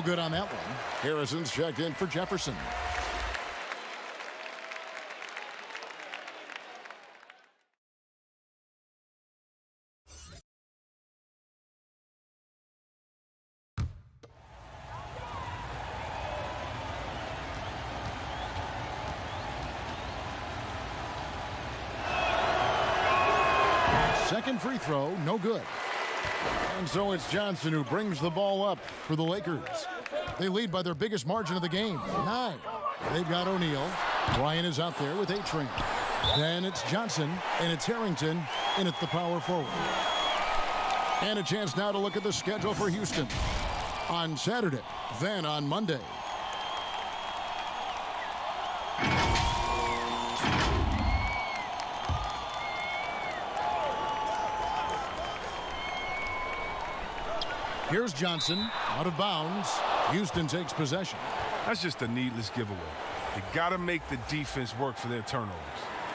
No good on that one. Harrison's checked in for Jefferson. Second free throw, no good. And so it's Johnson who brings the ball up for the Lakers. They lead by their biggest margin of the game, 9. They've got O'Neal. Bryant is out there with A-Train. Then it's Johnson, and it's Harrington in at the power forward. And a chance now to look at the schedule for Houston. On Saturday, then on Monday. Here's Johnson, out of bounds. Houston takes possession. That's just a needless giveaway. You got to make the defense work for their turnovers.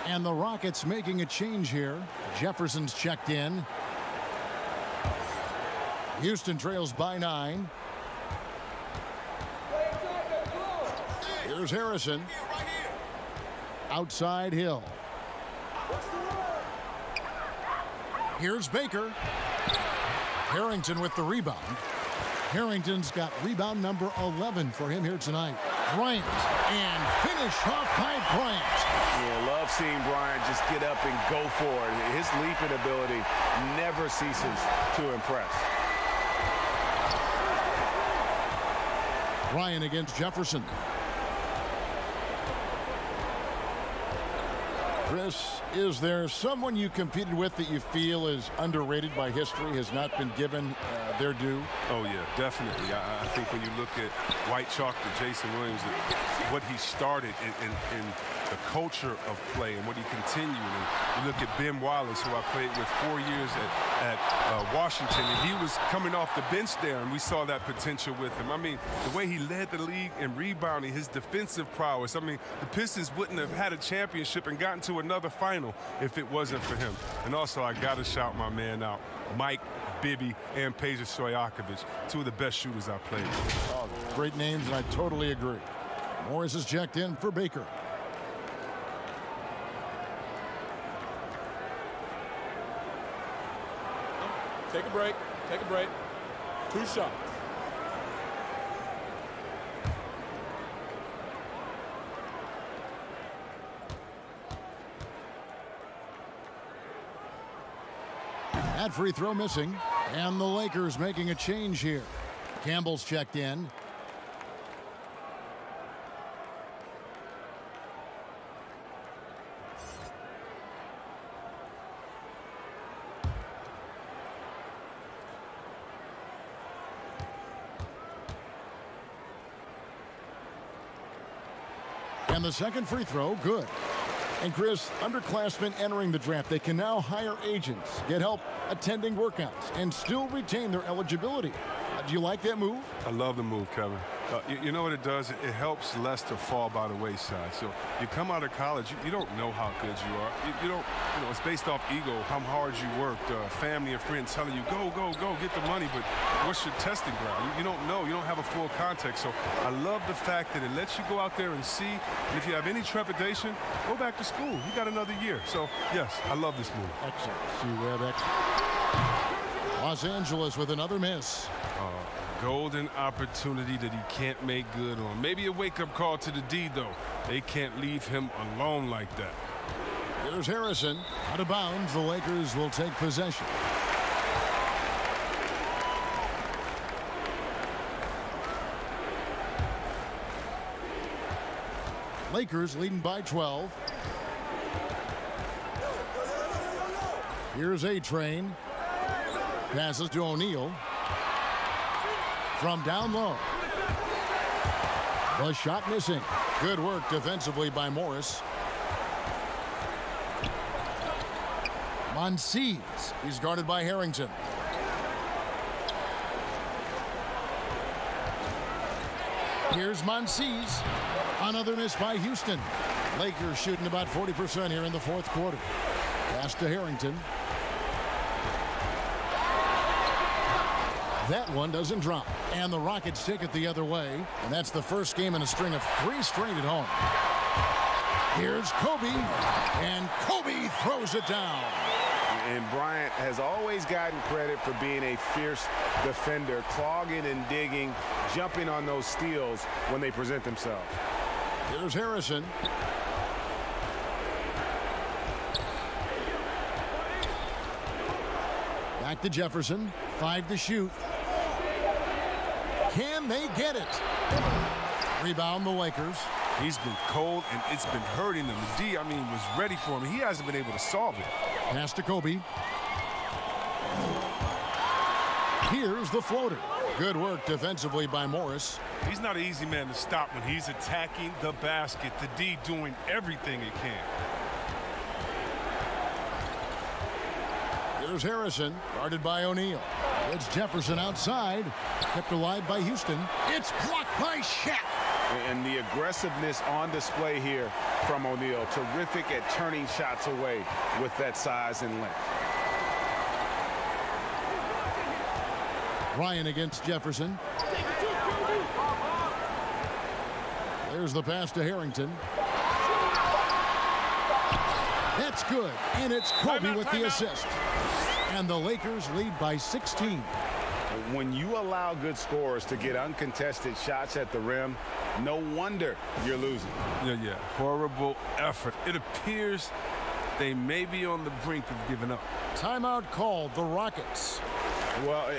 And the Rockets making a change here. Jefferson's checked in. Houston trails by 9. Here's Harrison. Outside Hill. Here's Baker. Harrington with the rebound. Harrington's got rebound number 11 for him here tonight. Bryant, and finish off by Bryant. Yeah, love seeing Bryant just get up and go for it. His leaping ability never ceases to impress. Bryant against Jefferson. Chris, is there someone you competed with that you feel is underrated by history, has not been given their due? Oh, yeah, definitely. I think when you look at White Chocolate, Jason Williams, what he started in the culture of play and what he continued. And you look at Ben Wallace, who I played with 4 years at Washington, and he was coming off the bench there, and we saw that potential with him. I mean, the way he led the league in rebounding, his defensive prowess. I mean, the Pistons wouldn't have had a championship and gotten to another final if it wasn't for him. And also, I got to shout my man out, Mike Bibby and Peja Stojakovic, 2 of the best shooters I played with. Oh, great names, and I totally agree. Morris is checked in for Baker. Take a break. Take a break. 2 shots. That free throw missing, and the Lakers making a change here. Campbell's checked in. And the second free throw, good. And Chris, underclassmen entering the draft, they can now hire agents, get help attending workouts, and still retain their eligibility. Do you like that move? I love the move, Kevin. You know what it does? It helps less to fall by the wayside. So you come out of college, you don't know how good you are. You don't, it's based off ego, how hard you worked, family and friends telling you, go, get the money, but what's your testing ground? You don't know. You don't have a full context. So I love the fact that it lets you go out there and see, and if you have any trepidation, go back to school. You got another year. So, yes, I love this move. Excellent. Los Angeles with another miss. Golden opportunity that he can't make good on. Maybe a wake-up call to the D, though. They can't leave him alone like that. Here's Harrison. Out of bounds, the Lakers will take possession. Lakers leading by 12. Here's A-Train. Passes to O'Neal. From down low. The shot missing. Good work defensively by Morris. Monsees. He's guarded by Harrington. Here's Monsees. Another miss by Houston. Lakers shooting about 40% here in the fourth quarter. Pass to Harrington. That one doesn't drop. And the Rockets take it the other way. And that's the first game in a string of 3 straight at home. Here's Kobe. And Kobe throws it down. And Bryant has always gotten credit for being a fierce defender, clogging and digging, jumping on those steals when they present themselves. Here's Harrison. Back to Jefferson. 5 to shoot. Can they get it? Rebound the Lakers. He's been cold, and it's been hurting him. The D, was ready for him. He hasn't been able to solve it. Pass to Kobe. Here's the floater. Good work defensively by Morris. He's not an easy man to stop when he's attacking the basket. The D doing everything it can. Here's Harrison, guarded by O'Neal. It's Jefferson outside, kept alive by Houston. It's blocked by Shaq. And the aggressiveness on display here from O'Neal. Terrific at turning shots away with that size and length. Ryan against Jefferson. There's the pass to Harrington. That's good, and it's Kobe with the assist. And the Lakers lead by 16. When you allow good scorers to get uncontested shots at the rim, no wonder you're losing. Yeah. Horrible effort. It appears they may be on the brink of giving up. Timeout called, the Rockets. Well,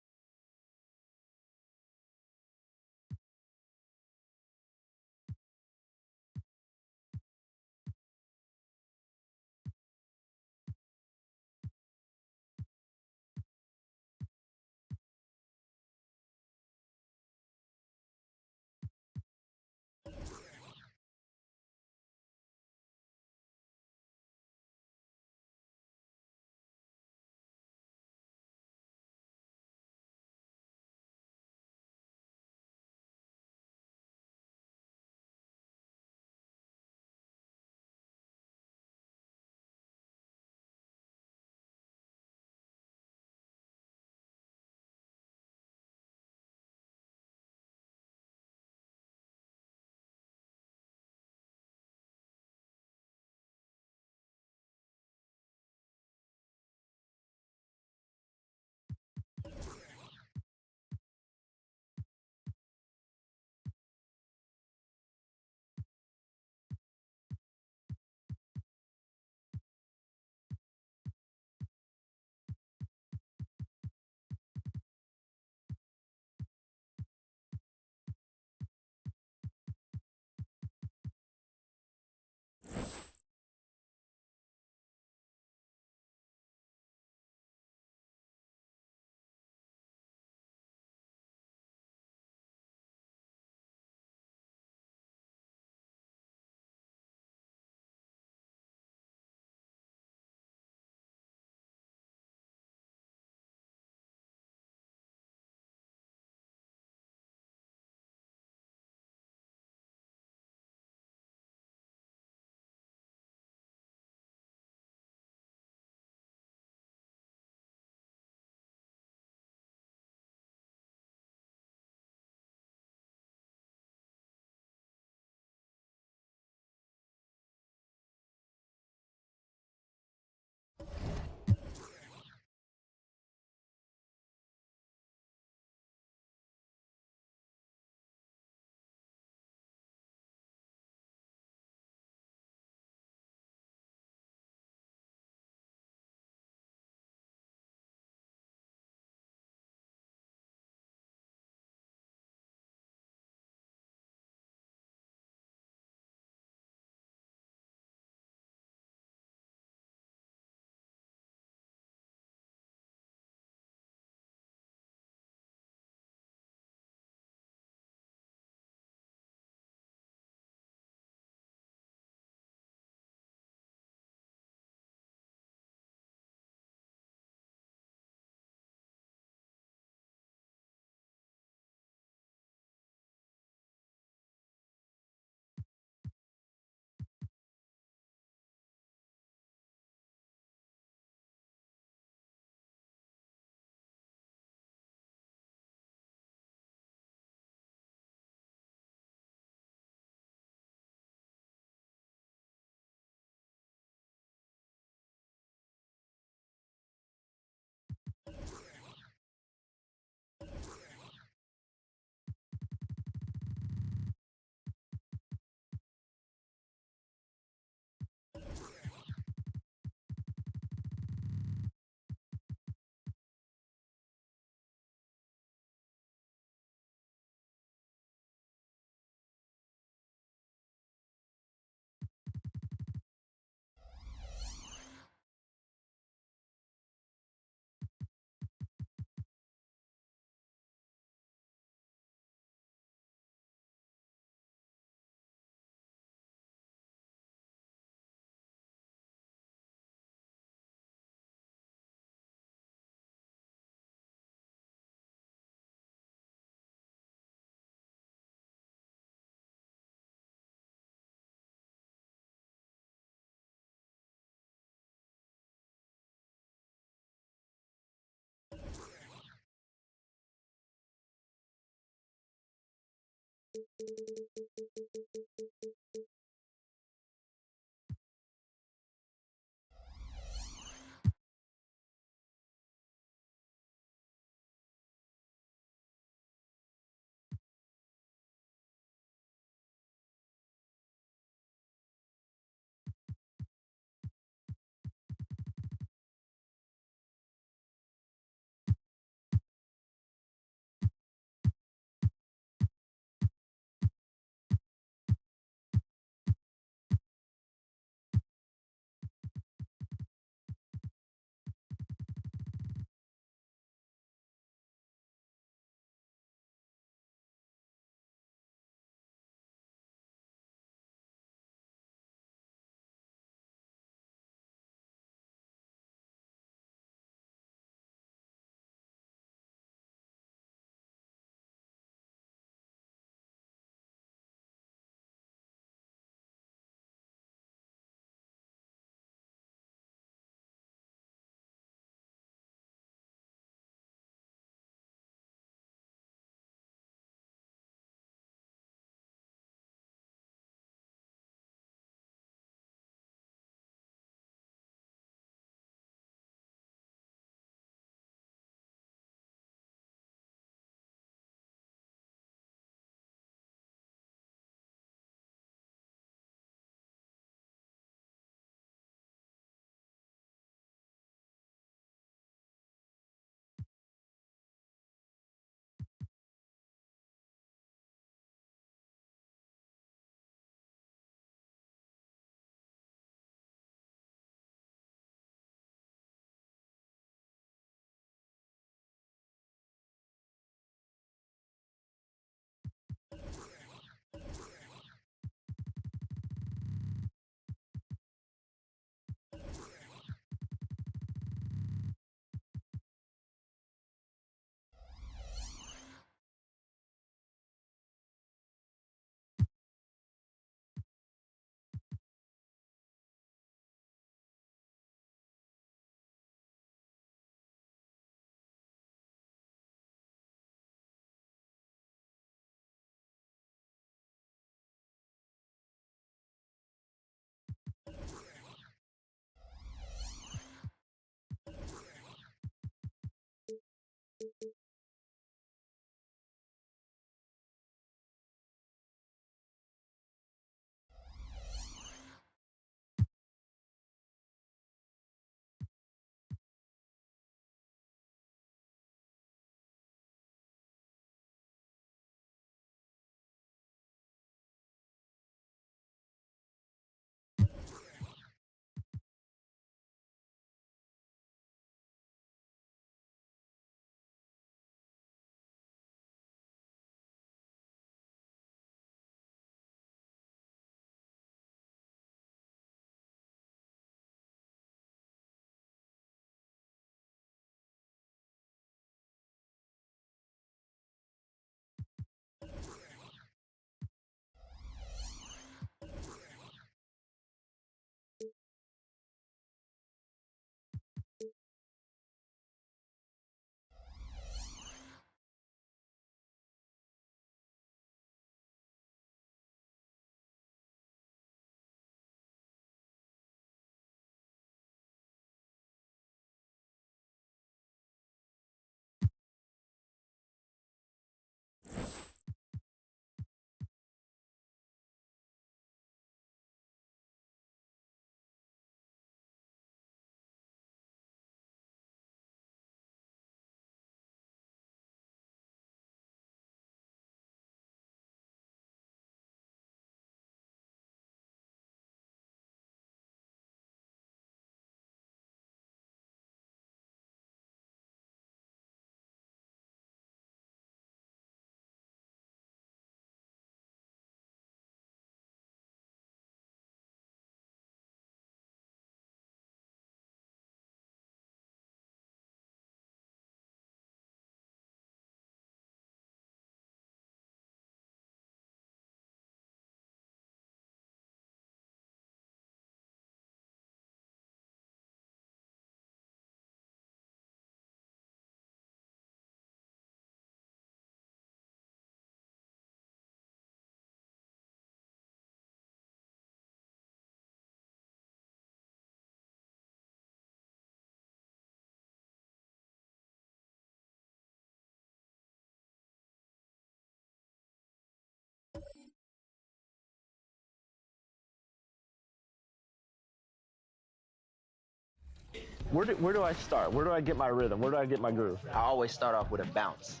where do I start? Where do I get my rhythm? Where do I get my groove? I always start off with a bounce.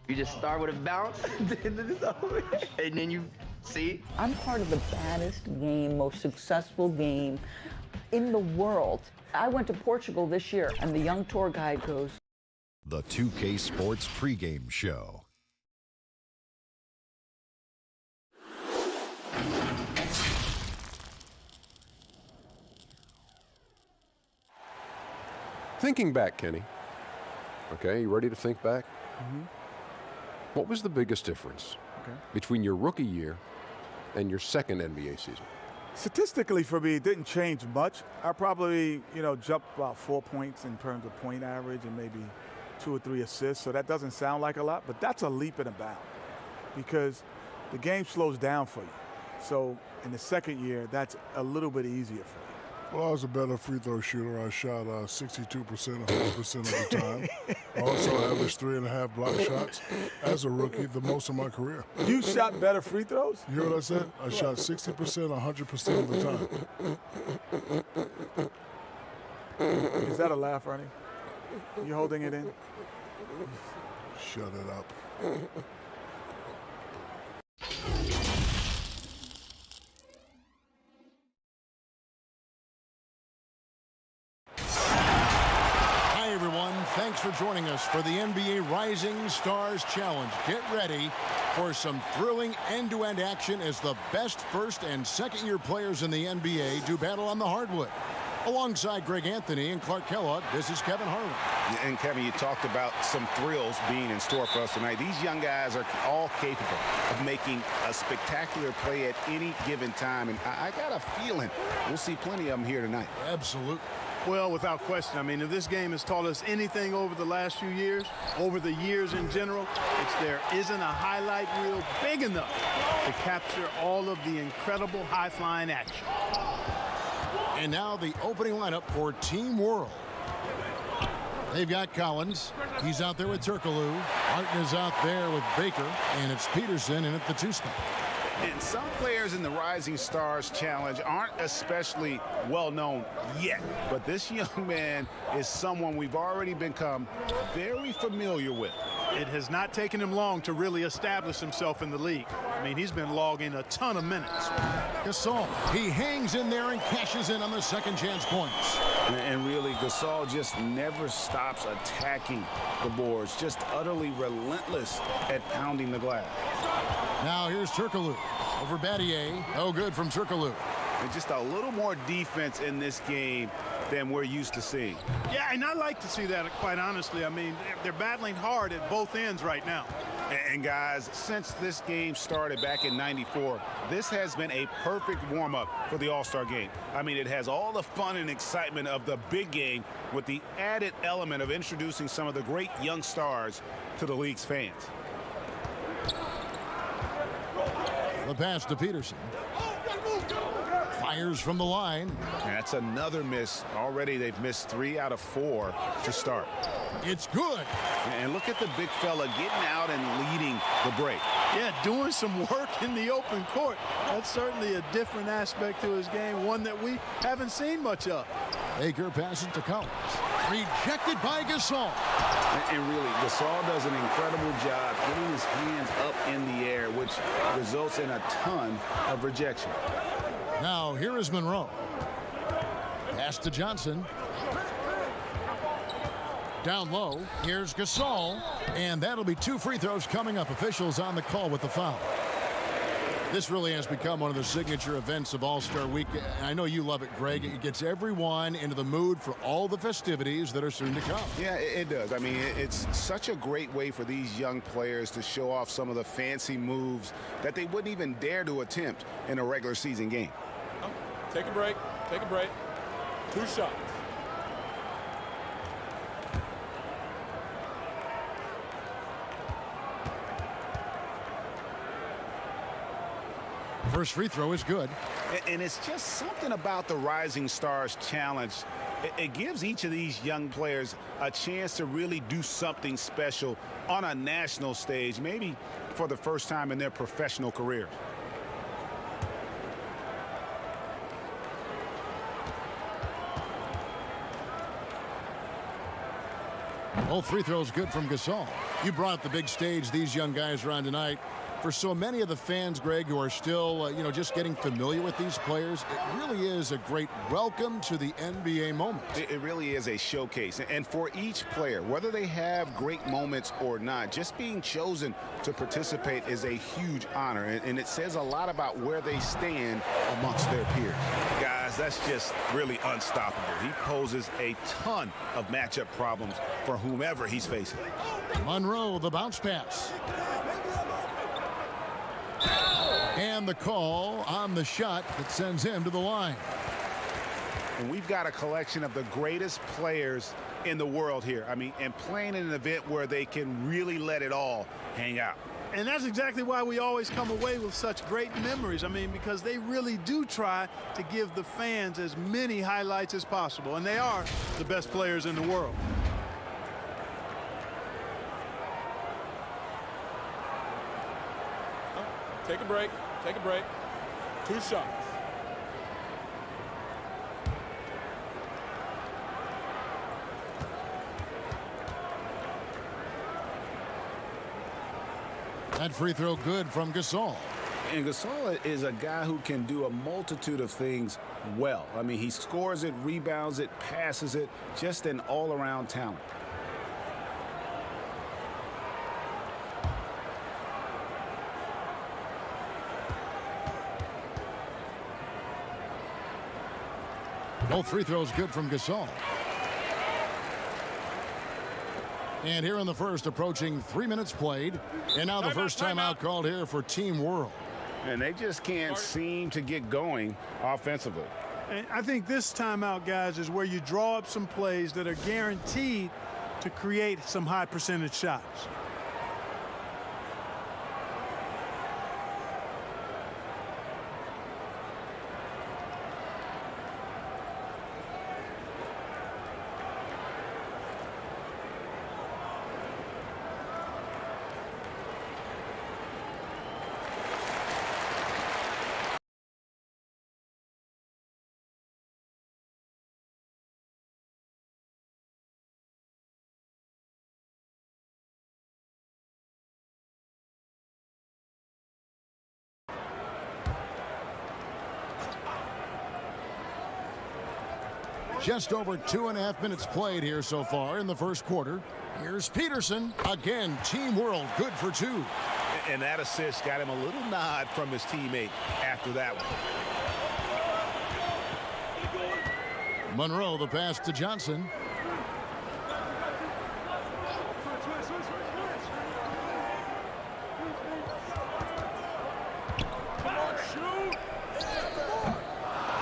You just start with a bounce, and then you see. I'm part of the baddest game, most successful game in the world. I went to Portugal this year, and the young tour guide goes, The 2K Sports pregame show. Thinking back, Kenny. Okay, you ready to think back? What was the biggest difference between your rookie year and your second NBA season? Statistically, for me, it didn't change much. I probably, jumped about 4 points in terms of point average and maybe 2 or 3 assists. So that doesn't sound like a lot, but that's a leap and a bound because the game slows down for you. So in the second year, that's a little bit easier for you. Well, I was a better free throw shooter. I shot 62%, 100% of the time. I also averaged 3.5 block shots as a rookie, the most of my career. You shot better free throws? You hear what I said? I shot 60%, 100% of the time. Is that a laugh, Ernie? You holding it in? Shut it up. Thanks for joining us for the NBA Rising Stars Challenge. Get ready for some thrilling end-to-end action as the best first and second-year players in the NBA do battle on the hardwood. Alongside Greg Anthony and Clark Kellogg, this is Kevin Harlan. And Kevin, you talked about some thrills being in store for us tonight. These young guys are all capable of making a spectacular play at any given time. And I got a feeling we'll see plenty of them here tonight. Absolutely. Well, without question. I mean, if this game has taught us anything over the last few years, over the years in general, it's there isn't a highlight reel big enough to capture all of the incredible high-flying action. And now the opening lineup for Team World. They've got Collins. He's out there with Turkoglu. Martin is out there with Baker. And it's Peterson in at the 2 spot. And some players in the Rising Stars Challenge aren't especially well-known yet. But this young man is someone we've already become very familiar with. It has not taken him long to really establish himself in the league. I mean, he's been logging a ton of minutes. Gasol, he hangs in there and cashes in on the second chance points. And really, Gasol just never stops attacking the boards, just utterly relentless at pounding the glass. Now here's Turkoglu over Battier. No good from Turkoglu. And just a little more defense in this game than we're used to seeing. Yeah, and I like to see that, quite honestly. I mean, they're battling hard at both ends right now. And guys, since this game started back in '94, this has been a perfect warm-up for the All-Star game. I mean, it has all the fun and excitement of the big game with the added element of introducing some of the great young stars to the league's fans. The pass to Peterson. Fires from the line. That's another miss. Already they've missed 3 out of 4 to start. It's good. And look at the big fella getting out and leading the break. Yeah, doing some work in the open court. That's certainly a different aspect to his game, one that we haven't seen much of. Baker passes to Collins. Rejected by Gasol. And really, Gasol does an incredible job getting his hands up in the air, which results in a ton of rejection. Now, here is Monroe. Pass to Johnson. Down low, here's Gasol. And that'll be 2 free throws coming up. Officials on the call with the foul. This really has become one of the signature events of All-Star Week. I know you love it, Greg. It gets everyone into the mood for all the festivities that are soon to come. Yeah, it does. I mean, it's such a great way for these young players to show off some of the fancy moves that they wouldn't even dare to attempt in a regular season game. Take a break. Take a break. 2 shots. First free throw is good. And it's just something about the Rising Stars Challenge. It gives each of these young players a chance to really do something special on a national stage, maybe for the first time in their professional career. Both free throws good from Gasol. You brought the big stage these young guys are on tonight. For so many of the fans, Greg, who are still, just getting familiar with these players, it really is a great welcome to the NBA moment. It really is a showcase. And for each player, whether they have great moments or not, just being chosen to participate is a huge honor. And it says a lot about where they stand amongst their peers. Guys, that's just really unstoppable. He poses a ton of matchup problems for whomever he's facing. Monroe, the bounce pass. And the call on the shot that sends him to the line. And we've got a collection of the greatest players in the world here. I mean, and playing in an event where they can really let it all hang out. And that's exactly why we always come away with such great memories. I mean, because they really do try to give the fans as many highlights as possible. And they are the best players in the world. Take a break. Take a break. 2 shots. That free throw good from Gasol. And Gasol is a guy who can do a multitude of things well. I mean, he scores it, rebounds it, passes it, just an all-around talent. Both free throws good from Gasol. And here in the first, approaching 3 minutes played. And now the first timeout called here for Team World. And they just can't seem to get going offensively. And I think this timeout, guys, is where you draw up some plays that are guaranteed to create some high percentage shots. Just over 2.5 minutes played here so far in the first quarter. Here's Peterson. Again, Team World good for 2. And that assist got him a little nod from his teammate after that one. Monroe, the pass to Johnson.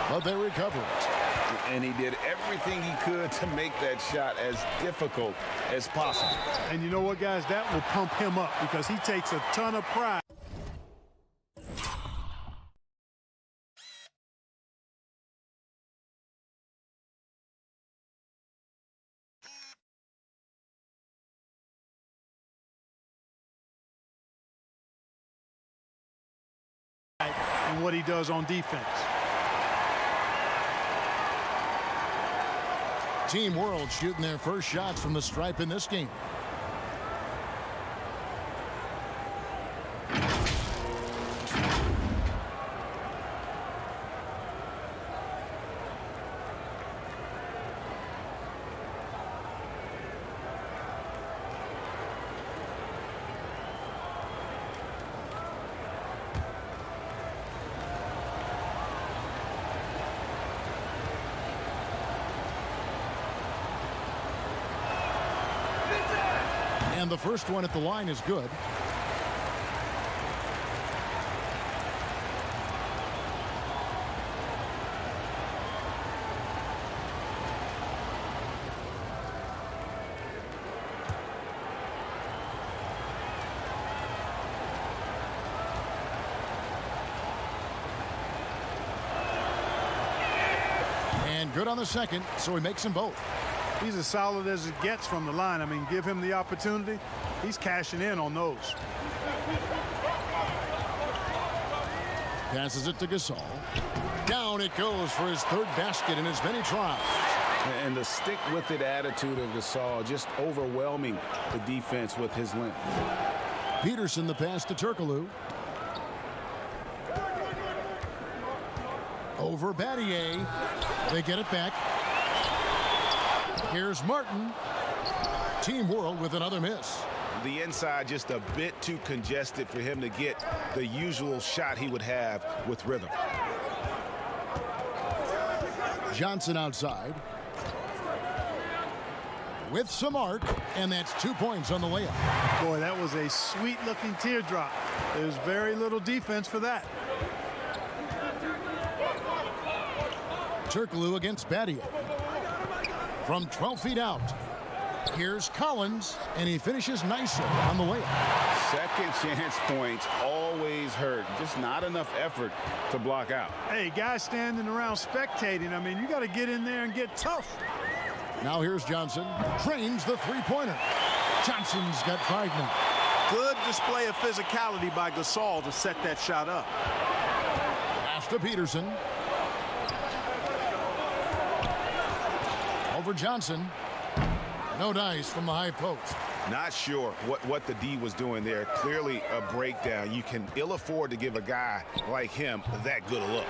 But they recover it. And he did everything he could to make that shot as difficult as possible. And you know what, guys? That will pump him up because he takes a ton of pride. And what he does on defense. Team World shooting their first shots from the stripe in this game. And the first one at the line is good. And good on the second, so he makes them both. He's as solid as it gets from the line. I mean, give him the opportunity. He's cashing in on those. Passes it to Gasol. Down it goes for his third basket in as many tries. And the stick-with-it attitude of Gasol, just overwhelming the defense with his length. Peterson the pass to Turkoglu. Over Battier. They get it back. Here's Martin. Team World with another miss. The inside just a bit too congested for him to get the usual shot he would have with rhythm. Johnson outside. With some arc, and that's 2 points on the layup. Boy, that was a sweet-looking teardrop. There's very little defense for that. Turkoglu against Battier. From 12 feet out. Here's Collins, and he finishes nicely on the layup. Second chance points always hurt. Just not enough effort to block out. Hey, guys standing around spectating, I mean, you got to get in there and get tough. Now here's Johnson. Trains the three-pointer. Johnson's got 5 now. Good display of physicality by Gasol to set that shot up. Pass to Peterson. Over Johnson. No dice from the high post. Not sure what the D was doing there. Clearly a breakdown. You can ill afford to give a guy like him that good a look.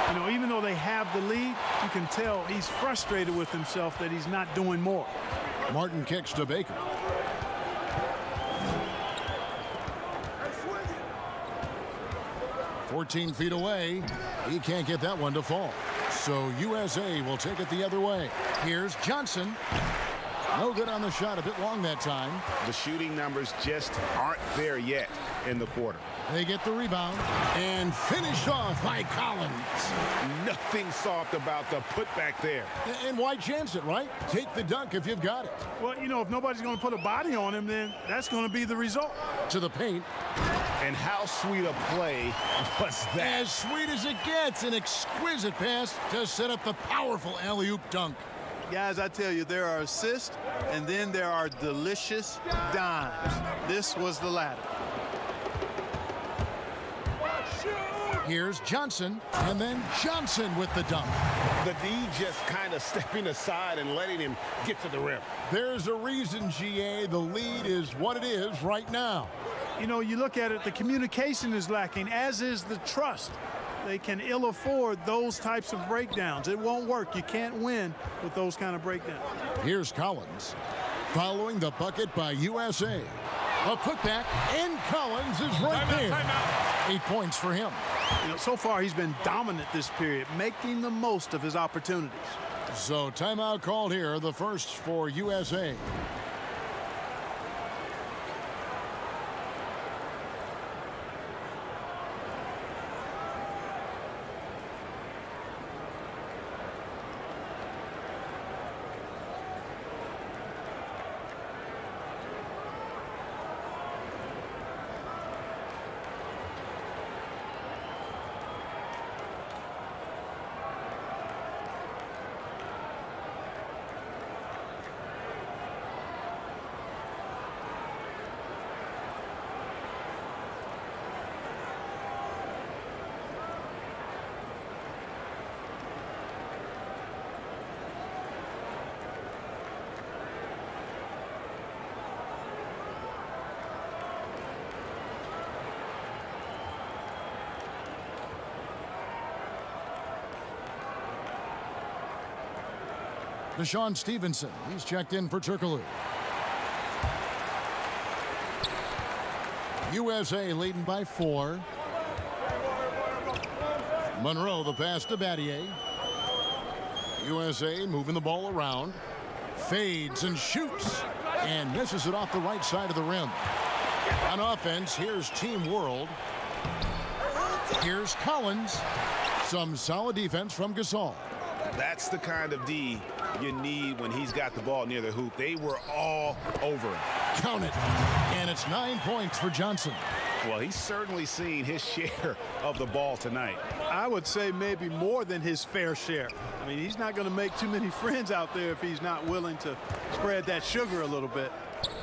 You know, even though they have the lead, you can tell he's frustrated with himself that he's not doing more. Martin kicks to Baker. "14 feet away. He can't get that one to fall. So USA will take it the other way. Here's Johnson. No good on the shot, a bit long that time. The shooting numbers just aren't there yet in the quarter. They get the rebound and finished off by Collins. Nothing soft about the putback there. And why chance it, right? Take the dunk if you've got it. Well, you know, if nobody's going to put a body on him, then that's going to be the result. To the paint. And how sweet a play was that? As sweet as it gets, an exquisite pass to set up the powerful alley-oop dunk. Guys, I tell you, there are assists, and then there are delicious dimes. This was the latter. Here's Johnson, and then Johnson with the dunk. The D just kind of stepping aside and letting him get to the rim. There's a reason, GA, the lead is what it is right now. You know, you look at it, the communication is lacking, as is the trust. They can ill afford those types of breakdowns. It won't work. You can't win with those kind of breakdowns. Here's Collins, following the bucket by USA. A putback, and Collins is right there. 8 points for him. You know, so far he's been dominant this period, making the most of his opportunities. So timeout called here, the first for USA. Deshaun Stevenson, he's checked in for Turkoglu. USA leading by 4. Monroe the pass to Battier. USA moving the ball around. Fades and shoots. And misses it off the right side of the rim. On offense, here's Team World. Here's Collins. Some solid defense from Gasol. That's the kind of D you need when he's got the ball near the hoop. They were all over him. Count it. And it's 9 points for Johnson. Well, he's certainly seen his share of the ball tonight. I would say maybe more than his fair share. I mean, he's not going to make too many friends out there if he's not willing to spread that sugar a little bit.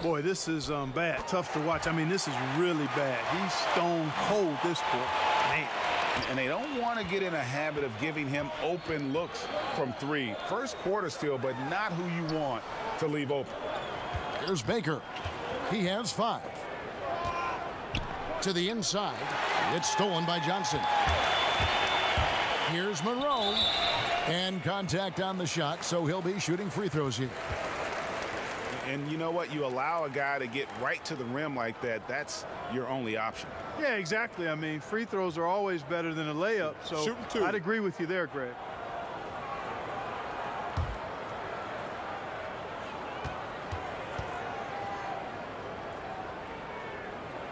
Boy, this is bad. Tough to watch. I mean, this is really bad. He's stone cold this point. Man. And they don't want to get in a habit of giving him open looks from three. First quarter still, but not who you want to leave open. Here's Baker. He has 5. To the inside. It's stolen by Johnson. Here's Monroe. And contact on the shot, so he'll be shooting free throws here. And you know what? You allow a guy to get right to the rim like that, that's your only option. Yeah, exactly. I mean, free throws are always better than a layup, so I'd agree with you there, Greg.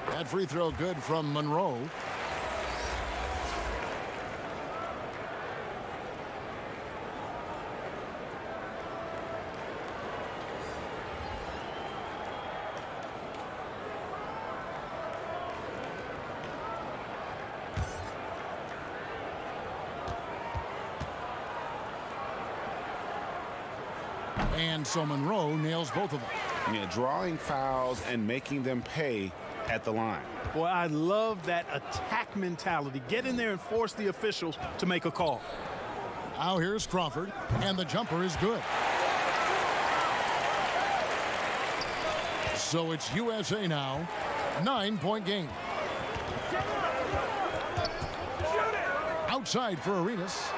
That free throw good from Monroe. And so Monroe nails both of them. Yeah, drawing fouls and making them pay at the line. Boy, I love that attack mentality. Get in there and force the officials to make a call. Now here's Crawford, and the jumper is good. So it's USA now, 9-point game. Outside for Arenas.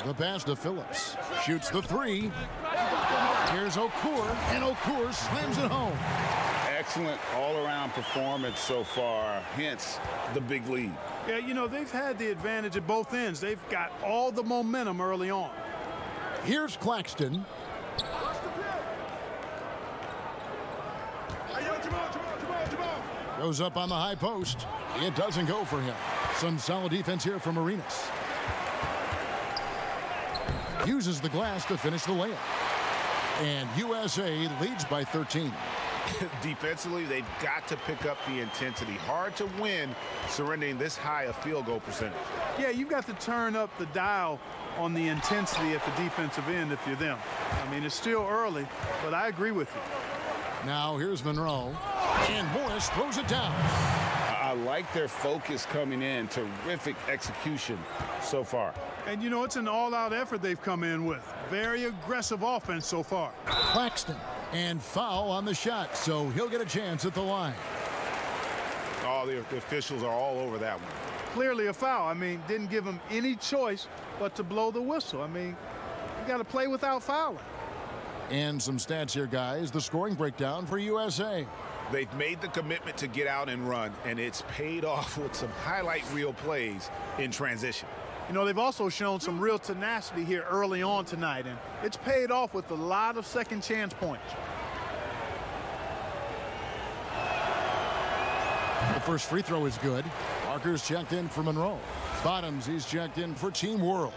The pass to Phillips. Shoots the 3. Here's Okur, and Okur slams it home. Excellent all-around performance so far, hence the big lead. Yeah, you know, they've had the advantage at both ends. They've got all the momentum early on. Here's Claxton. Goes up on the high post. It doesn't go for him. Some solid defense here from Arenas. Uses the glass to finish the layup. And USA leads by 13. Defensively, they've got to pick up the intensity. Hard to win surrendering this high a field goal percentage. Yeah, you've got to turn up the dial on the intensity at the defensive end if you're them. I mean, it's still early, but I agree with you. Now here's Monroe, and Morris throws it down. I like their focus coming in. Terrific execution so far. And, you know, it's an all-out effort they've come in with. Very aggressive offense so far. Claxton, and foul on the shot, so he'll get a chance at the line. Oh, the officials are all over that one. Clearly a foul. I mean, didn't give him any choice but to blow the whistle. I mean, you got to play without fouling. And some stats here, guys. The scoring breakdown for USA. They've made the commitment to get out and run, and it's paid off with some highlight reel plays in transition. You know, they've also shown some real tenacity here early on tonight, and it's paid off with a lot of second chance points. The first free throw is good. Parker's checked in for Monroe. Bottoms, he's checked in for Team World.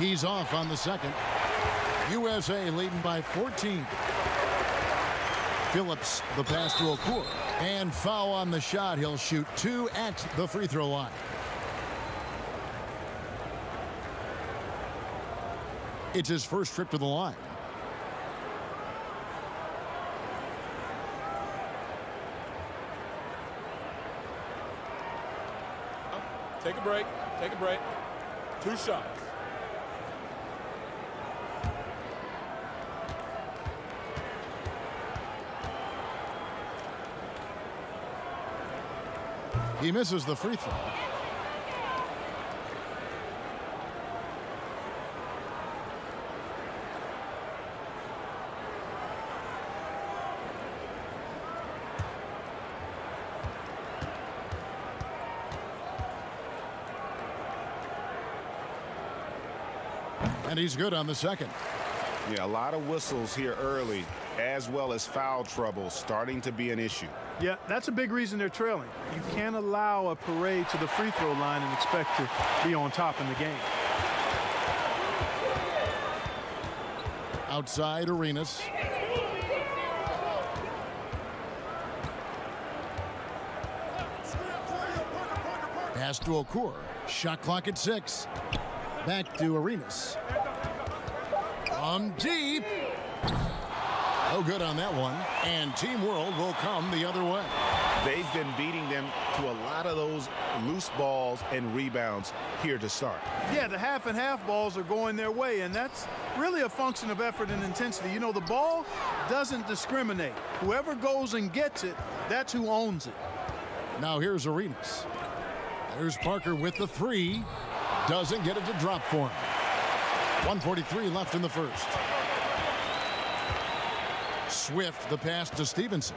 He's off on the second. USA leading by 14. Phillips, the pass to Okur. And foul on the shot. He'll shoot 2 at the free throw line. It's his first trip to the line. Take a break. Take a break. 2 shots. He misses the free throw. And he's good on the second. Yeah, a lot of whistles here early, as well as foul trouble starting to be an issue. Yeah, that's a big reason they're trailing. You can't allow a parade to the free throw line and expect to be on top in the game. Outside Arenas. Pass to Okur. Shot clock at 6. Back to Arenas. From deep. No good on that one. And Team World will come the other way. They've been beating them to a lot of those loose balls and rebounds here to start. Yeah, the half and half balls are going their way, and that's really a function of effort and intensity. You know, the ball doesn't discriminate. Whoever goes and gets it, that's who owns it. Now here's Arenas. There's Parker with the 3. Doesn't get it to drop for him. 1:43 left in the first. Swift the pass to Stevenson.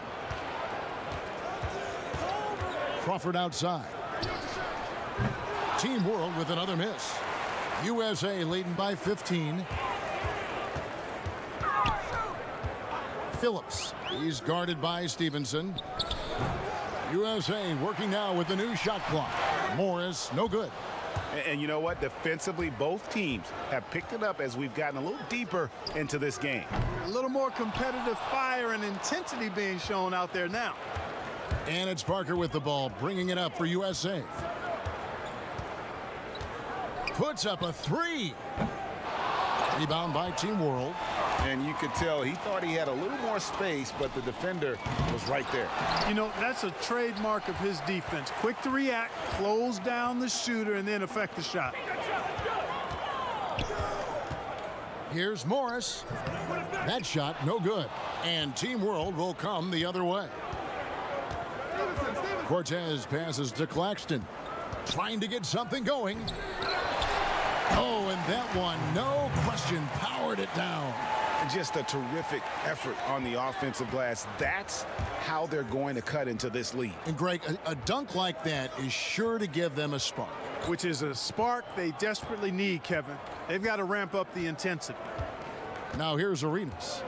Crawford outside. Team World with another miss. USA leading by 15. Phillips. He's guarded by Stevenson. USA working now with the new shot clock. Morris, no good. And you know what? Defensively, both teams have picked it up as we've gotten a little deeper into this game. A little more competitive fire and intensity being shown out there now. And it's Parker with the ball, bringing it up for USA. Puts up a 3. Rebound by Team World. And you could tell he thought he had a little more space, but the defender was right there. You know, that's a trademark of his defense. Quick to react, close down the shooter, and then affect the shot. Here's Morris. That shot, no good. And Team World will come the other way. Cortez passes to Claxton. Trying to get something going. Oh, and that one, no question, powered it down. Just a terrific effort on the offensive glass. That's how they're going to cut into this lead. And Greg, a dunk like that is sure to give them a spark. Which is a spark they desperately need, Kevin. They've got to ramp up the intensity. Now here's Arenas.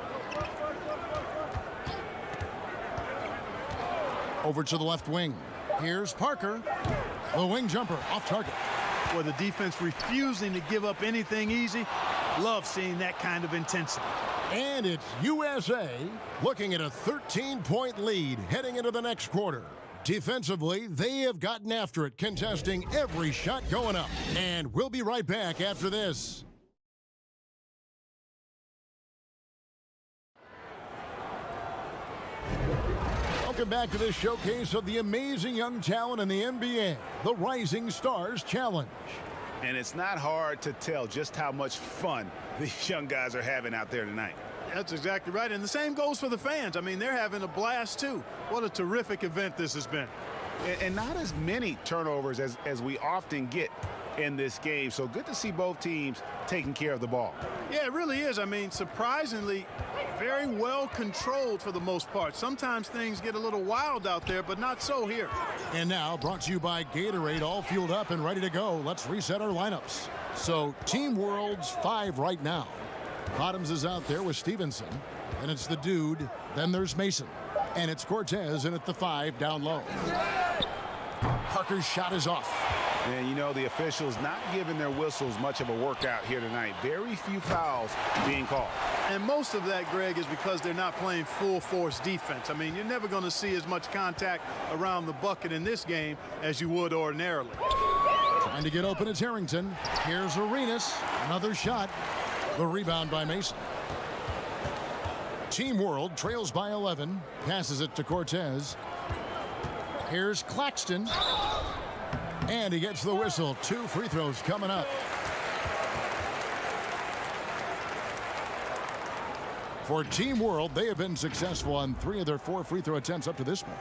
Over to the left wing. Here's Parker. The wing jumper off target. For the defense refusing to give up anything easy. Love seeing that kind of intensity. And it's USA looking at a 13-point lead heading into the next quarter. Defensively, they have gotten after it, contesting every shot going up. And we'll be right back after this. Welcome back to this showcase of the amazing young talent in the NBA, the Rising Stars Challenge. And it's not hard to tell just how much fun these young guys are having out there tonight. That's exactly right. And the same goes for the fans. I mean, they're having a blast, too. What a terrific event this has been. And not as many turnovers as we often get in this game. So good to see both teams taking care of the ball. Yeah, it really is. I mean, surprisingly, very well controlled for the most part. Sometimes things get a little wild out there, but not so here. And now, brought to you by Gatorade, all fueled up and ready to go. Let's reset our lineups. So, Team World's 5 right now. Bottoms is out there with Stevenson. And it's the dude. Then there's Mason. And it's Cortez in at the 5 down low. Parker's shot is off. And you know, the officials not giving their whistles much of a workout here tonight. Very few fouls being called. And most of that, Greg, is because they're not playing full force defense. I mean, you're never going to see as much contact around the bucket in this game as you would ordinarily. Trying to get open, it's Harrington. Here's Arenas. Another shot. The rebound by Mason. Team World trails by 11. Passes it to Cortez. Here's Claxton. And he gets the whistle. 2 free throws coming up. For Team World, they have been successful on 3 of their 4 free throw attempts up to this point.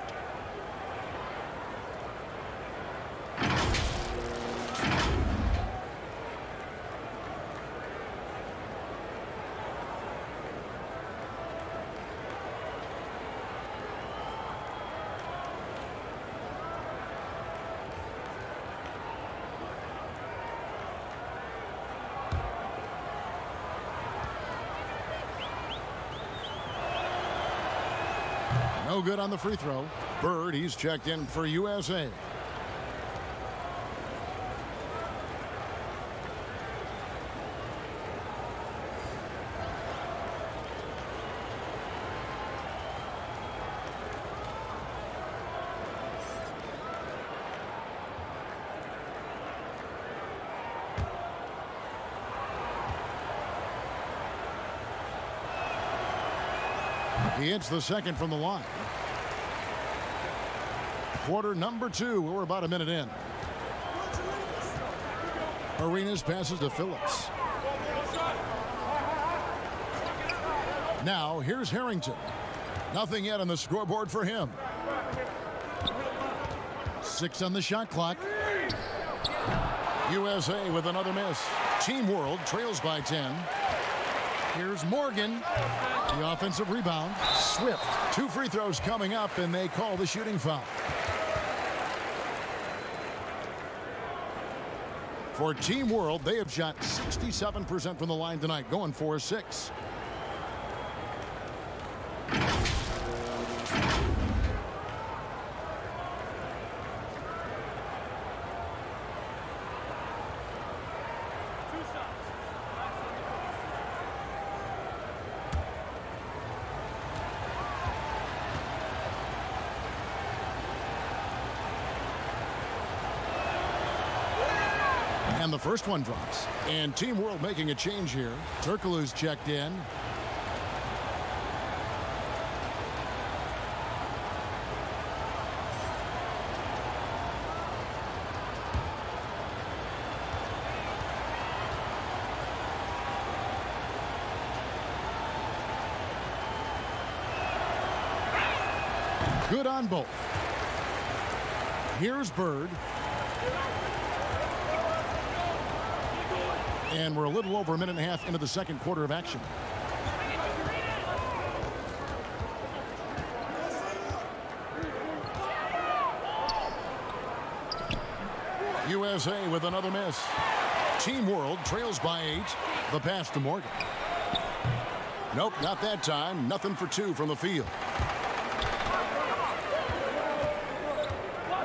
No good on the free throw. Bird, he's checked in for USA. He hits the second from the line. Quarter number 2. We're about a minute in. Arenas passes to Phillips. Now here's Harrington. Nothing yet on the scoreboard for him. 6 on the shot clock. USA with another miss. Team World trails by 10. Here's Morgan. The offensive rebound. Swift. 2 free throws coming up, and they call the shooting foul. For Team World, they have shot 67% from the line tonight, going 4-6. And the first one drops. And Team World making a change here. Turkoglu's checked in. Good on both. Here's Bird. And we're a little over a minute and a half into the second quarter of action. USA with another miss. Team World trails by 8. The pass to Morgan. Nope, not that time. Nothing for 2 from the field.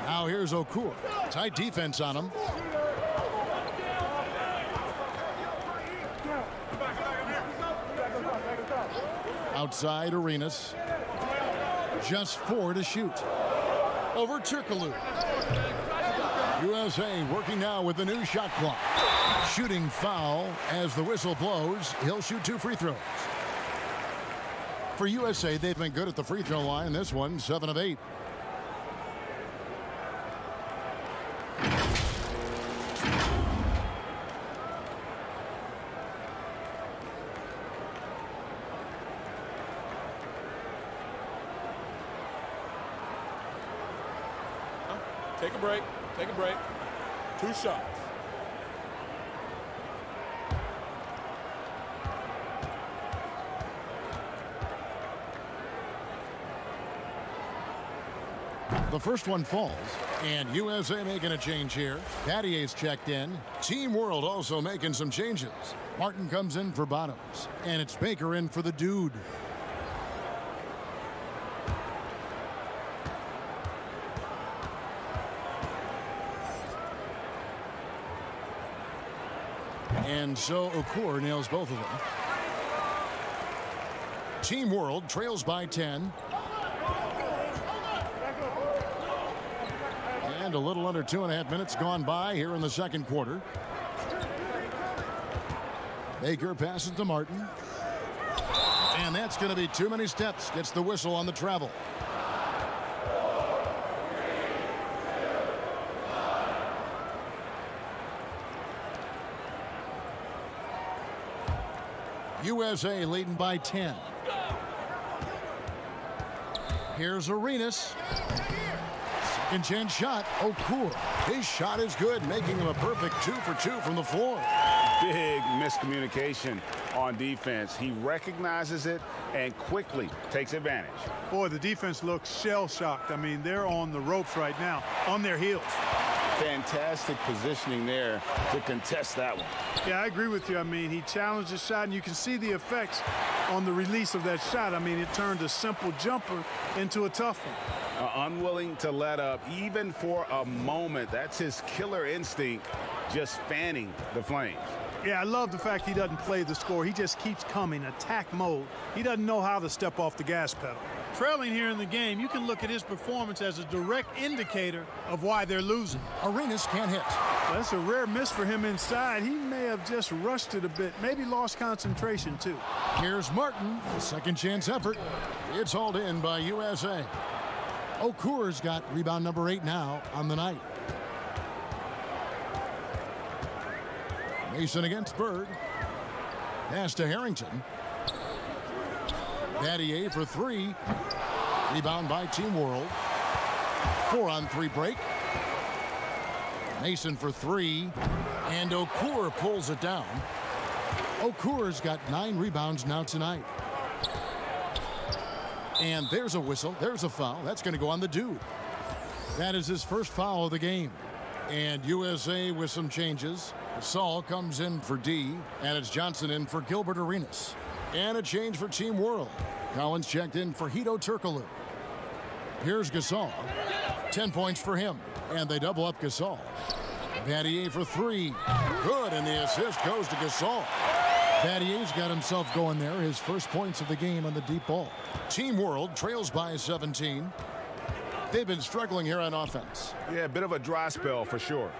Now here's Okur. Tight defense on him. Outside Arenas. Just 4 to shoot. Over Turkoglu. USA working now with the new shot clock. Shooting foul as the whistle blows. He'll shoot 2 free throws. For USA, they've been good at the free throw line. This one, 7 of 8. Take a break. Take a break. 2 shots. The first one falls, and USA making a change here. Pattier's checked in. Team World also making some changes. Martin comes in for Bottoms, and it's Baker in for the Dude. And so Okur nails both of them. Team World trails by 10. And a little under 2.5 minutes gone by here in the second quarter. Baker passes to Martin. And that's going to be too many steps. Gets the whistle on the travel. USA leading by 10. Here's Arenas. Second chance shot. Okur. His shot is good, making him a perfect 2 for 2 from the floor. Big miscommunication on defense. He recognizes it and quickly takes advantage. Boy, the defense looks shell-shocked. I mean, they're on the ropes right now, on their heels. Fantastic positioning there to contest that one. Yeah, I agree with you. I mean, he challenged the shot, and you can see the effects on the release of that shot. I mean, it turned a simple jumper into a tough one. Unwilling to let up, even for a moment. That's his killer instinct, just fanning the flames. Yeah, I love the fact he doesn't play the score. He just keeps coming, attack mode. He doesn't know how to step off the gas pedal. trailing here in the game, you can look at his performance as a direct indicator of why they're losing. Arenas can't hit. Well, that's a rare miss for him inside. He may have just rushed it a bit, maybe lost concentration too. Here's Martin, a second chance effort. It's hauled in by USA. Okur's got rebound number 8 now on the night. Mason against Bird. Pass to Harrington. Battier for 3. Rebound by Team World. 4-on-3 break. Mason for 3. And Okur pulls it down. Okur's got 9 rebounds now tonight. And there's a whistle. There's a foul. That's going to go on the dude. That is his first foul of the game. And USA with some changes. Saul comes in for D, and it's Johnson in for Gilbert Arenas. And a change for Team World. Collins checked in for Hito Turkoglu. Here's Gasol. 10 points for him, and they double up Gasol. Battier for 3. Good, and the assist goes to Gasol. Battier's got himself going there, his first points of the game on the deep ball. Team World trails by 17. They've been struggling here on offense. Yeah, a bit of a dry spell for sure.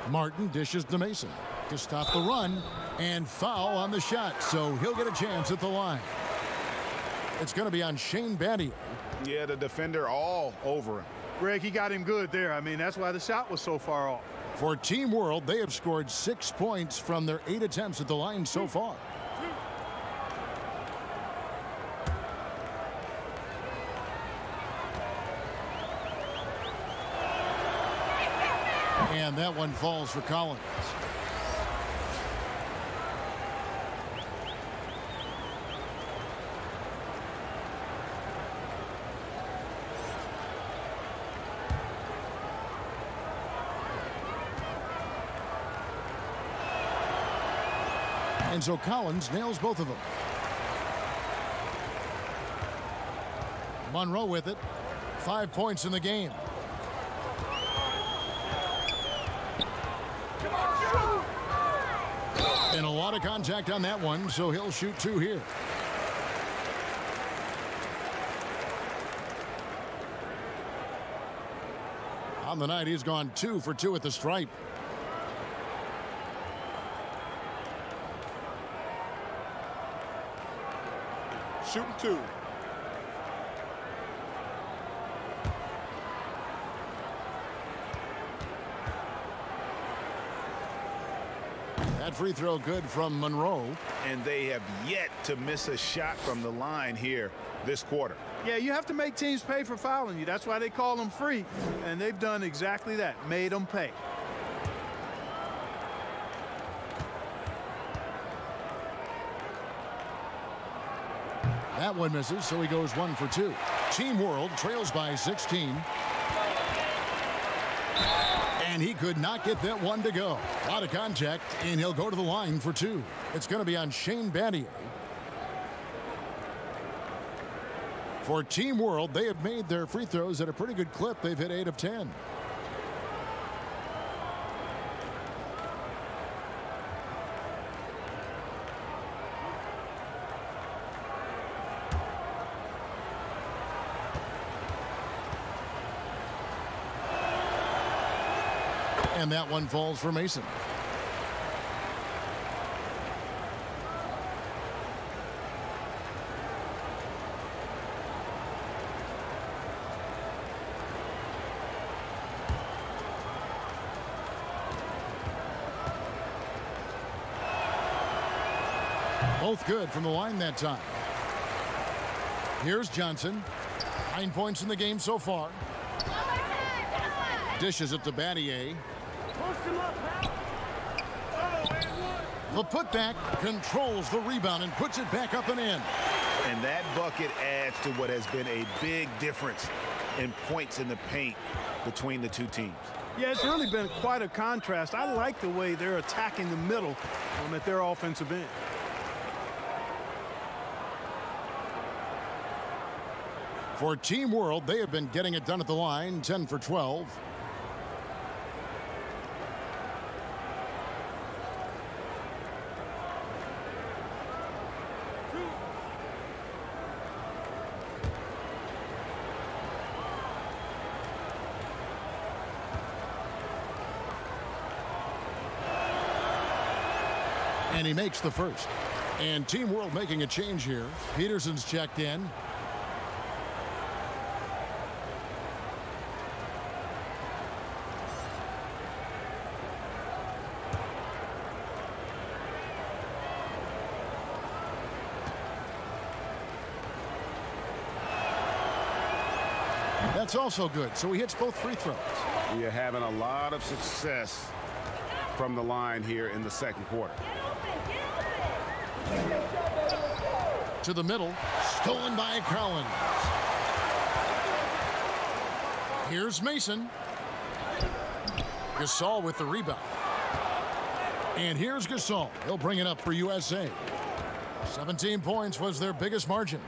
Martin dishes to Mason to stop the run, and foul on the shot, so he'll get a chance at the line. It's going to be on Shane Battier. Yeah, the defender all over him. Greg, he got him good there. I mean, that's why the shot was so far off. For Team World, they have scored 6 points from their 8 attempts at the line so far. And that one falls for Collins. And so Collins nails both of them. Monroe with it. 5 points in the game. And a lot of contact on that one, so he'll shoot 2 here. On the night, he's gone 2 for 2 at the stripe. Shooting 2. That free throw good from Monroe. And they have yet to miss a shot from the line here this quarter. Yeah, you have to make teams pay for fouling you. That's why they call them free. And they've done exactly that, made them pay. That one misses, so he goes 1 for 2. Team World trails by 16. And he could not get that one to go. A lot of contact, and he'll go to the line for 2. It's going to be on Shane Battier. For Team World, they have made their free throws at a pretty good clip. They've hit 8 of 10. And that one falls for Mason. Both good from the line that time. Here's Johnson. 9 points in the game so far. Dishes it to Battier. The putback controls the rebound and puts it back up and in. And that bucket adds to what has been a big difference in points in the paint between the two teams. Yeah, it's really been quite a contrast. I like the way they're attacking the middle at their offensive end. For Team World, they have been getting it done at the line, 10 for 12. And he makes the first. And Team World making a change here. Peterson's checked in. That's also good. So he hits both free throws. You're having a lot of success from the line here in the second quarter. To the middle, stolen by Collins. Here's Mason. Gasol with the rebound. And here's Gasol. He'll bring it up for USA. 17 points was their biggest margin.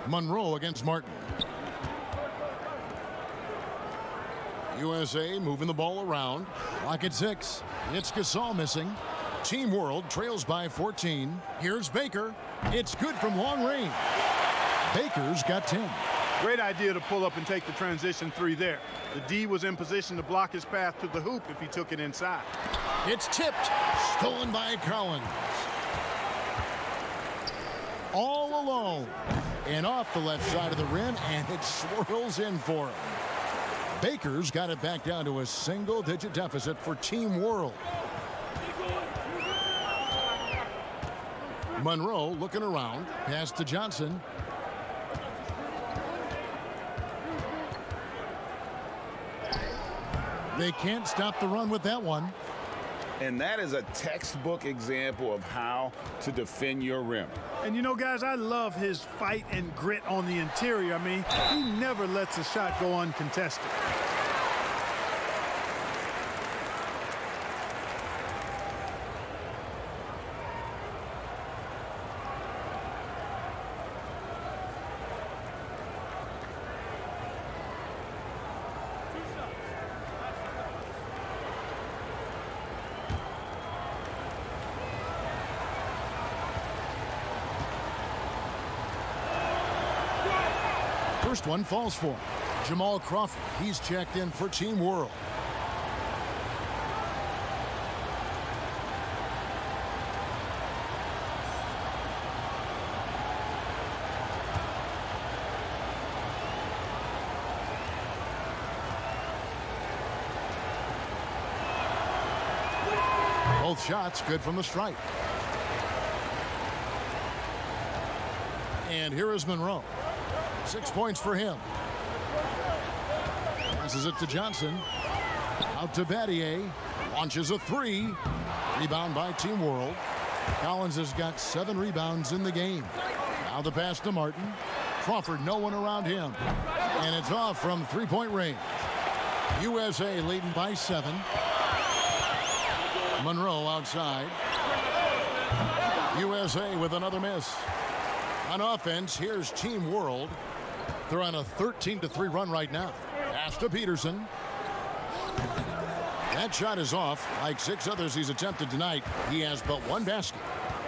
Monroe against Martin. USA moving the ball around. Clock at 6. It's Gasol missing. Team World trails by 14. Here's Baker. It's good from long range. Baker's got 10. Great idea to pull up and take the transition three there. The D was in position to block his path to the hoop if he took it inside. It's tipped. Stolen by Collins. All alone. And off the left side of the rim, and it swirls in for him. Baker's got it back down to a single-digit deficit for Team World. Monroe looking around. Pass to Johnson. They can't stop the run with that one. And that is a textbook example of how to defend your rim. And you know, guys, I love his fight and grit on the interior. I mean, he never lets a shot go uncontested. First one falls for him. Jamal Crawford. He's checked in for Team World. Both shots good from the stripe. And here is Monroe. 6 points for him. Passes it to Johnson. Out to Battier. Launches a three. Rebound by Team World. Collins has got 7 rebounds in the game. Now the pass to Martin. Crawford, no one around him. And it's off from three-point range. USA leading by 7. Monroe outside. USA with another miss. On offense, here's Team World. They're on a 13-3 run right now. Pass to Peterson. That shot is off. Like 6 others he's attempted tonight, he has but 1 basket.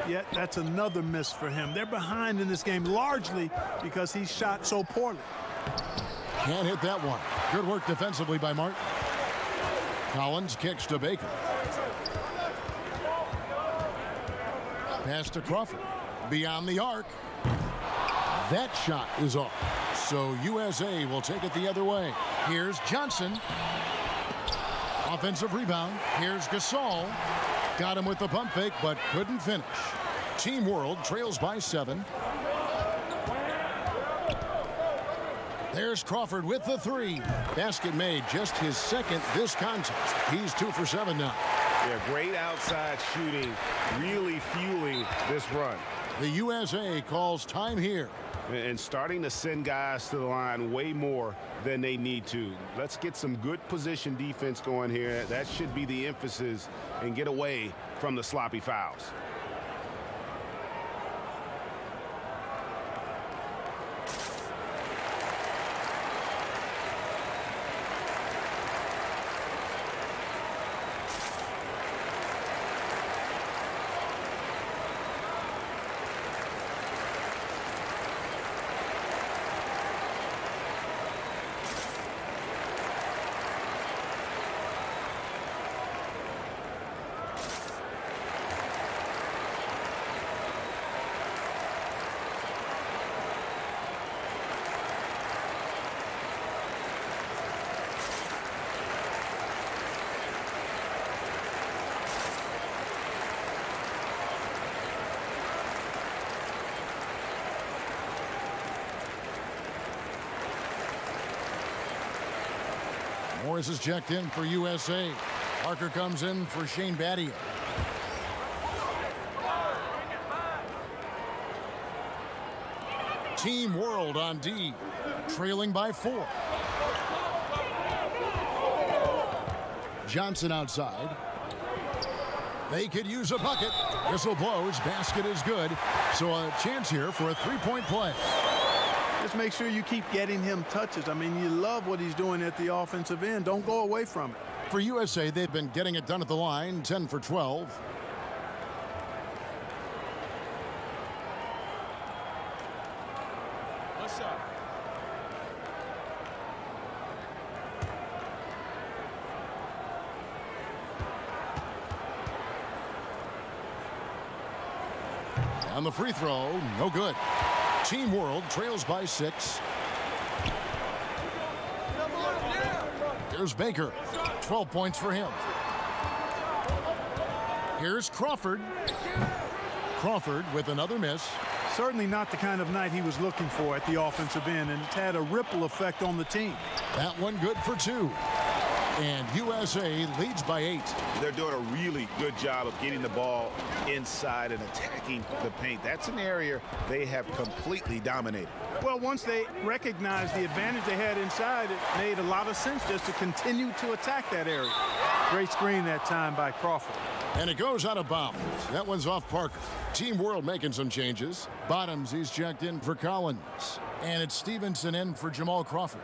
Yet that's another miss for him. They're behind in this game largely because he shot so poorly. Can't hit that one. Good work defensively by Martin. Collins kicks to Baker. Pass to Crawford. Beyond the arc. That shot is off. So USA will take it the other way. Here's Johnson. Offensive rebound. Here's Gasol. Got him with the pump fake, but couldn't finish. Team World trails by 7. There's Crawford with the 3. Basket made, just his 2nd this contest. He's 2 for 7 now. Yeah, great outside shooting, really fueling this run. The USA calls time here. And starting to send guys to the line way more than they need to. Let's get some good position defense going here. That should be the emphasis, and get away from the sloppy fouls. Morris is checked in for USA. Parker comes in for Shane Battier. Team World on D, trailing by 4. Johnson outside. They could use a bucket. Whistle blows. Basket is good. So a chance here for a three-point play. Just make sure you keep getting him touches. I mean, you love what he's doing at the offensive end. Don't go away from it. For USA, they've been getting it done at the line, 10 for 12. One shot. On the free throw, no good. Team World trails by 6. Here's Baker. 12 points for him. Here's Crawford. Crawford with another miss. Certainly not the kind of night he was looking for at the offensive end, and it's had a ripple effect on the team. That one good for 2. And USA leads by 8. They're doing a really good job of getting the ball inside and attacking the paint. That's an area they have completely dominated. Well, once they recognized the advantage they had inside, it made a lot of sense just to continue to attack that area. Great screen that time by Crawford. And it goes out of bounds. That one's off Parker. Team World making some changes. Bottoms, he's checked in for Collins. And it's Stevenson in for Jamal Crawford.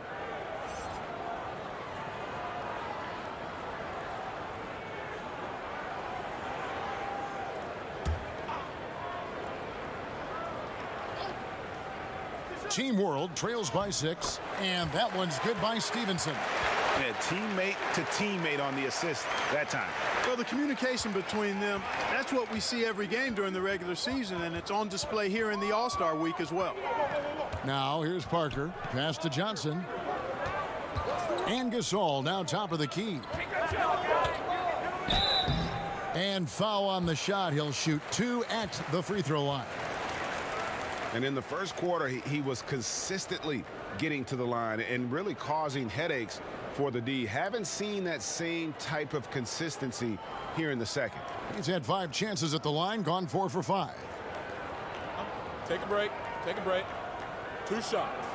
Team World trails by 6, and that one's good by Stevenson. And teammate to teammate on the assist that time. Well, the communication between them, that's what we see every game during the regular season, and it's on display here in the All-Star week as well. Now here's Parker, pass to Johnson. And Gasol now top of the key. And foul on the shot. He'll shoot 2 at the free throw line. And in the first quarter, he was consistently getting to the line and really causing headaches for the D. Haven't seen that same type of consistency here in the second. He's had 5 chances at the line, gone 4 for 5. Take a break. Take a break. 2 shots.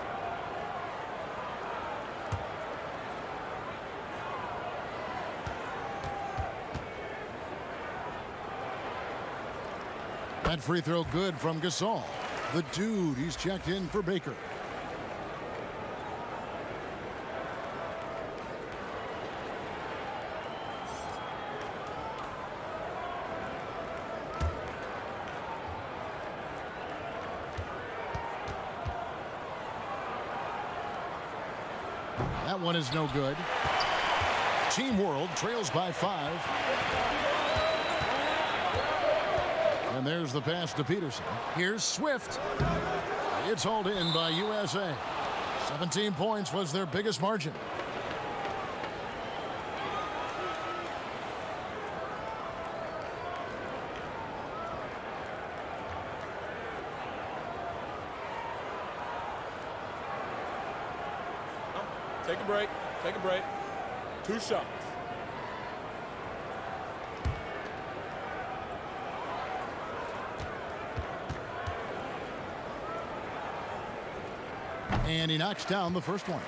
That free throw good from Gasol. The dude, he's checked in for Baker. That one is no good. Team World trails by 5. And there's the pass to Peterson. Here's Swift. It's hauled in by USA. 17 points was their biggest margin. Take a break. Take a break. 2 shots. And he knocks down the first one.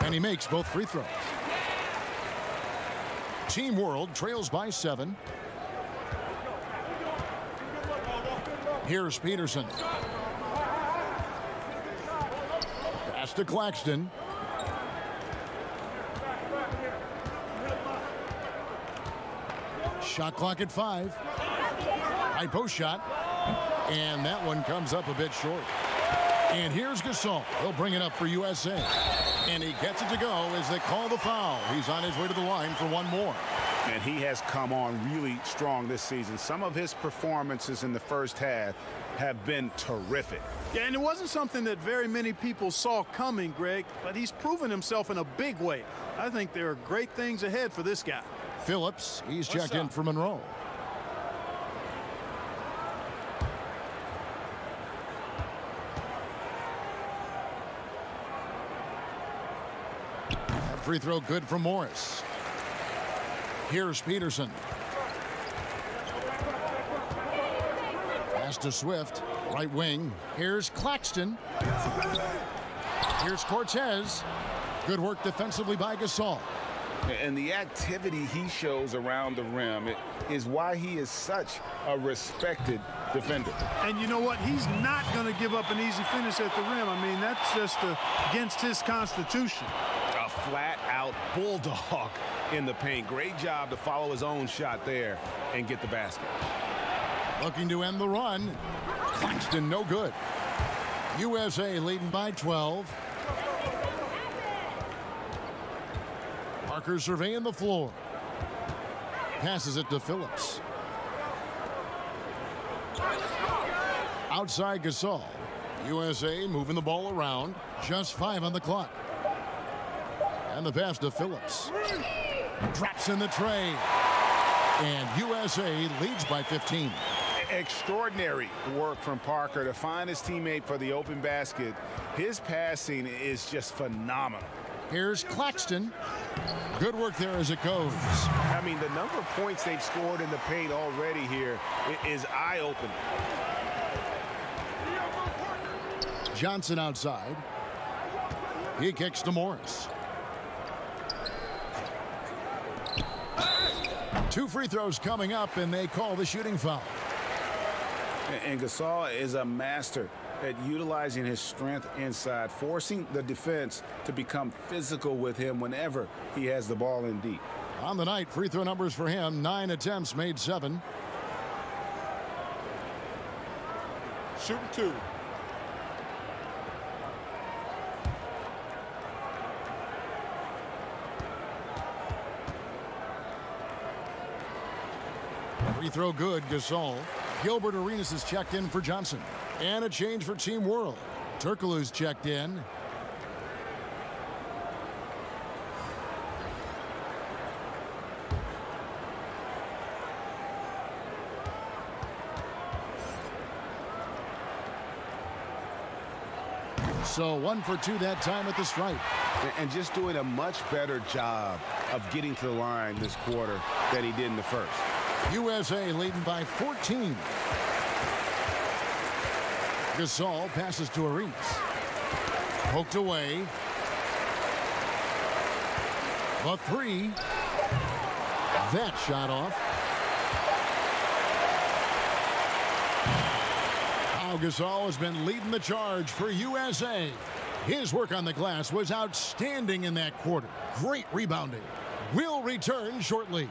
And he makes both free throws. Team World trails by 7. Here's Peterson. Pass to Claxton. Shot clock at 5. High post shot. And that one comes up a bit short. And here's Gasol. He'll bring it up for USA. And he gets it to go as they call the foul. He's on his way to the line for one more. And he has come on really strong this season. Some of his performances in the first half have been terrific. Yeah, and it wasn't something that very many people saw coming, Greg, but he's proven himself in a big way. I think there are great things ahead for this guy. Phillips, he's checked in for Monroe. That free throw good from Morris. Here's Peterson. Pass to Swift. Right wing. Here's Claxton. Here's Cortez. Good work defensively by Gasol. And the activity he shows around the rim is why he is such a respected defender. And you know what? He's not going to give up an easy finish at the rim. I mean, that's just against his constitution. A flat-out bulldog in the paint. Great job to follow his own shot there and get the basket. Looking to end the run. Claxton, no good. USA leading by 12. Parker surveying the floor. Passes it to Phillips. Outside Gasol. USA moving the ball around. Just 5 on the clock. And the pass to Phillips. Drops in the tray. And USA leads by 15. Extraordinary work from Parker to find his teammate for the open basket. His passing is just phenomenal. Here's Claxton. Good work there as it goes. I mean, the number of points they've scored in the paint already here is eye-opening. Johnson outside. He kicks to Morris. 2 free throws coming up, and they call the shooting foul. And Gasol is a master at utilizing his strength inside, forcing the defense to become physical with him whenever he has the ball in deep. On the night, free throw numbers for him, 9 attempts, made 7. Shooting 2. Free throw good, Gasol. Gilbert Arenas is checked in for Johnson. And a change for Team World. Turkoglu's checked in. So 1 for 2 that time at the stripe. And just doing a much better job of getting to the line this quarter than he did in the first. USA leading by 14. Gasol passes to Arenas. Poked away. The 3. That shot off. Now Gasol has been leading the charge for USA. His work on the glass was outstanding in that quarter. Great rebounding. We'll return shortly.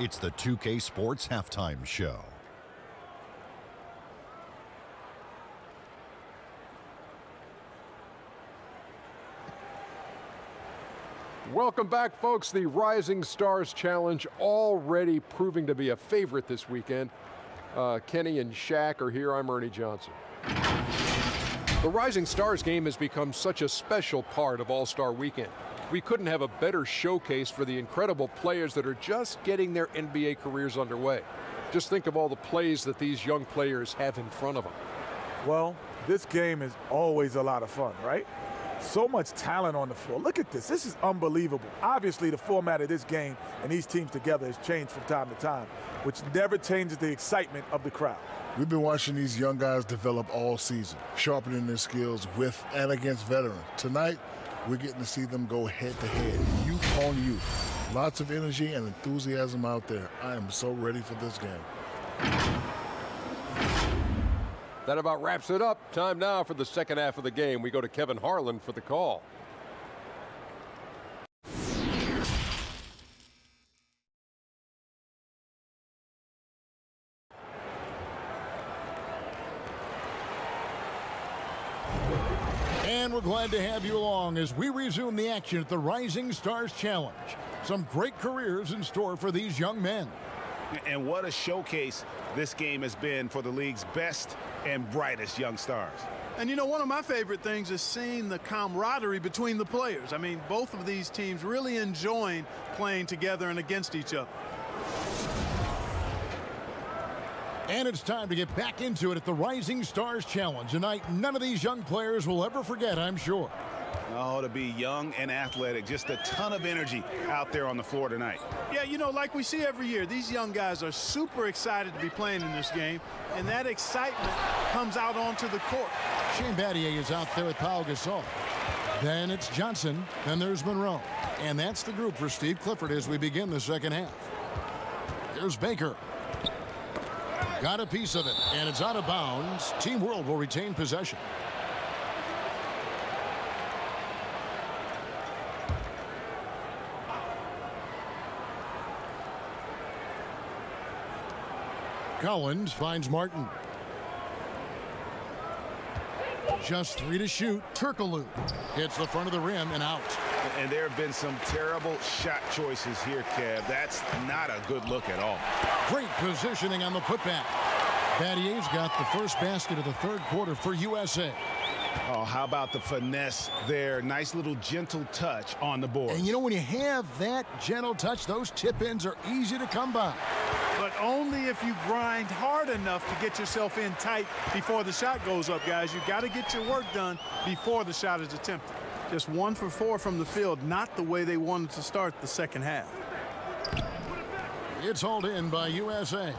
It's the 2K Sports Halftime Show. Welcome back, folks. The Rising Stars Challenge already proving to be a favorite this weekend. Kenny and Shaq are here. I'm Ernie Johnson. The Rising Stars game has become such a special part of All-Star Weekend. We couldn't have a better showcase for the incredible players that are just getting their NBA careers underway. Just think of all the plays that these young players have in front of them. Well, this game is always a lot of fun, right? So much talent on the floor. Look at this. This is unbelievable. Obviously, the format of this game and these teams together has changed from time to time, which never changes the excitement of the crowd. We've been watching these young guys develop all season, sharpening their skills with and against veterans. Tonight, we're getting to see them go head-to-head, youth on youth. Lots of energy and enthusiasm out there. I am so ready for this game. That about wraps it up. Time now for the second half of the game. We go to Kevin Harlan for the call. And we're glad to have you along as we resume the action at the Rising Stars Challenge. Some great careers in store for these young men. And what a showcase this game has been for the league's best and brightest young stars. And you know, one of my favorite things is seeing the camaraderie between the players. I mean, both of these teams really enjoying playing together and against each other. And it's time to get back into it at the Rising Stars Challenge. A night none of these young players will ever forget, I'm sure. Oh, to be young and athletic. Just a ton of energy out there on the floor tonight. Yeah, you know, like we see every year, these young guys are super excited to be playing in this game, and that excitement comes out onto the court. Shane Battier is out there with Pau Gasol. Then it's Johnson. Then there's Monroe. And that's the group for Steve Clifford as we begin the second half. Here's Baker. Got a piece of it, and it's out of bounds. Team World will retain possession. Collins finds Martin. Just 3 to shoot. Turkoglu hits the front of the rim and out. And there have been some terrible shot choices here, Kev. That's not a good look at all. Great positioning on the putback. Battier's got the first basket of the third quarter for USA. Oh, how about the finesse there? Nice little gentle touch on the board. And you know, when you have that gentle touch, those tip-ins are easy to come by. But only if you grind hard enough to get yourself in tight before the shot goes up, guys. You got to get your work done before the shot is attempted. Just 1 for 4 from the field, not the way they wanted to start the second half. It's hauled in by USA.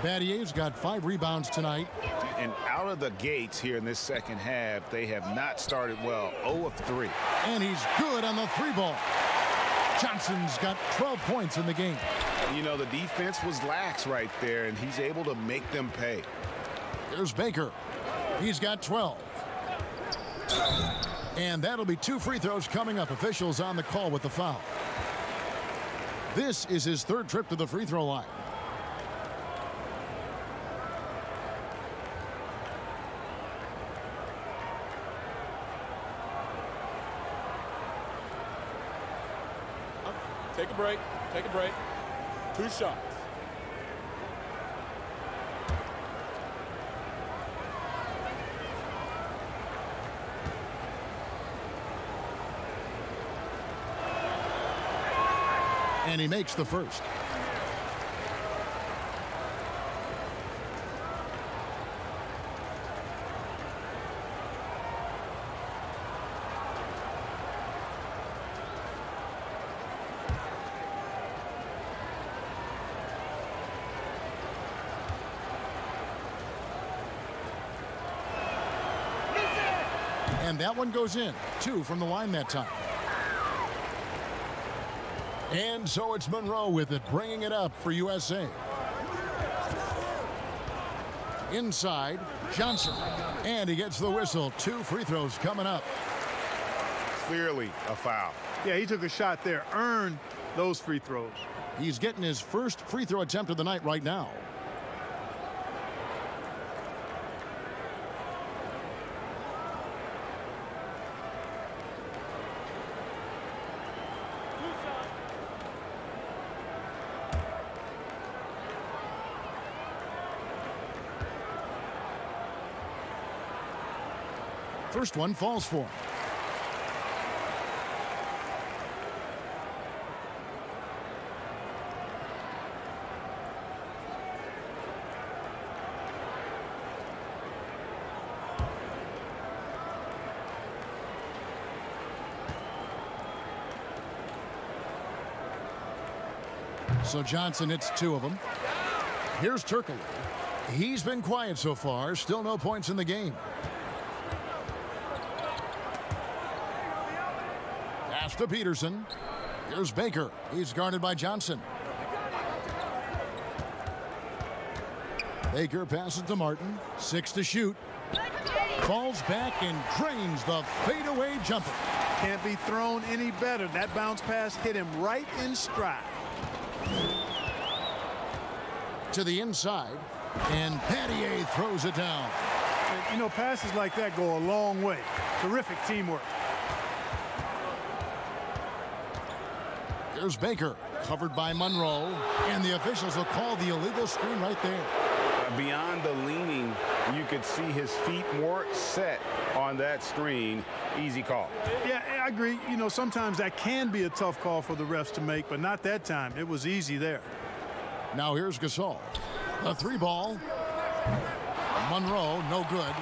Battier's got 5 rebounds tonight. And out of the gates here in this second half, they have not started well. 0 of 3. And he's good on the 3-ball. Johnson's got 12 points in the game. You know, the defense was lax right there, and he's able to make them pay. Here's Baker. He's got 12. And that'll be 2 free throws coming up. Officials on the call with the foul. This is his 3rd trip to the free throw line. Take a break. Take a break. 2 shots. And he makes the first. And that one goes in. 2 from the line that time. And so it's Monroe with it, bringing it up for USA. Inside, Johnson. And he gets the whistle. 2 free throws coming up. Clearly a foul. Yeah, he took a shot there, earned those free throws. He's getting his first free throw attempt of the night right now. First one falls for him. So Johnson hits 2 of them. Here's Turkoglu. He's been quiet so far. Still no points in the game. Pass to Peterson. Here's Baker. He's guarded by Johnson. Baker passes to Martin. 6 to shoot. Falls back and drains the fadeaway jumper. Can't be thrown any better. That bounce pass hit him right in stride. To the inside, and Battier throws it down. And You know, passes like that go a long way. Terrific teamwork. Here's Baker, covered by Monroe, and the officials will call the illegal screen right there. Beyond the leaning, you could see his feet more set on that screen. Easy call. Yeah, I agree. You know, sometimes that can be a tough call for the refs to make, but not that time. It was easy there. Now here's Gasol. The 3-ball. Monroe, no good.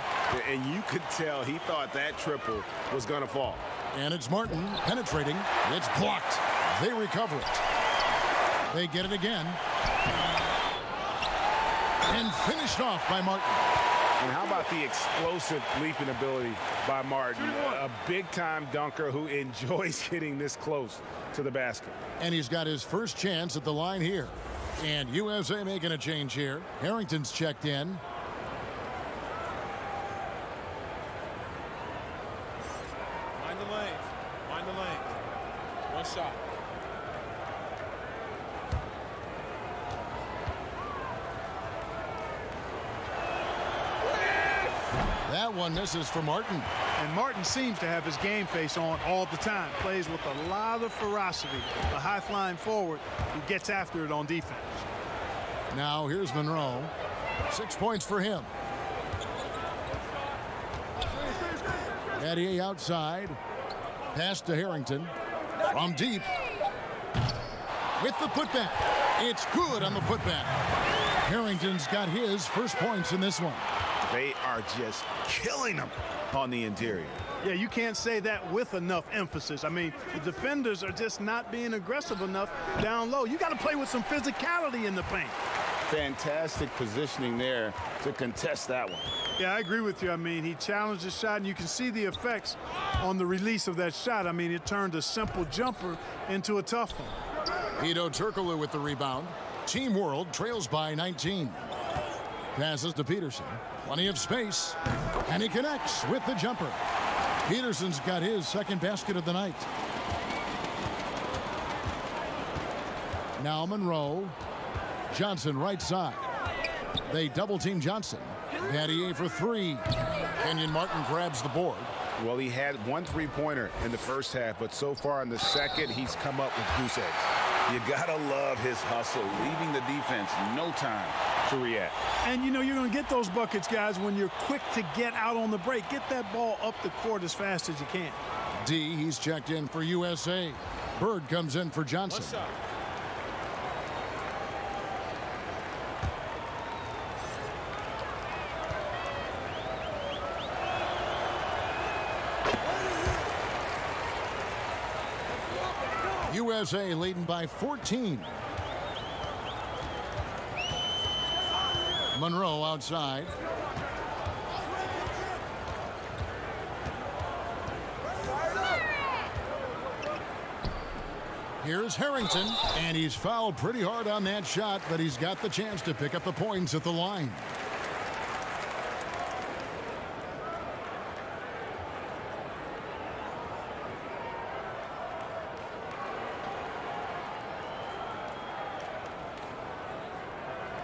And you could tell he thought that triple was going to fall. And it's Martin penetrating. It's blocked. They recover it. They get it again. And finished off by Martin. And how about the explosive leaping ability by Martin? A big-time dunker who enjoys getting this close to the basket. And he's got his first chance at the line here. And USA making a change here. Harrington's checked in. Mind the lanes. Mind the lanes. One shot. That one misses for Martin. And Martin seems to have his game face on all the time. Plays with a lot of ferocity. A high-flying forward who gets after it on defense. Now here's Monroe. 6 points for him. Battier outside. Pass to Harrington. From deep. With the putback. It's good on the putback. Harrington's got his first points in this one. They are just killing them on the interior. Yeah, you can't say that with enough emphasis. I mean, the defenders are just not being aggressive enough down low. You got to play with some physicality in the paint. Fantastic positioning there to contest that one. Yeah, I agree with you. I mean, he challenged the shot, and you can see the effects on the release of that shot. I mean, it turned a simple jumper into a tough one. Hedo Turkoglu with the rebound. Team World trails by 19. Passes to Peterson. Plenty of space. And he connects with the jumper. Peterson's got his second basket of the night. Now Monroe. Johnson right side. They double team Johnson. Battier for 3. Kenyon Martin grabs the board. Well, he had 1 3-pointer in the first half, but so far in the second, he's come up with goose eggs. You gotta love his hustle, leaving the defense no time to react. And you know you're going to get those buckets, guys, when you're quick to get out on the break. Get that ball up the court as fast as you can. D, he's checked in for USA. Bird comes in for Johnson. USA leading by 14. Monroe outside. Here's Harrington, and he's fouled pretty hard on that shot, but he's got the chance to pick up the points at the line.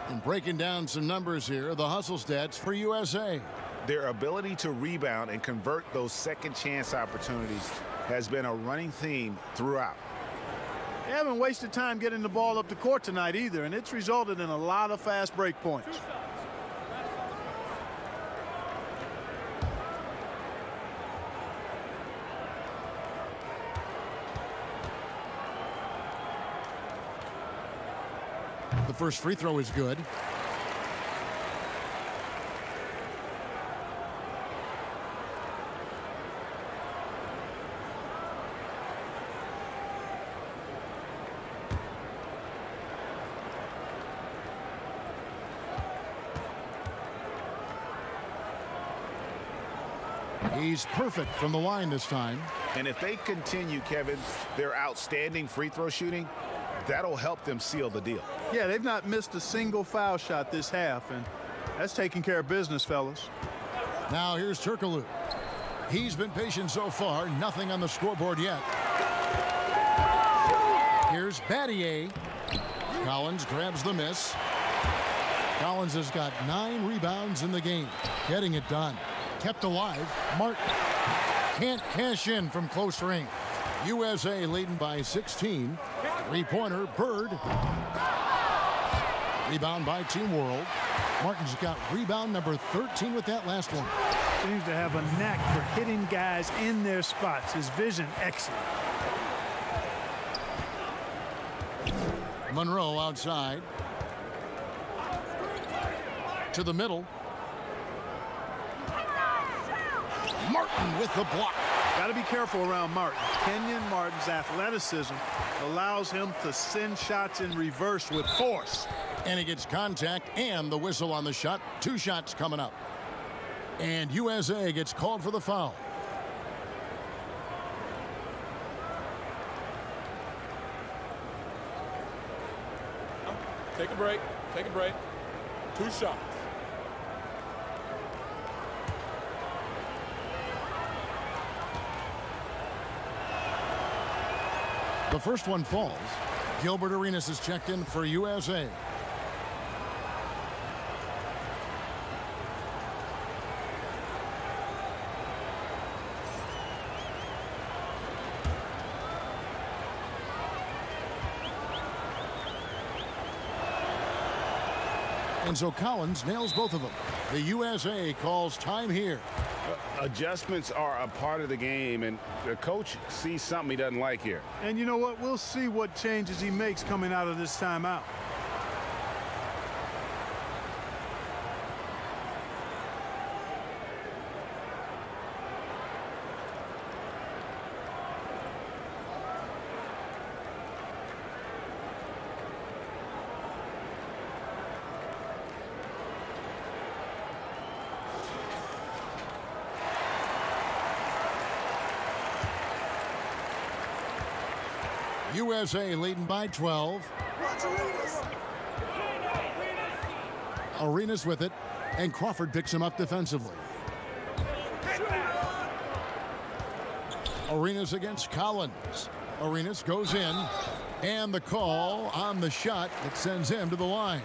And breaking down some numbers here, the hustle stats for USA. Their ability to rebound and convert those second chance opportunities has been a running theme throughout. They haven't wasted time getting the ball up the court tonight either, and it's resulted in a lot of fast break points. The first free throw is good. He's perfect from the line this time. And if they continue, Kevin, their outstanding free throw shooting, that'll help them seal the deal. Yeah, they've not missed a single foul shot this half, and that's taking care of business, fellas. Now here's Turkoglu. He's been patient so far, nothing on the scoreboard yet. Here's Battier. Collins grabs the miss. Collins has got 9 rebounds in the game. Getting it done. Kept alive. Martin can't cash in from close range. USA leading by 16. Three-pointer, Bird. Rebound by Team World. Martin's got rebound number 13 with that last one. Seems to have a knack for hitting guys in their spots. His vision, excellent. Monroe outside. To the middle. Martin with the block. Got to be careful around Martin. Kenyon Martin's athleticism allows him to send shots in reverse with force. And he gets contact and the whistle on the shot. 2 shots coming up. And USA gets called for the foul. Take a break. Take a break. 2 shots. The first one falls. Gilbert Arenas is checked in for USA. And so Collins nails both of them. The USA calls time here. Adjustments are a part of the game, and the coach sees something he doesn't like here. And you know what? We'll see what changes he makes coming out of this timeout. USA leading by 12. Arenas with it, and Crawford picks him up defensively. Arenas against Collins. Arenas goes in, and the call on the shot that sends him to the line.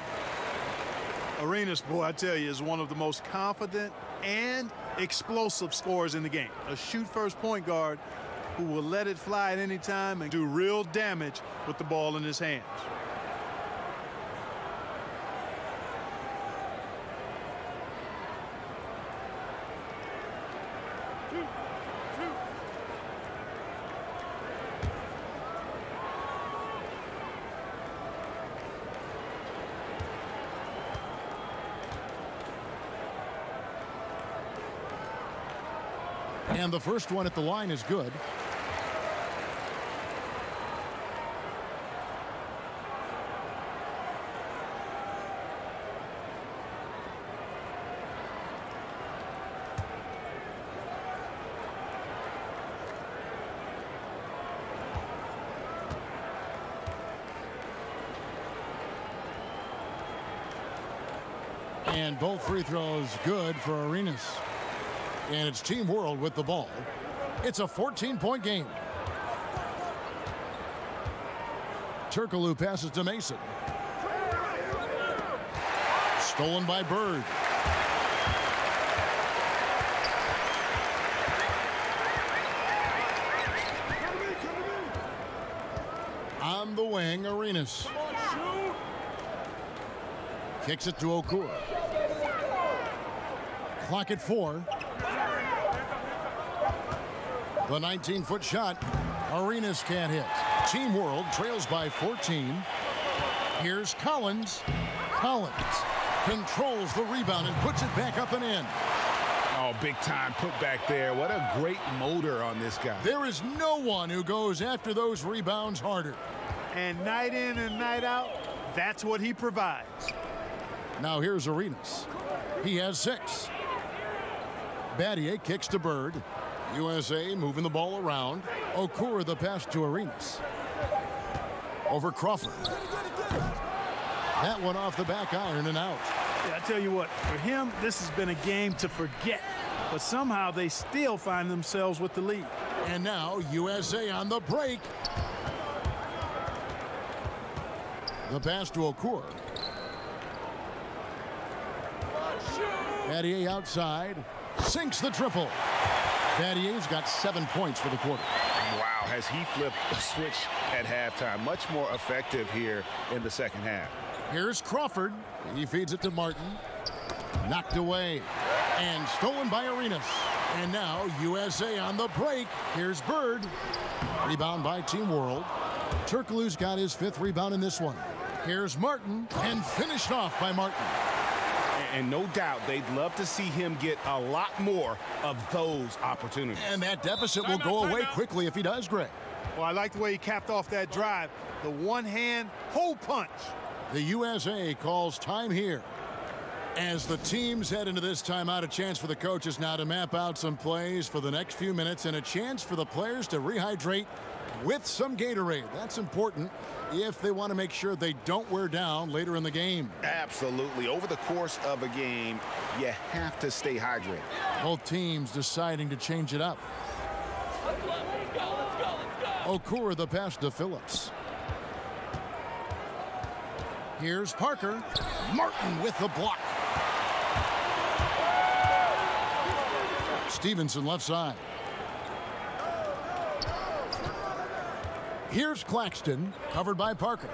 Arenas, boy, I tell you, is one of the most confident and explosive scorers in the game. A shoot-first point guard who will let it fly at any time and do real damage with the ball in his hands. And the first one at the line is good. And both free throws good for Arenas. And it's Team World with the ball. It's a 14-point game. Turkoglu passes to Mason. Stolen by Bird. On the wing, Arenas. Kicks it to Okur. Clock at 4. The 19-foot shot. Arenas can't hit. Team World trails by 14. Here's Collins. Collins controls the rebound and puts it back up and in. Oh, big time put back there. What a great motor on this guy. There is no one who goes after those rebounds harder. And night in and night out, that's what he provides. Now here's Arenas. He has 6. Battier kicks to Bird. USA moving the ball around. Okur the pass to Arenas. Over Crawford. That one off the back iron and out. Yeah, I tell you what, for him, this has been a game to forget. But somehow they still find themselves with the lead. And now USA on the break. The pass to Okur. Battier outside. Sinks the triple. Battier's got 7 points for the quarter. Wow, has he flipped the switch at halftime. Much more effective here in the second half. Here's Crawford. He feeds it to Martin. Knocked away. And stolen by Arenas. And now USA on the break. Here's Bird. Rebound by Team World. Turkoglu's got his 5th rebound in this one. Here's Martin. And finished off by Martin. And no doubt they'd love to see him get a lot more of those opportunities. And that deficit will go away quickly if he does, Greg. Well, I like the way he capped off that drive. The one-hand hole punch. The USA calls time here. As the teams head into this timeout, a chance for the coaches now to map out some plays for the next few minutes and a chance for the players to rehydrate with some Gatorade. That's important if they want to make sure they don't wear down later in the game. Absolutely. Over the course of a game, you have to stay hydrated. Both teams deciding to change it up. Okur the pass to Phillips. Here's Parker. Martin with the block. Stevenson left side. Here's Claxton, covered by Parker.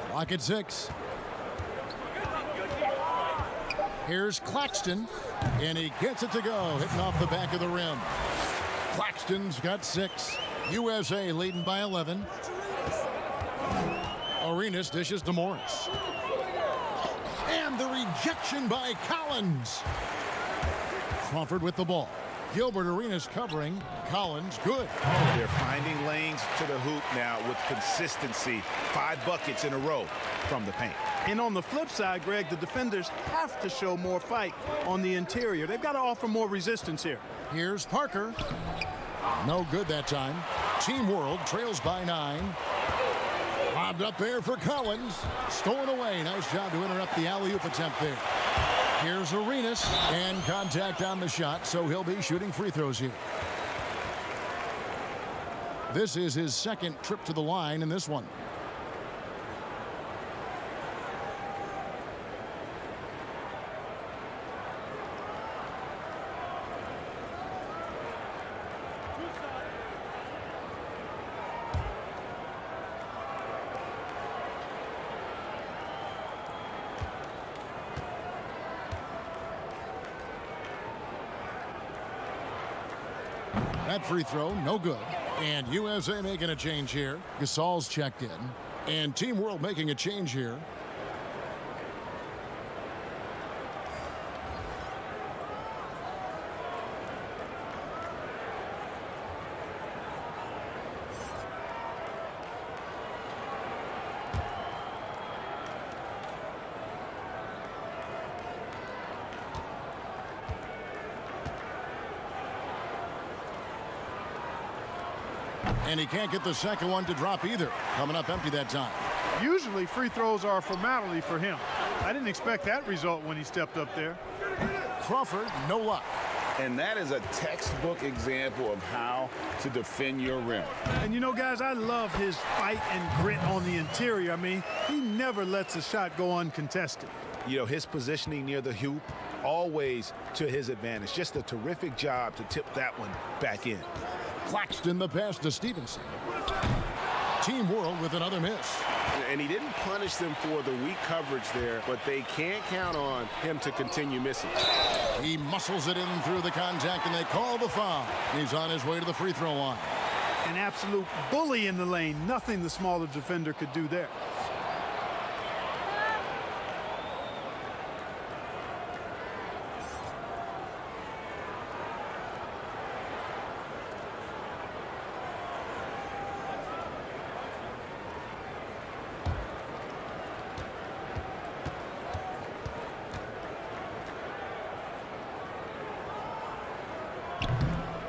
Clock at 6. Here's Claxton, and he gets it to go, hitting off the back of the rim. Claxton's got 6. USA leading by 11. Arenas dishes to Morris. And the rejection by Collins. Crawford with the ball. Gilbert Arenas covering. Collins good. They're finding lanes to the hoop now with consistency. 5 buckets in a row from the paint. And on the flip side, Greg, the defenders have to show more fight on the interior. They've got to offer more resistance here. Here's Parker. No good that time. Team World trails by 9. Lobbed up there for Collins. Stolen away. Nice job to interrupt the alley-oop attempt there. Here's Arenas. And contact on the shot, so he'll be shooting free throws here. This is his 2nd trip to the line in this one. That free throw, no good. And USA making a change here. Gasol's checked in. And Team World making a change here. And he can't get the second one to drop either. Coming up empty that time. Usually free throws are a formality for him. I didn't expect that result when he stepped up there. Crawford, no luck. And that is a textbook example of how to defend your rim. And you know, guys, I love his fight and grit on the interior. I mean, he never lets a shot go uncontested. You know, his positioning near the hoop, always to his advantage. Just a terrific job to tip that one back in. Claxton the pass to Stevenson. Team World with another miss. And he didn't punish them for the weak coverage there, but they can't count on him to continue missing. He muscles it in through the contact, and they call the foul. He's on his way to the free throw line. An absolute bully in the lane. Nothing the smaller defender could do there.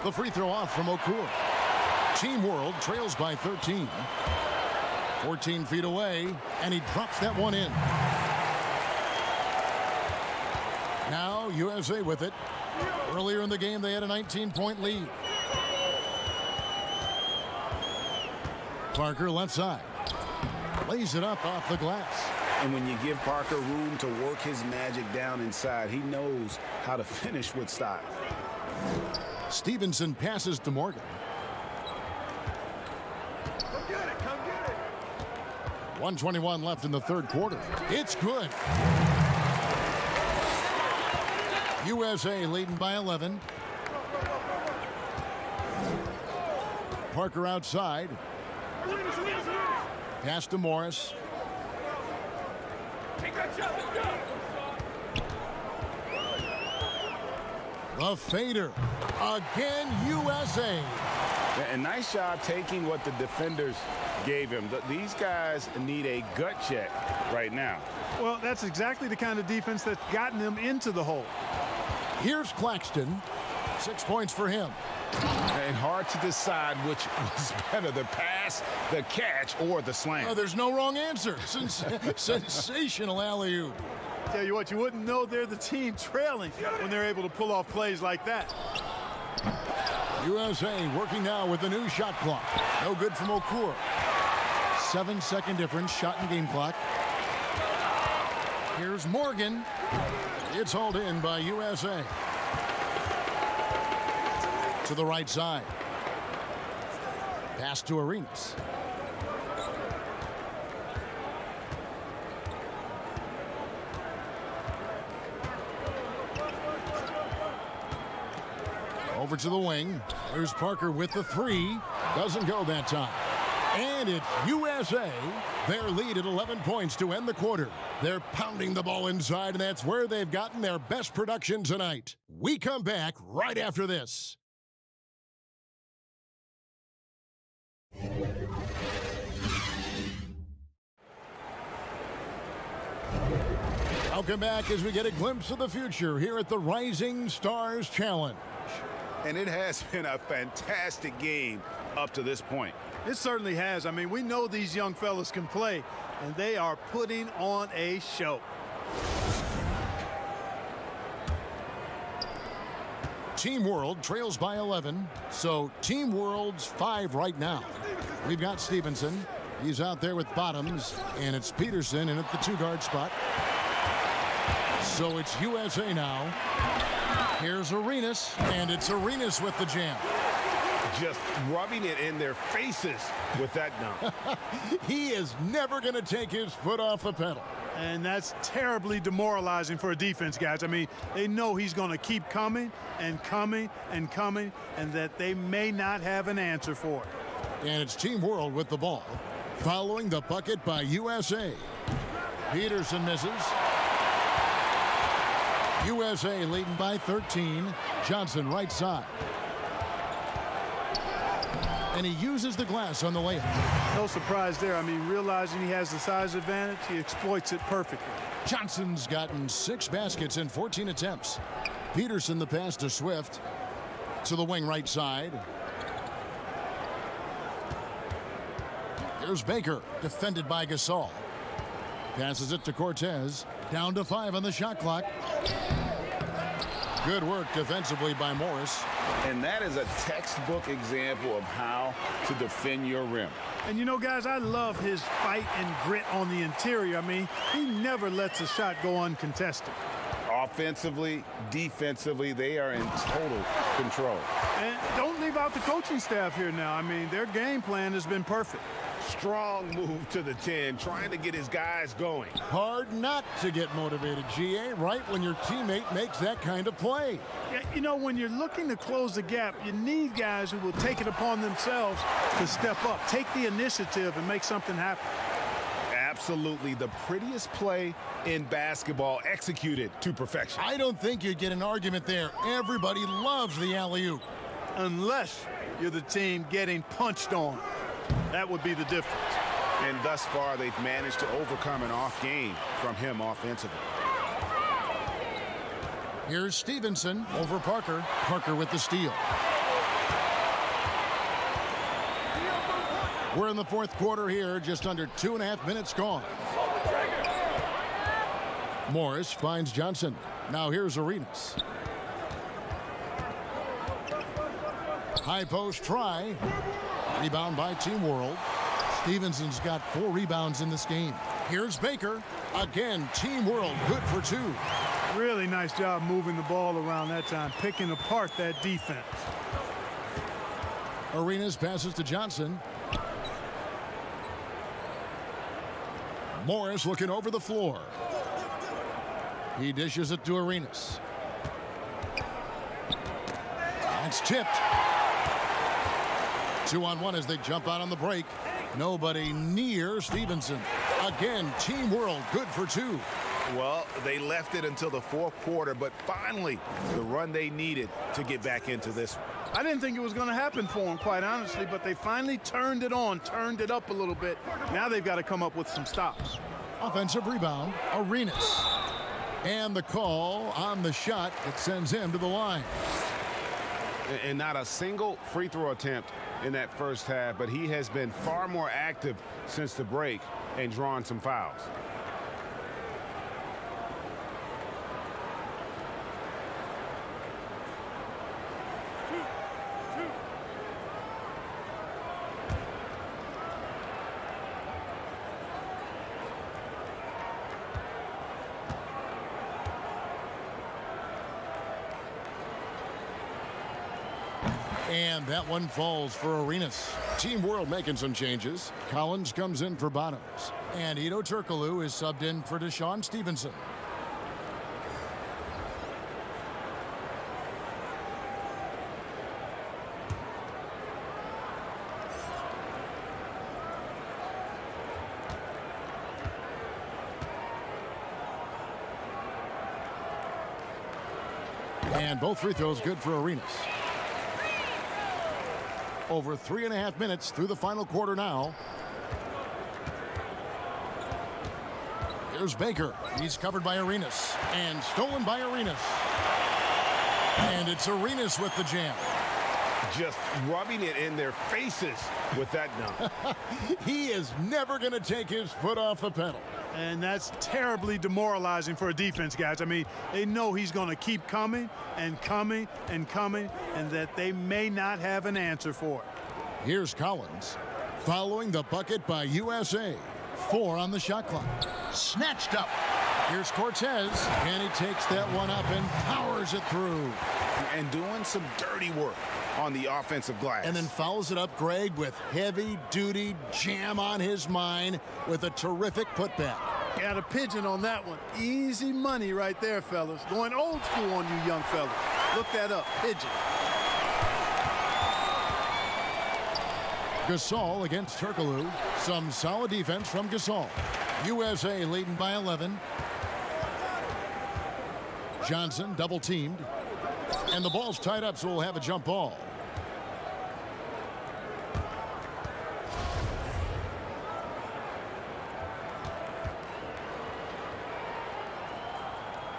The free throw off from Okur. Team World trails by 13. 14 feet away, and he drops that one in. Now USA with it. Earlier in the game, they had a 19-point lead. Parker left side. Lays it up off the glass. And when you give Parker room to work his magic down inside, he knows how to finish with style. Stevenson passes to Morgan. Come get it, come get it. 1:21 left in the third quarter. It's good. USA leading by 11. Parker outside. Pass to Morris. Take that shot, let's go. The fader. Again, USA. A nice job taking what the defenders gave him. These guys need a gut check right now. Well, that's exactly the kind of defense that's gotten them into the hole. Here's Claxton. 6 points for him. And hard to decide which was better, the pass, the catch, or the slam. Oh, there's no wrong answer. Sensational alley-oop. Tell you what, you wouldn't know they're the team trailing when they're able to pull off plays like that. USA working now with the new shot clock. No good from Okur. 7-second difference, shot and game clock. Here's Morgan. It's hauled in by USA. To the right side. Pass to Arenas. Over to the wing. There's Parker with the three. Doesn't go that time. And it's USA. Their lead at 11 points to end the quarter. They're pounding the ball inside, and that's where they've gotten their best production tonight. We come back right after this. Welcome back as we get a glimpse of the future here at the Rising Stars Challenge. And it has been a fantastic game up to this point. It certainly has. I mean, we know these young fellas can play, and they are putting on a show. Team World trails by 11, so Team World's 5 right now. We've got Stevenson. He's out there with Bottoms, and it's Peterson in at the 2-guard spot. So it's USA now. Here's Arenas, and it's Arenas with the jam. Just rubbing it in their faces with that dunk. He is never going to take his foot off the pedal. And that's terribly demoralizing for a defense, guys. I mean, they know he's going to keep coming and coming and coming, and that they may not have an answer for it. And it's Team World with the ball. Following the bucket by USA. Peterson misses. USA leading by 13. Johnson right side. And he uses the glass on the layup. No surprise there. I mean, realizing he has the size advantage, he exploits it perfectly. Johnson's gotten 6 baskets in 14 attempts. Peterson the pass to Swift. To the wing right side. Here's Baker, defended by Gasol. Passes it to Cortez. Down to 5 on the shot clock. Good work defensively by Morris. And that is a textbook example of how to defend your rim. And you know, guys, I love his fight and grit on the interior. I mean, he never lets a shot go uncontested. Offensively, defensively, they are in total control. And don't leave out the coaching staff here now. I mean, their game plan has been perfect. Strong move to the 10, trying to get his guys going. Hard not to get motivated, GA, right when your teammate makes that kind of play. Yeah, you know, when you're looking to close the gap, you need guys who will take it upon themselves to step up, take the initiative, and make something happen. Absolutely the prettiest play in basketball, executed to perfection. I don't think you'd get an argument there. Everybody loves the alley-oop. Unless you're the team getting punched on. That would be the difference. And thus far, they've managed to overcome an off game from him offensively. Here's Stevenson over Parker. Parker with the steal. We're in the fourth quarter here, just under 2.5 minutes gone. Morris finds Johnson. Now here's Arenas. High post try. Rebound by Team World. Stevenson's got 4 rebounds in this game. Here's Baker. Again, Team World good for 2. Really nice job moving the ball around that time, picking apart that defense. Arenas passes to Johnson. Morris looking over the floor. He dishes it to Arenas. It's tipped. 2-on-1 as they jump out on the break. Nobody near Stevenson. Again, Team World good for 2. Well, they left it until the fourth quarter, but finally the run they needed to get back into this. I didn't think it was going to happen for them, quite honestly, but they finally turned it on, turned it up a little bit. Now they've got to come up with some stops. Offensive rebound, Arenas. And the call on the shot that sends him to the line. And not a single free throw attempt in that first half, but he has been far more active since the break and drawn some fouls. And that one falls for Arenas. Team World making some changes. Collins comes in for Bottoms. And Ito Turkoglu is subbed in for Deshaun Stevenson. And both free throws good for Arenas. Over 3.5 minutes through the final quarter now. Here's Baker. He's covered by Arenas. And stolen by Arenas. And it's Arenas with the jam. Just rubbing it in their faces with that dunk. He is never going to take his foot off the pedal. And that's terribly demoralizing for a defense, guys. I mean, they know he's going to keep coming and coming and coming, and that they may not have an answer for it. Here's Collins following the bucket by USA. 4 on the shot clock. Snatched up. Here's Cortez, and he takes that one up and powers it through. And doing some dirty work on the offensive glass. And then fouls it up, Greg, with heavy-duty jam on his mind with a terrific putback. Got a pigeon on that one. Easy money right there, fellas. Going old school on you young fellas. Look that up, pigeon. Gasol against Turkoglu. Some solid defense from Gasol. USA leading by 11. Johnson double teamed. And the ball's tied up, so we'll have a jump ball.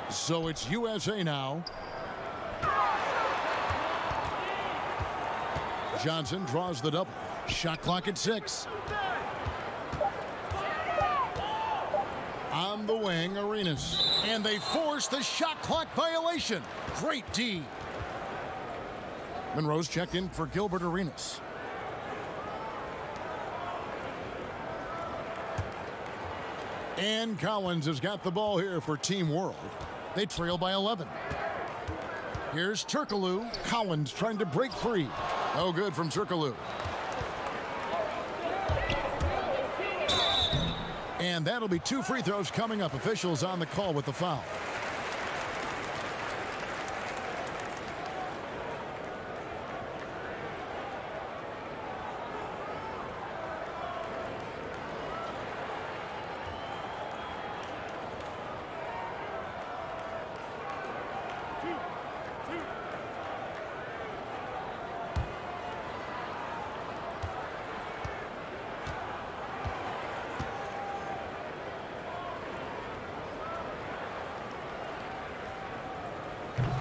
So it's USA now. Johnson draws the double. Shot clock at 6. On the wing, Arenas. And they force the shot clock violation. Great D. Monroe's checked in for Gilbert Arenas. And Collins has got the ball here for Team World. They trail by 11. Here's Turkoglu. Collins trying to break free. No good from Turkoglu. And that'll be 2 free throws coming up. Officials on the call with the foul.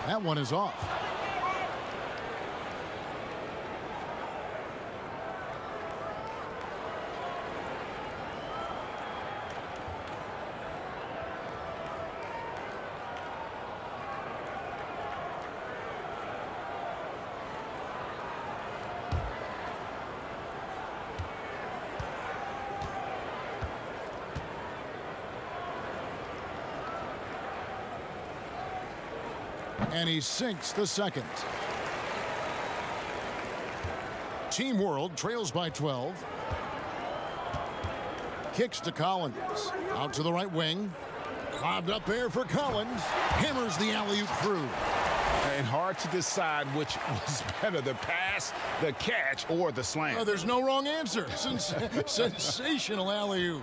That one is off. And he sinks the second. Team World trails by 12. Kicks to Collins. Out to the right wing. Lobbed up there for Collins. Hammers the alley-oop through. And hard to decide which was better, the pass, the catch, or the slam. Oh, there's no wrong answer. Sensational alley-oop.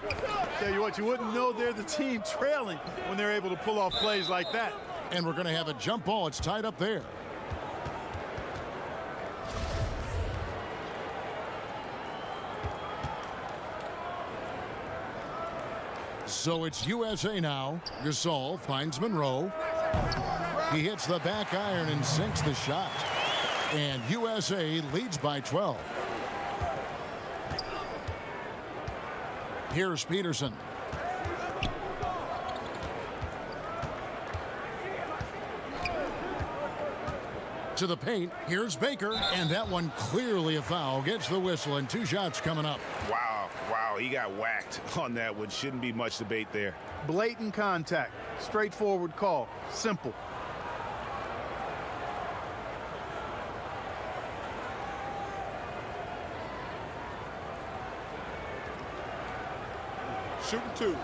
Tell you what, you wouldn't know they're the team trailing when they're able to pull off plays like that. And we're going to have a jump ball. It's tied up there. So it's USA now. Gasol finds Monroe. He hits the back iron and sinks the shot. And USA leads by 12. Here's Peterson. To the paint. Here's Baker. And that one clearly a foul. Gets the whistle and 2 shots coming up. Wow, he got whacked on that one. Shouldn't be much debate there. Blatant contact. Straightforward call. Simple. Shooting 2.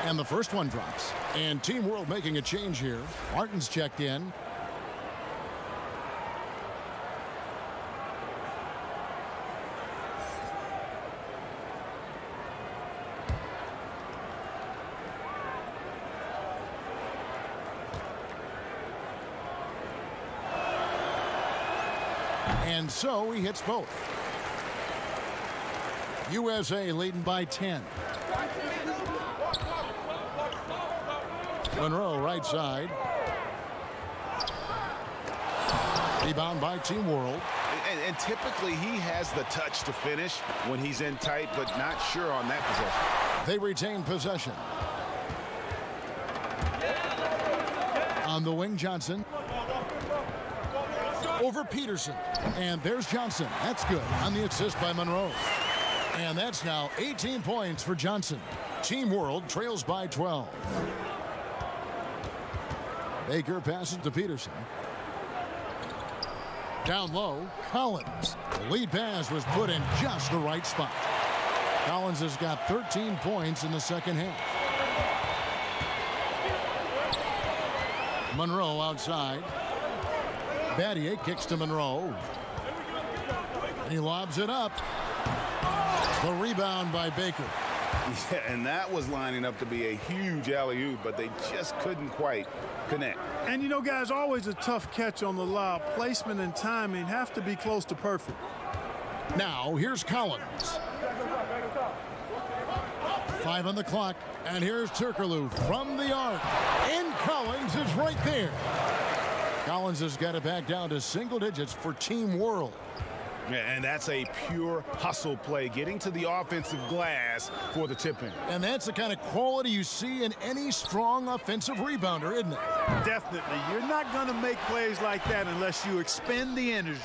And the first one drops. And Team World making a change here. Martin's checked in. And so he hits both. USA leading by 10. Monroe right side. Rebound by Team World. And typically he has the touch to finish when he's in tight, but not sure on that possession. They retain possession. On the wing, Johnson. Over Peterson. And there's Johnson. That's good on the assist by Monroe. And that's now 18 points for Johnson. Team World trails by 12. Baker passes to Peterson. Down low, Collins. The lead pass was put in just the right spot. Collins has got 13 points in the second half. Monroe outside. Battier kicks to Monroe. And he lobs it up. The rebound by Baker. Yeah, and that was lining up to be a huge alley-oop, but they just couldn't quite connect. And you know, guys, always a tough catch on the lob. Placement and timing have to be close to perfect. Now, here's Collins. 5 on the clock, and here's Turkoglu from the arc. And Collins is right there. Collins has got it back down to single digits for Team World. Yeah, and that's a pure hustle play, getting to the offensive glass for the tip-in. And that's the kind of quality you see in any strong offensive rebounder, isn't it? Definitely. You're not going to make plays like that unless you expend the energy.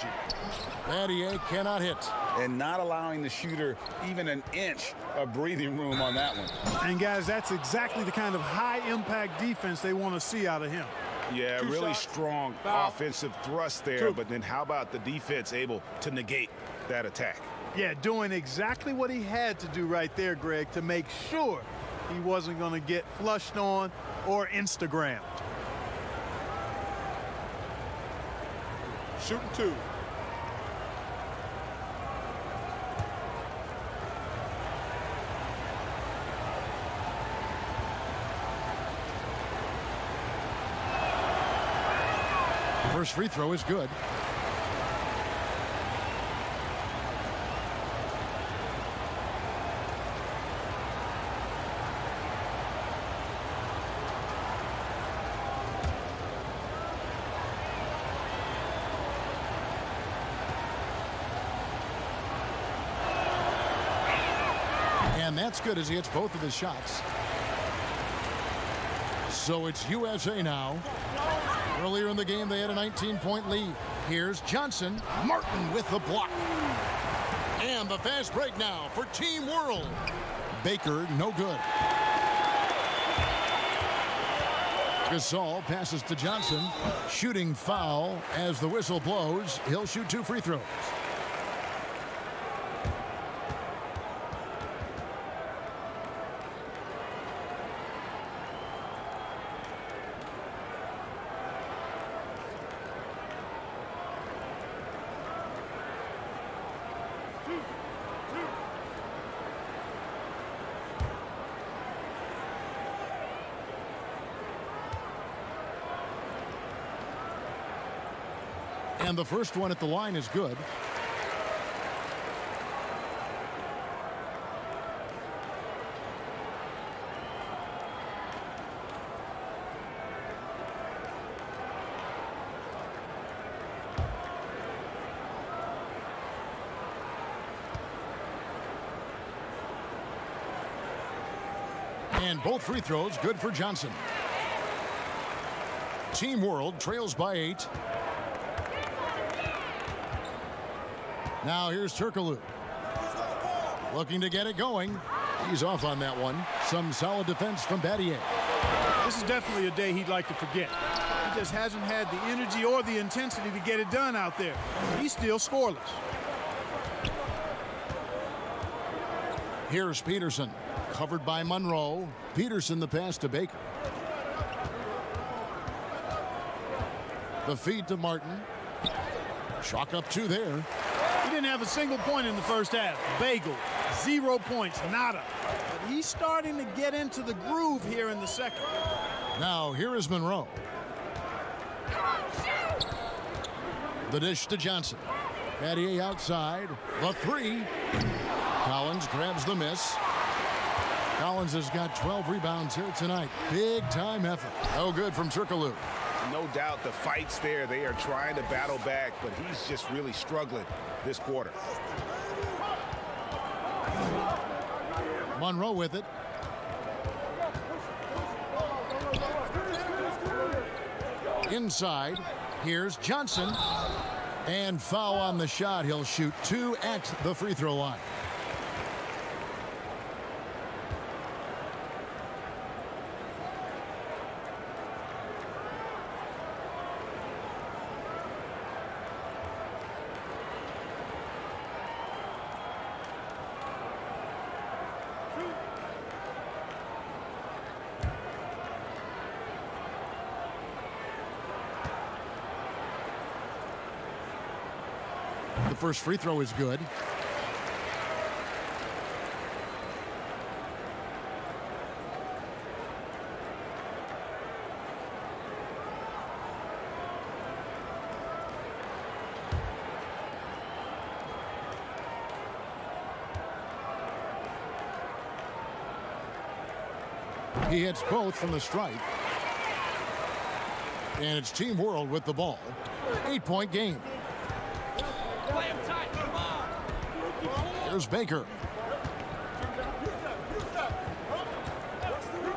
Battier cannot hit. And not allowing the shooter even an inch of breathing room on that one. And, guys, that's exactly the kind of high-impact defense they want to see out of him. Yeah, really strong offensive thrust there, but then how about the defense able to negate that attack? Yeah, doing exactly what he had to do right there, Greg, to make sure he wasn't going to get flushed on or Instagrammed. Shooting 2. First free throw is good. And that's good as he hits both of his shots. So it's USA now. Earlier in the game, they had a 19-point lead. Here's Johnson. Martin with the block. And the fast break now for Team World. Baker, no good. Gasol passes to Johnson. Shooting foul as the whistle blows. He'll shoot 2 free throws. And the first one at the line is good. And both free throws good for Johnson. Team World trails by 8. Now here's Turkoglu. Looking to get it going. He's off on that one. Some solid defense from Battier. This is definitely a day he'd like to forget. He just hasn't had the energy or the intensity to get it done out there. He's still scoreless. Here's Peterson. Covered by Monroe. Peterson the pass to Baker. The feed to Martin. Chalk up 2 there. He didn't have a single point in the first half. Bagel, 0 points, nada. But he's starting to get into the groove here in the second. Now here is Monroe. The dish to Johnson. Battier outside. The 3. Collins grabs the miss. Collins has got 12 rebounds here tonight. Big time effort. No good from Turkoglu. No doubt the fight's there. They are trying to battle back, but he's just really struggling this quarter. Monroe with it. Inside. Here's Johnson. And foul on the shot. He'll shoot 2 at the free throw line. The first free throw is good. He hits both from the stripe. And it's Team World with the ball. 8-point game. Here's Baker.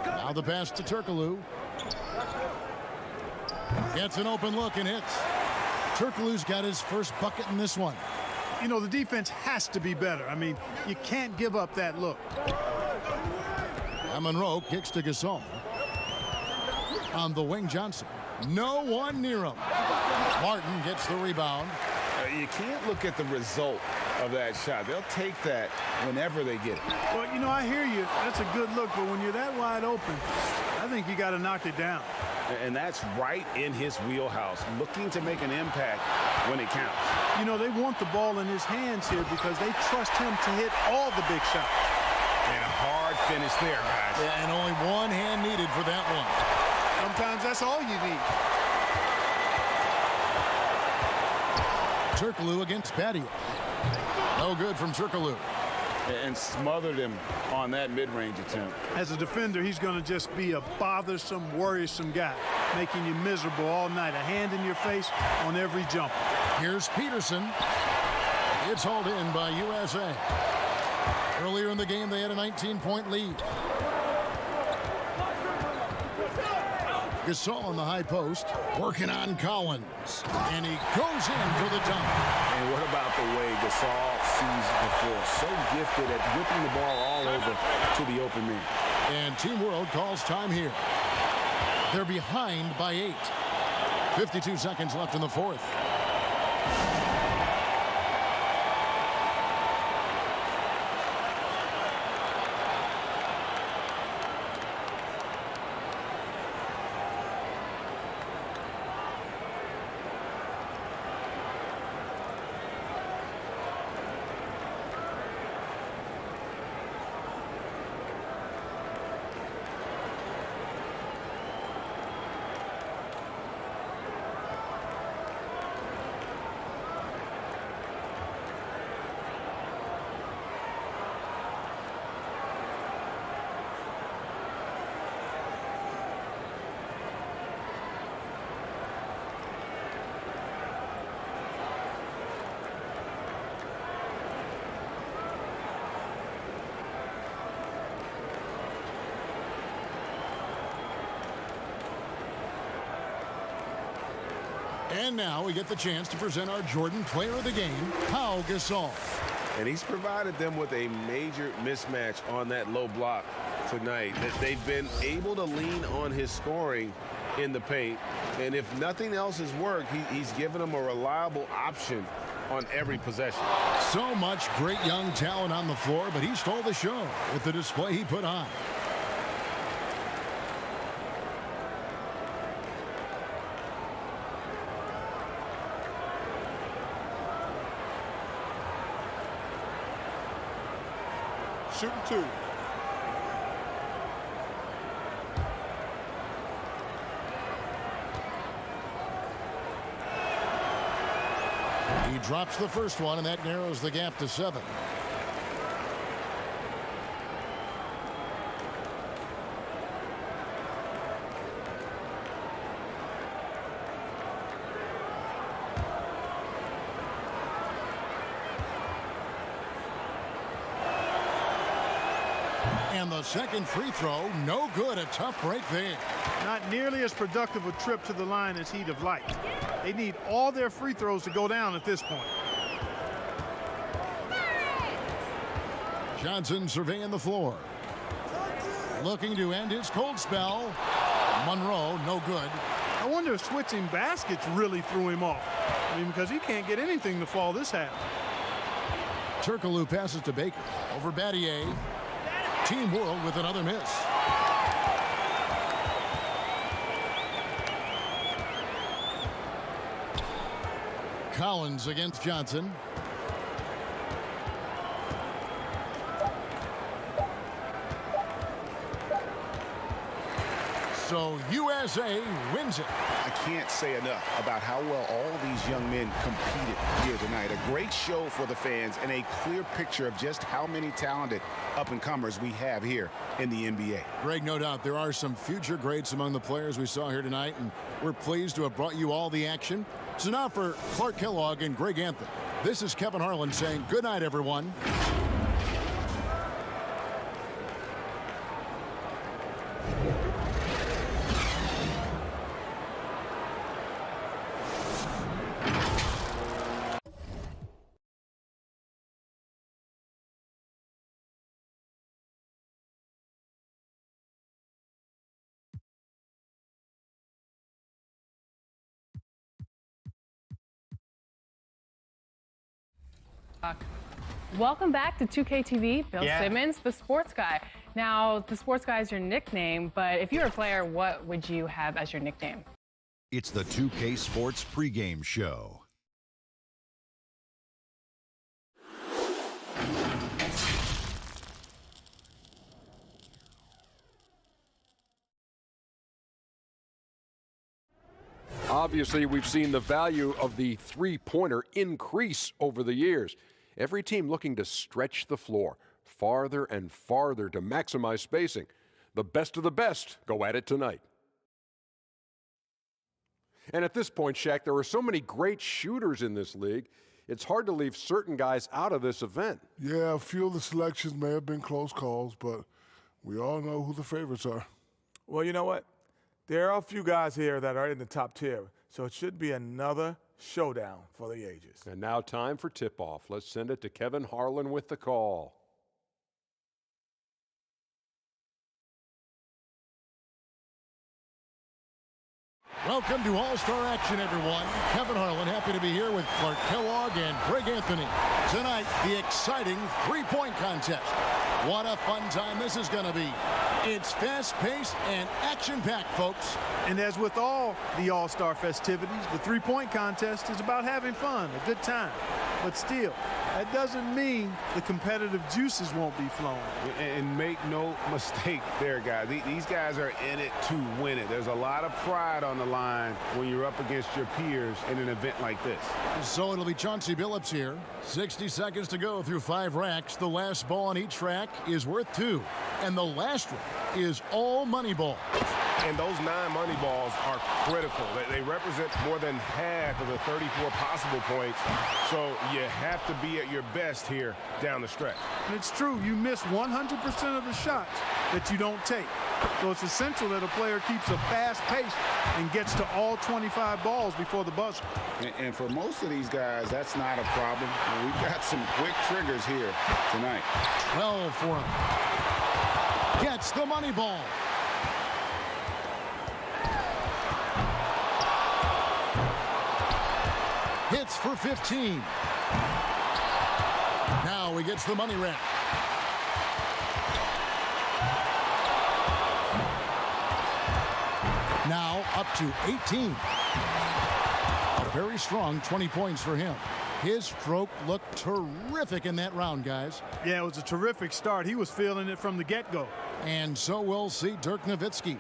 Now the pass to Turkoglu. Gets an open look and hits. Turkoglu's got his first bucket in this one. You know, the defense has to be better. I mean, you can't give up that look. Monroe kicks to Gasol. On the wing, Johnson. No one near him. Martin gets the rebound. You can't look at the result of that shot. They'll take that whenever they get it. Well, you know, I hear you. That's a good look, but when you're that wide open, I think you got to knock it down. And that's right in his wheelhouse, looking to make an impact when it counts. You know, they want the ball in his hands here because they trust him to hit all the big shots. And a hard finish there, guys. Yeah, and only one hand needed for that one. Sometimes that's all you need. Turkoglu against Battier. No good from Turkoglu. And smothered him on that mid-range attempt. As a defender, he's going to just be a bothersome, worrisome guy, making you miserable all night. A hand in your face on every jumper. Here's Peterson. It's hauled in by USA. Earlier in the game, they had a 19-point lead. Gasol on the high post, working on Collins. And he goes in for the dunk. And what about the way Gasol sees the floor? So gifted at whipping the ball all over to the open man. And Team World calls time here. They're behind by 8. 52 seconds left in the fourth. And now we get the chance to present our Jordan Player of the Game, Pau Gasol. And he's provided them with a major mismatch on that low block tonight. That they've been able to lean on his scoring in the paint. And if nothing else has worked, he's given them a reliable option on every possession. So much great young talent on the floor, but he stole the show with the display he put on. Shooting 2. He drops the first one, and that narrows the gap to 7. And the second free throw, no good. A tough break there. Not nearly as productive a trip to the line as he'd have liked. They need all their free throws to go down at this point. Johnson surveying the floor. Looking to end his cold spell. Monroe, no good. I wonder if switching baskets really threw him off. I mean, because he can't get anything to fall this half. Turkoglu passes to Baker. Over Battier. Team World with another miss. Collins against Johnson. So USA wins it. I can't say enough about how well all these young men competed here tonight. A great show for the fans and a clear picture of just how many talented up-and-comers we have here in the NBA. Greg, no doubt there are some future greats among the players we saw here tonight, and we're pleased to have brought you all the action. So now for Clark Kellogg and Greg Anthony, this is Kevin Harlan saying good night, everyone. Welcome back to 2K TV. Bill Simmons, the sports guy. Now, the sports guy is your nickname, but if you were a player, what would you have as your nickname? It's the 2K Sports pregame show. Obviously, we've seen the value of the three-pointer increase over the years. Every team looking to stretch the floor farther and farther to maximize spacing. The best of the best go at it tonight. And at this point, Shaq, there are so many great shooters in this league, it's hard to leave certain guys out of this event. Yeah, a few of the selections may have been close calls, but we all know who the favorites are. Well, you know what? There are a few guys here that are in the top tier, so it should be another showdown for the ages. And now time for tip-off. Let's send it to Kevin Harlan with the call. Welcome to All-Star Action, everyone. Kevin Harlan, happy to be here with Clark Kellogg and Greg Anthony. Tonight, the exciting three-point contest. What a fun time this is going to be. It's fast-paced and action-packed, folks. And as with all the All-Star festivities, the three-point contest is about having fun, a good time. But still, that doesn't mean the competitive juices won't be flowing. And make no mistake there, guys. These guys are in it to win it. There's a lot of pride on the line when you're up against your peers in an event like this. So it'll be Chauncey Billups here. 60 seconds to go through 5 racks. The last ball on each rack is worth 2. And the last one is all money balls. And those 9 money balls are critical. They represent more than half of the 34 possible points. So you have to be at your best here down the stretch. And it's true, you miss 100% of the shots that you don't take. So it's essential that a player keeps a fast pace and gets to all 25 balls before the buzzer. And for most of these guys, that's not a problem. We've got some quick triggers here tonight. 12 for him. Gets the money ball. Hits for 15. Now he gets the money rack. Now up to 18. A very strong 20 points for him. His stroke looked terrific in that round, guys. Yeah, it was a terrific start. He was feeling it from the get-go. And so we'll see Dirk Nowitzki.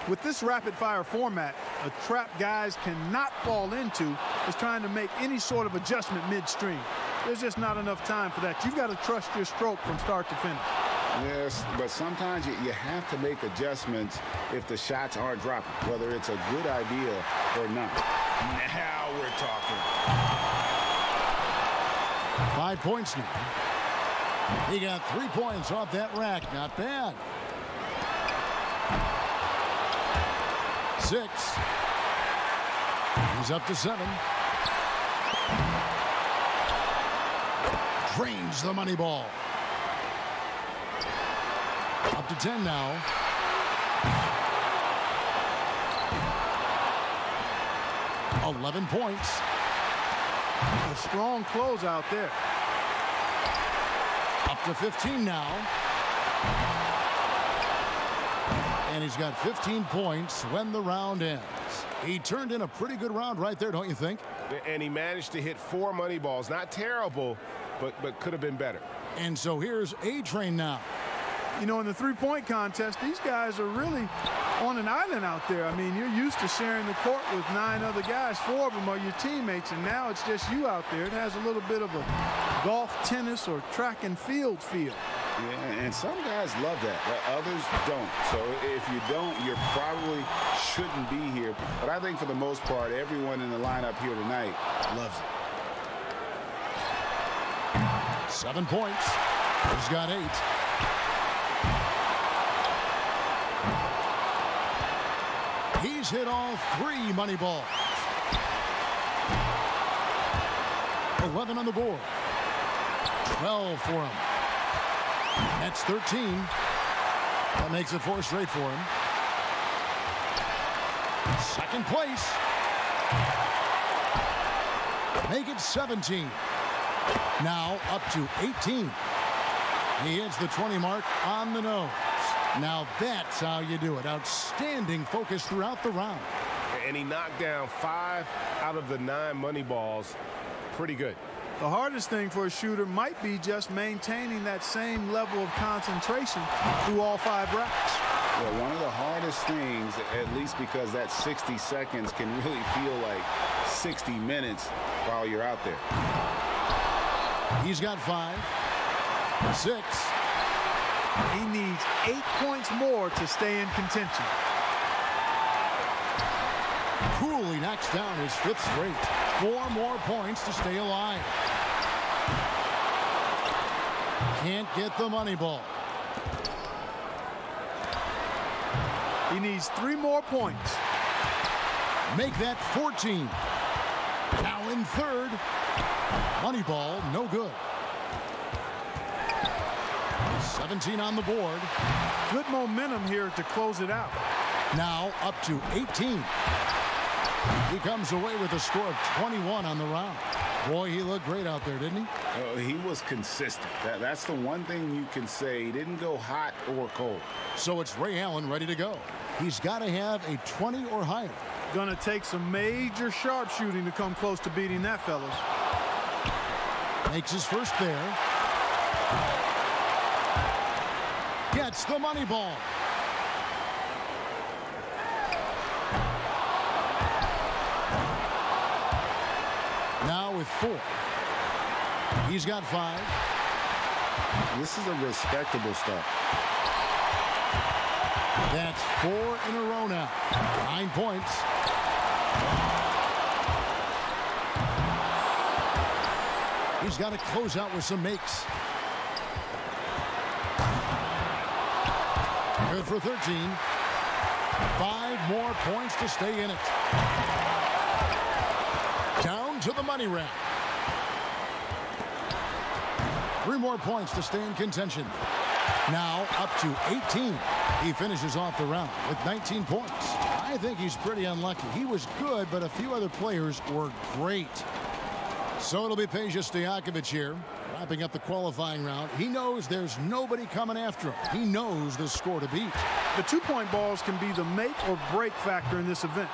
With this rapid-fire format, a trap guys cannot fall into is trying to make any sort of adjustment midstream. There's just not enough time for that. You've got to trust your stroke from start to finish. Yes, but sometimes you have to make adjustments if the shots aren't dropping, whether it's a good idea or not. Now we're talking. 5 points now. He got 3 points off that rack. Not bad. 6. He's up to 7. Drains the money ball. Up to 10 now. $11 points. A strong close out there. Up to 15 now. And he's got 15 points when the round ends. He turned in a pretty good round right there, don't you think? And he managed to hit 4 money balls. Not terrible, but could have been better. And so here's A-Train now. You know, in the three-point contest, these guys are really on an island out there. I mean, you're used to sharing the court with 9 other guys. 4 of them are your teammates, and now it's just you out there. It has a little bit of a golf, tennis, or track and field feel. Yeah, and some guys love that, but others don't. So if you don't, you probably shouldn't be here. But I think for the most part, everyone in the lineup here tonight loves it. 7 points. He's got 8. He's hit all 3 money balls. 11 on the board. 12 for him. That's 13. That makes it 4 straight for him. Second place. Make it 17. Now up to 18. He hits the 20 mark on the nose. Now that's how you do it. Outstanding focus throughout the round. And he knocked down 5 out of the 9 money balls. Pretty good. The hardest thing for a shooter might be just maintaining that same level of concentration through all 5 racks. Well, one of the hardest things, at least because that 60 seconds can really feel like 60 minutes while you're out there. He's got 5, 6. He needs 8 points more to stay in contention. Coolly knocks down his 5th straight. 4 more points to stay alive. Can't get the money ball. He needs 3 more points. Make that 14. Now in third. Money ball, no good. 17 on the board. Good momentum here to close it out. Now up to 18. He comes away with a score of 21 on the round. Boy, he looked great out there, didn't he? He was consistent. That's the one thing you can say. He didn't go hot or cold. So it's Ray Allen ready to go. He's got to have a 20 or higher. Gonna take some major sharpshooting to come close to beating that, fellas. Makes his first there. Gets the money ball. Now with 4. He's got 5. This is a respectable start. That's 4 in a row now. 9 points. He's got to close out with some makes. Good for 13. 5 more points to stay in it. Down to the money rack. 3 more points to stay in contention. Now up to 18. He finishes off the round with 19 points. I think he's pretty unlucky. He was good, but a few other players were great. So it'll be Peja Stojakovic here, wrapping up the qualifying round. He knows there's nobody coming after him. He knows the score to beat. The 2-point balls can be the make or break factor in this event.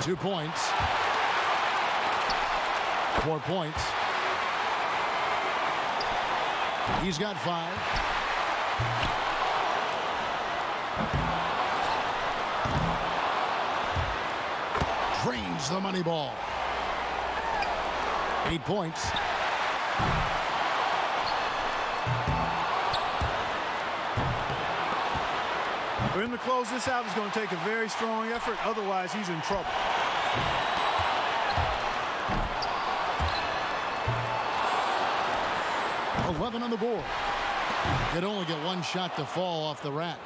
2 points. 4 points. He's got 5. Drains the money ball. 8 points. For him to close this out is going to take a very strong effort. Otherwise, he's in trouble. $11 on the board. Could only get 1 shot to fall off the rack.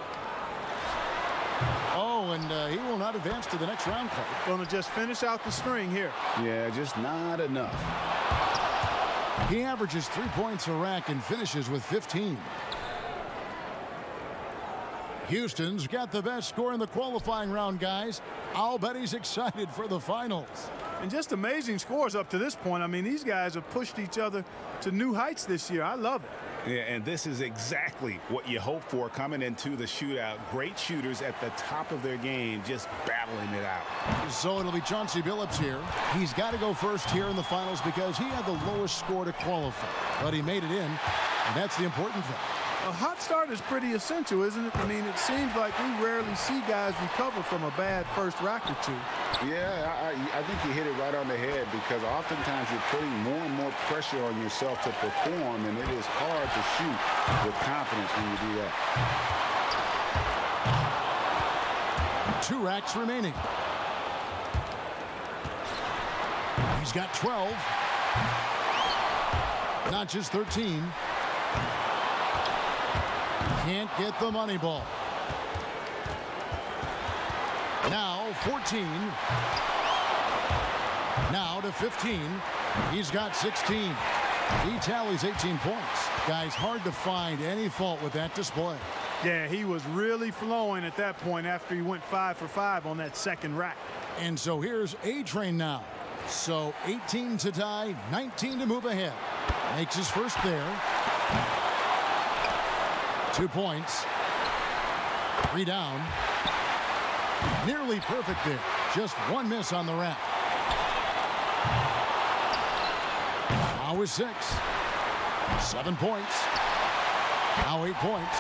Oh, and he will not advance to the next round play. Going to just finish out the string here. Yeah, just not enough. He averages 3 points a rack and finishes with 15. Houston's got the best score in the qualifying round, guys. I'll bet he's excited for the finals. And just amazing scores up to this point. I mean, these guys have pushed each other to new heights this year. I love it. Yeah, and this is exactly what you hope for coming into the shootout. Great shooters at the top of their game, just battling it out. So it'll be Chauncey Billups here. He's got to go first here in the finals because he had the lowest score to qualify. But he made it in, and that's the important thing. A hot start is pretty essential, isn't it? I mean, it seems like we rarely see guys recover from a bad first rack or two. Yeah, I think you hit it right on the head because oftentimes you're putting more and more pressure on yourself to perform, and it is hard to shoot with confidence when you do that. 2 racks remaining. He's got 12. Notches 13. Can't get the money ball. Now 14. Now to 15. He's got 16. He tallies 18 points. Guys, hard to find any fault with that display. Yeah, he was really flowing at that point after he went 5 for 5 on that second rack. And so here's A-Train now. So 18 to tie, 19 to move ahead. Makes his first there. 2 points. 3 down. Nearly perfect there. Just 1 miss on the rack. Now with 6. 7 points. Now 8 points.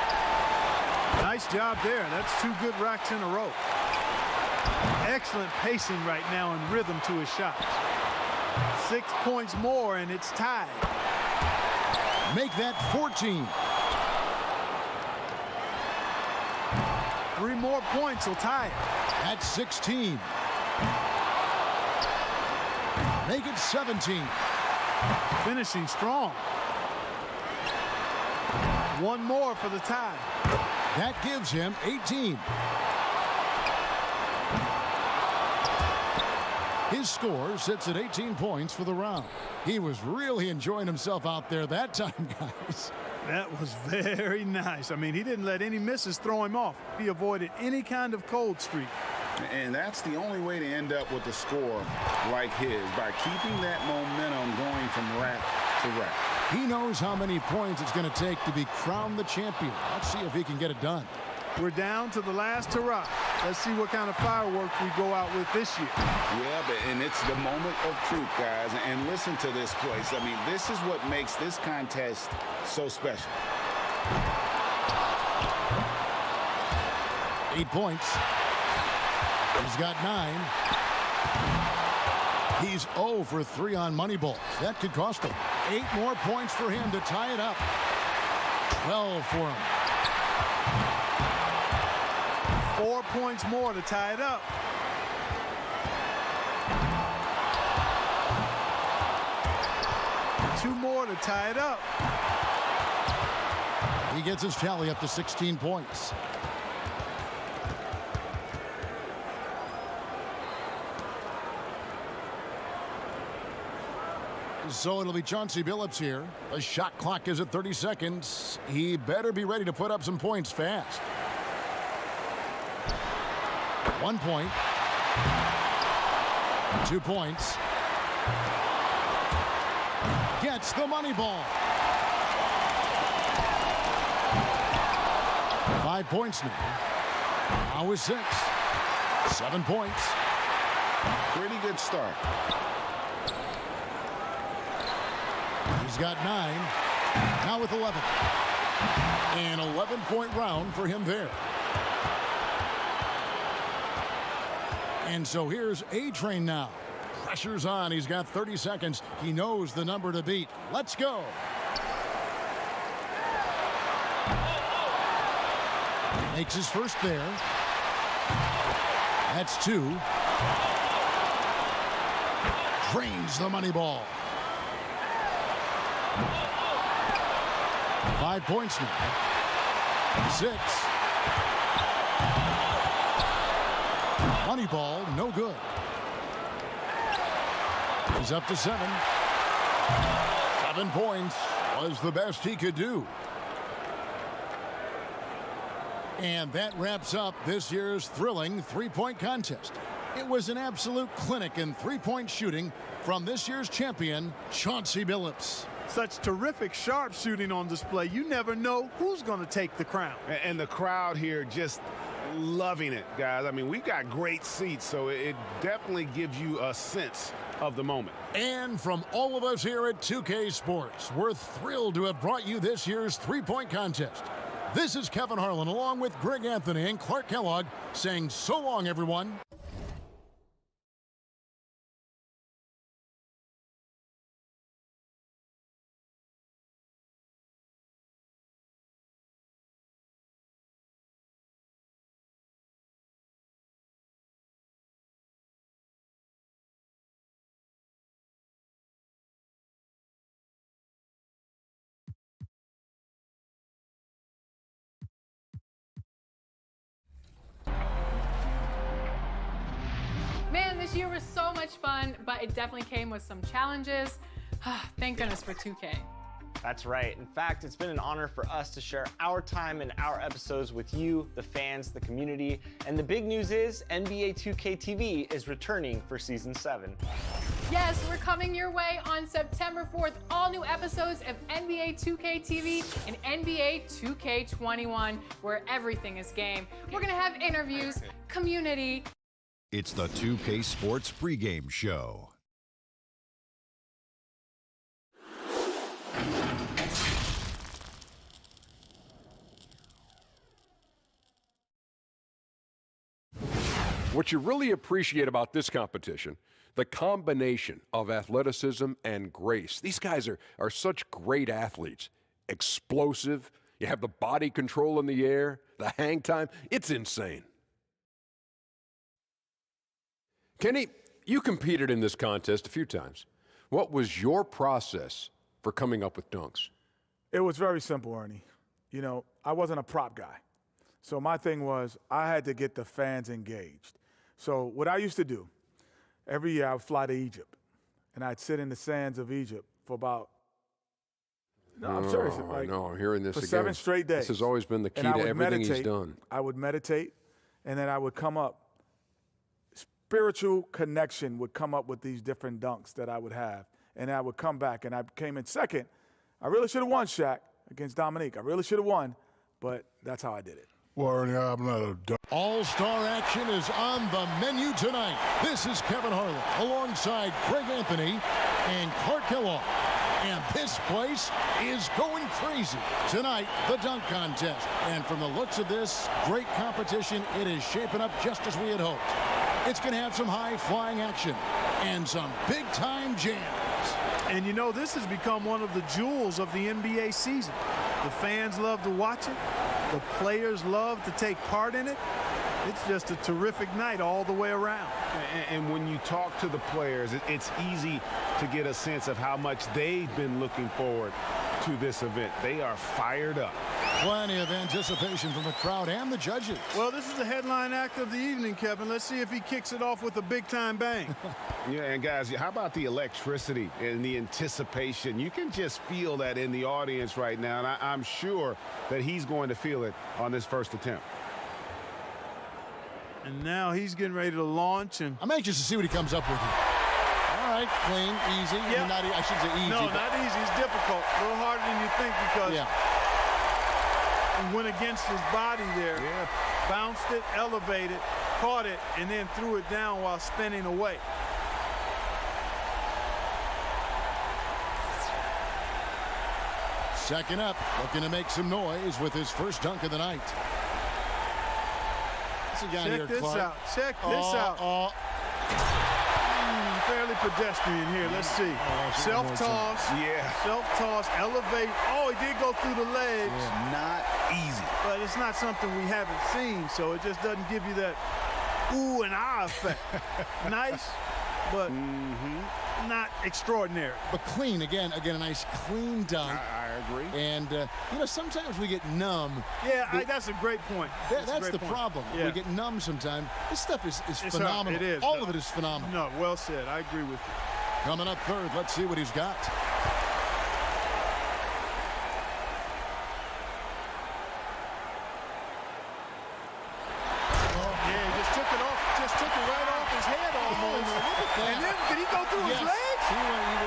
Nice job there. That's 2 good racks in a row. Excellent pacing right now and rhythm to his shots. 6 points more and it's tied. Make that 14. 3 more points will tie it. That's 16. Make it 17. Finishing strong. 1 more for the tie. That gives him 18. His score sits at 18 points for the round. He was really enjoying himself out there that time, guys. That was very nice. I mean, he didn't let any misses throw him off. He avoided any kind of cold streak. And that's the only way to end up with a score like his, by keeping that momentum going from rack to rack. He knows how many points it's going to take to be crowned the champion. Let's see if he can get it done. We're down to the last hurrah. Let's see what kind of fireworks we go out with this year. Yeah, and it's the moment of truth, guys. And listen to this place. I mean, this is what makes this contest so special. 8 points. He's got 9. He's 0 for 3 on money balls. That could cost him. 8 more points for him to tie it up. 12 for him. 4 points more to tie it up. Two more to tie it up. He gets his tally up to 16 points. So it'll be Chauncey Billups here. The shot clock is at 30 seconds. He better be ready to put up some points fast. 1 point. 2 points. Gets the money ball. 5 points now. Now with 6. 7 points. Pretty good start. He's got 9. Now with 11. An 11-point round for him there. And so here's A-Train now. Pressure's on. He's got 30 seconds. He knows the number to beat. Let's go. Makes his first there. That's 2. Drains the money ball. 5 points now. 6. Money ball, no good. He's up to 7. 7 points was the best he could do. And that wraps up this year's thrilling three-point contest. It was an absolute clinic in three-point shooting from this year's champion, Chauncey Billups. Such terrific sharp shooting on display. You never know who's going to take the crown. And the crowd here just loving it, guys. I mean, we've got great seats, so it definitely gives you a sense of the moment. And from all of us here at 2K Sports, we're thrilled to have brought you this year's three-point contest. This is Kevin Harlan, along with Greg Anthony and Clark Kellogg, saying so long, everyone. Man, this year was so much fun, but it definitely came with some challenges. Thank goodness for 2K. That's right. In fact, it's been an honor for us to share our time and our episodes with you, the fans, the community. And the big news is NBA 2K TV is returning for Season 7. Yes, we're coming your way on September 4th. All new episodes of NBA 2K TV and NBA 2K21, where everything is game. We're going to have interviews, community. It's the 2K Sports pregame show. What you really appreciate about this competition, the combination of athleticism and grace. These guys are such great athletes. Explosive. You have the body control in the air, the hang time. It's insane. Kenny, you competed in this contest a few times. What was your process for coming up with dunks? It was very simple, Ernie. You know, I wasn't a prop guy. So my thing was I had to get the fans engaged. So what I used to do, every year I would fly to Egypt, and I'd sit in the sands of Egypt for about, I'm serious. I know, I'm hearing this for again. 7 straight days. This has always been the key to everything he's done. I would meditate, and then I would come up. Spiritual connection would come up with these different dunks that I would have, and I would come back, and I came in second. I really should have won, Shaq, against Dominique. I really should have won, but that's how I did it. Well, Ernie, I'm not a All-star action is on the menu tonight. This is Kevin Harlan alongside Greg Anthony and Clark Kellogg. And this place is going crazy. Tonight, the dunk contest. And from the looks of this great competition, it is shaping up just as we had hoped. It's going to have some high-flying action and some big-time jams. And you know, this has become one of the jewels of the NBA season. The fans love to watch it. The players love to take part in it. It's just a terrific night all the way around. And when you talk to the players, it's easy to get a sense of how much they've been looking forward to this event. They are fired up. Plenty of anticipation from the crowd and the judges. Well, this is the headline act of the evening, Kevin. Let's see if he kicks it off with a big-time bang. Yeah, and guys, how about the electricity and the anticipation? You can just feel that in the audience right now, and I'm sure that he's going to feel it on this first attempt. And now he's getting ready to launch. And I'm anxious to see what he comes up with here. All right, clean, easy. Yeah. I should say easy. No, not easy. It's difficult. A little harder than you think because he went against his body there. Yeah. Bounced it, elevated, caught it, and then threw it down while spinning away. Second up, looking to make some noise with his first dunk of the night. Check this out. Check this out. Fairly pedestrian here. Let's see. Self-toss. Yeah. Self-toss. Elevate. Oh, he did go through the legs. Not easy. But it's not something we haven't seen, so it just doesn't give you that ooh and ah effect. Nice, but not extraordinary. But clean, again, a nice clean dunk. I agree. And, you know, sometimes we get numb. Yeah, that's a great point. That's the problem. Yeah. We get numb sometimes. This stuff is phenomenal. It is. All of it is phenomenal. No, well said. I agree with you. Coming up third, let's see what he's got. And then, did he go through his legs?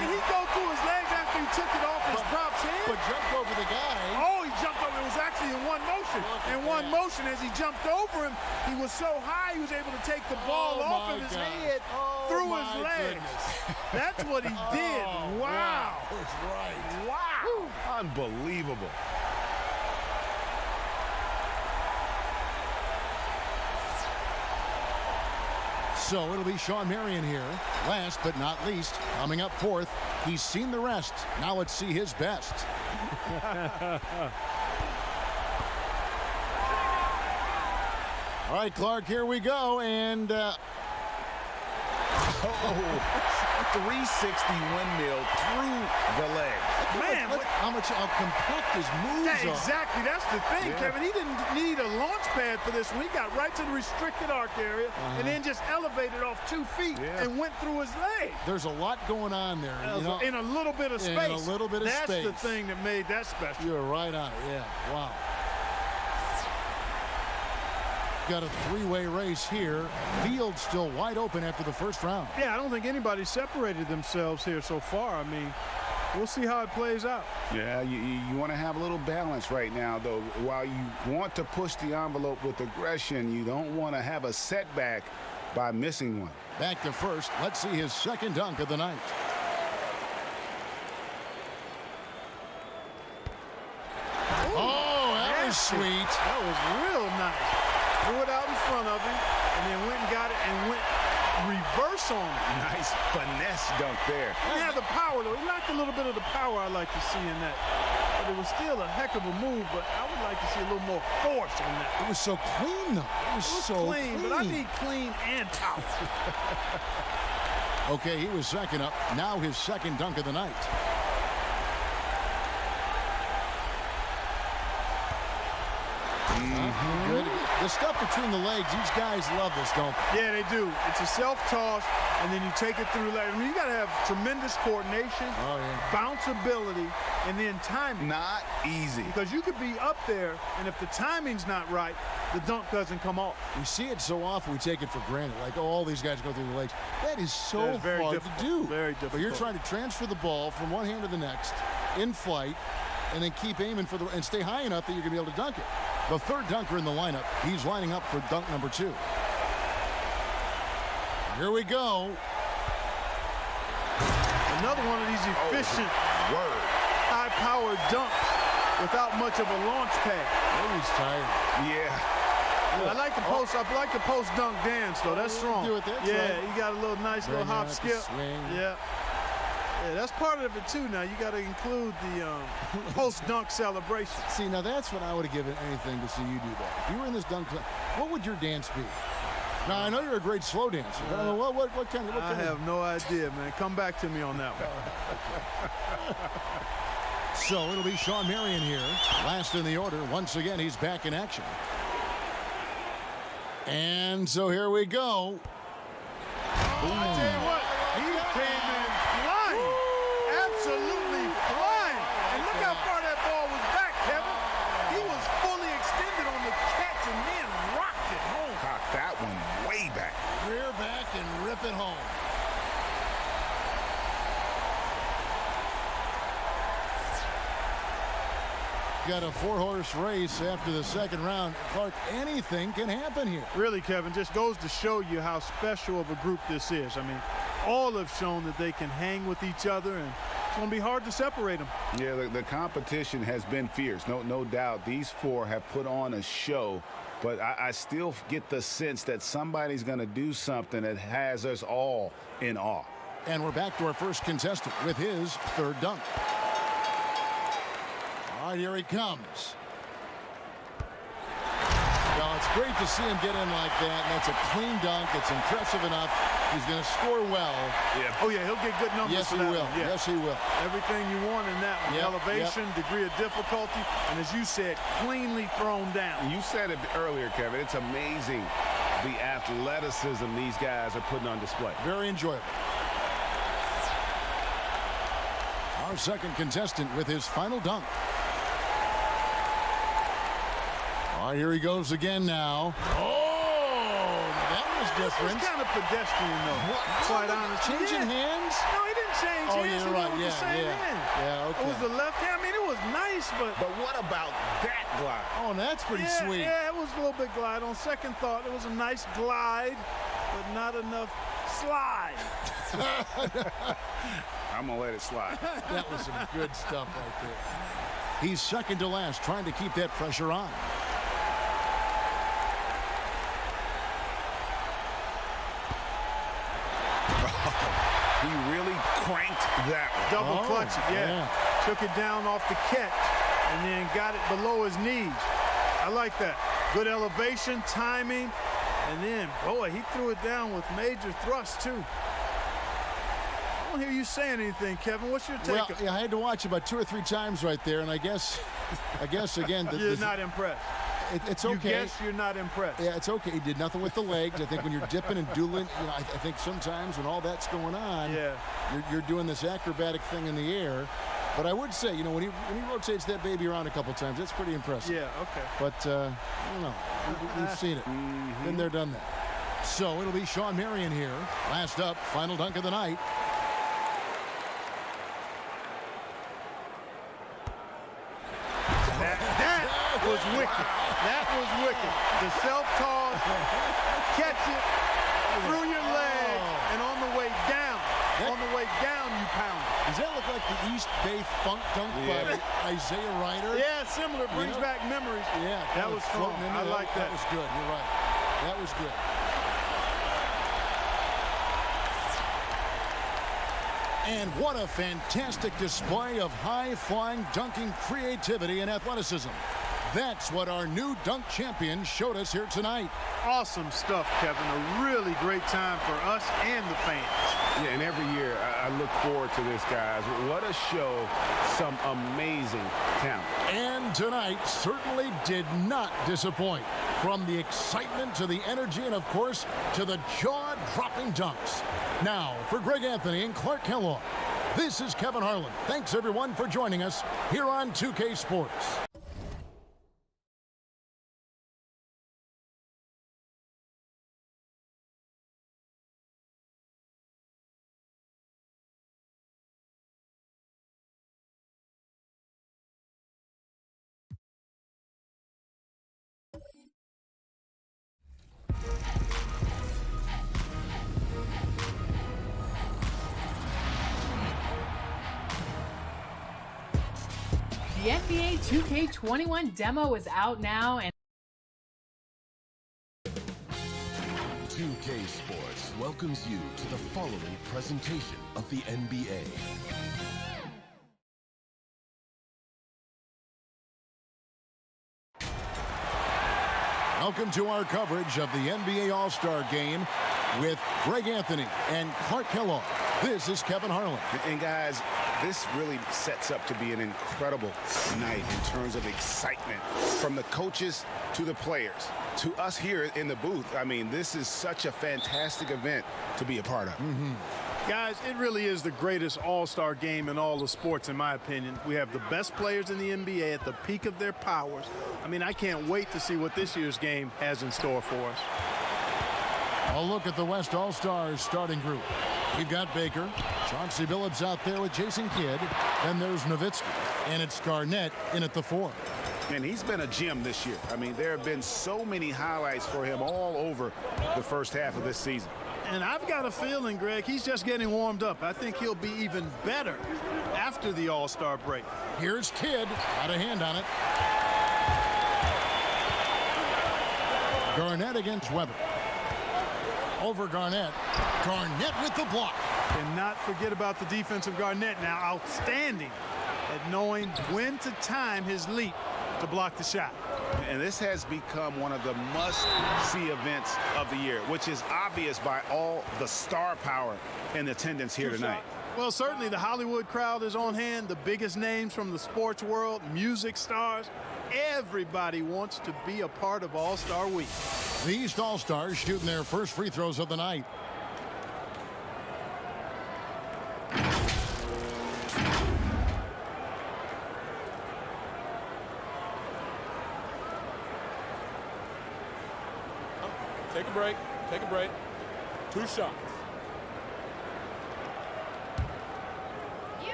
Did he go through his legs after he took it off his prop's head? But jumped over the guy. Oh, he jumped over. It was actually in one motion. In one motion, as he jumped over him, he was so high he was able to take the ball off of his head through his legs. That's what he did. Wow. That's right. Wow. Unbelievable. So it'll be Sean Marion here. Last but not least, coming up fourth, he's seen the rest. Now let's see his best. All right, Clark, here we go. And 360 windmill through the leg. Man, how compact his moves are. Exactly, that's the thing, Kevin. He didn't need a launch pad for this one. He got right to the restricted arc area and then just elevated off 2 feet and went through his leg. There's a lot going on there. You know, in a little bit of space. In a little bit of space. That's the thing that made that special. You're right on it, yeah. Wow. Got a three-way race here. Field still wide open after the first round. Yeah, I don't think anybody separated themselves here so far. I mean, we'll see how it plays out. Yeah, you want to have a little balance right now, though. While you want to push the envelope with aggression, you don't want to have a setback by missing one. Back to first. Let's see his second dunk of the night. Oh, that was sweet. That was real nice. Threw it out in front of him, and then went and got it and went reverse on it. Nice finesse dunk there. He had the power, though. He lacked a little bit of the power I like to see in that. But it was still a heck of a move, but I would like to see a little more force on that. It was so clean, though. It was so clean. But I need clean and tough. Okay, he was second up. Now his second dunk of the night. Good. The stuff between the legs, these guys love this, don't they? Yeah, they do. It's a self-toss. and then you take it through. I mean, you got to have tremendous coordination, bounce ability, and then timing. Not easy. Because you could be up there, and if the timing's not right, the dunk doesn't come off. We see it so often, we take it for granted. Like, oh, all these guys go through the legs. That is so That is very hard difficult. to do. Very difficult. But you're trying to transfer the ball from one hand to the next in flight, and then keep aiming for and stay high enough that you're going to be able to dunk it. The third dunker in the lineup, he's lining up for dunk number 2. Here we go. Another one of these efficient, high-powered dunks without much of a launch pad. Oh, he's tired. Yeah. I like the post. I like the post dunk dance though. That's strong. Do it, that's yeah, right. you got a little nice little hop out, skip. swing. Yeah. Yeah, that's part of it too. Now you got to include the post dunk celebration. See, now that's what I would have given anything to see you do that. If you were in this dunk, what would your dance be? Now I know you're a great slow dancer, but I mean, what kind of? I have no idea, man. Come back to me on that one. So it'll be Sean Marion here, last in the order. Once again, he's back in action. And so here we go. I tell you what, he came in flying, absolutely flying. And look how far that ball was back, Kevin. He was fully extended on the catch and then rocked it home. Caught that one way back. Rear back and rip it home. Got a 4-horse race after the second round. Clark, anything can happen here. Really, Kevin, just goes to show you how special of a group this is. I mean, all have shown that they can hang with each other, and it's going to be hard to separate them. Yeah, the competition has been fierce. No doubt. These 4 have put on a show, but I still get the sense that somebody's going to do something that has us all in awe. And we're back to our first contestant with his third dunk. All right, here he comes. Well, it's great to see him get in like that. And that's a clean dunk. It's impressive enough. He's going to score well. Yeah. Oh, yeah, he'll get good numbers. Yes, for he that will. one. Yeah. Yes, he will. Everything you want in that one. Yep. Elevation, degree of difficulty, and as you said, cleanly thrown down. You said it earlier, Kevin. It's amazing the athleticism these guys are putting on display. Very enjoyable. Our second contestant with his final dunk. All right, here he goes again now. Oh, that was different. It's kind of pedestrian, though. Quite honestly. Changing hands? No, he didn't change Oh, hands. you're He right. went with the same hand. Yeah, okay. It was the left hand. I mean, it was nice, but what about that glide? Oh, that's pretty sweet. Yeah, it was a little bit glide. On second thought, it was a nice glide, but not enough slide. I'm going to let it slide. That was some good stuff right there. He's second to last, trying to keep that pressure on. He really cranked that one. Double clutch it, yeah. Took it down off the catch and then got it below his knees. I like that. Good elevation, timing, and then, boy, he threw it down with major thrust, too. I don't hear you saying anything, Kevin. What's your take? Well, yeah, I had to watch about 2 or 3 times right there, and I guess again, you're not impressed. It's okay. You guess you're not impressed. Yeah, it's okay. He did nothing with the legs. I think when you're dipping and dueling, I think sometimes when all that's going on, you're doing this acrobatic thing in the air. But I would say, when he rotates that baby around a couple times, that's pretty impressive. Yeah, okay. But I don't know. We've seen it. Been there, done that. So it'll be Sean Marion here. Last up, final dunk of the night. That was wicked. That was wicked. The self-toss, catch it through your leg, and on the way down, you pound it. Does that look like the East Bay Funk dunk by Isaiah Ryder? Yeah, similar. Brings back memories. Yeah, that was strong. I like that. That was good. You're right. That was good. And what a fantastic display of high-flying dunking creativity and athleticism. That's what our new dunk champion showed us here tonight. Awesome stuff, Kevin. A really great time for us and the fans. Yeah, and every year I look forward to this, guys. What a show. Some amazing talent. And tonight certainly did not disappoint. From the excitement to the energy and, of course, to the jaw-dropping dunks. Now, for Greg Anthony and Clark Kellogg, this is Kevin Harlan. Thanks, everyone, for joining us here on 2K Sports. The NBA 2K21 demo is out now, and 2K Sports welcomes you to the following presentation of the NBA. Welcome to our coverage of the NBA All-Star Game with Greg Anthony and Clark Kellogg. This is Kevin Harlan. And guys, this really sets up to be an incredible night in terms of excitement from the coaches to the players to us here in the booth. I mean, this is such a fantastic event to be a part of. Guys, it really is the greatest all-star game in all the sports, in my opinion. We have the best players in the NBA at the peak of their powers. I mean, I can't wait to see what this year's game has in store for us. A look at the West All-Stars starting group. We've got Baker, Chauncey Billups out there with Jason Kidd, and there's Nowitzki, and it's Garnett in at the 4. And he's been a gem this year. I mean, there have been so many highlights for him all over the first half of this season. And I've got a feeling, Greg, he's just getting warmed up. I think he'll be even better after the All-Star break. Here's Kidd, got a hand on it. Garnett against Weber. Over Garnett. Garnett with the block. Cannot forget about the defensive Garnett now. Outstanding at knowing when to time his leap to block the shot. And this has become one of the must-see events of the year, which is obvious by all the star power in attendance here tonight. Well, certainly the Hollywood crowd is on hand, the biggest names from the sports world, music stars. Everybody wants to be a part of All-Star Week. The East All-Stars shooting their first free throws of the night. Take a break. Take a break. 2 shots.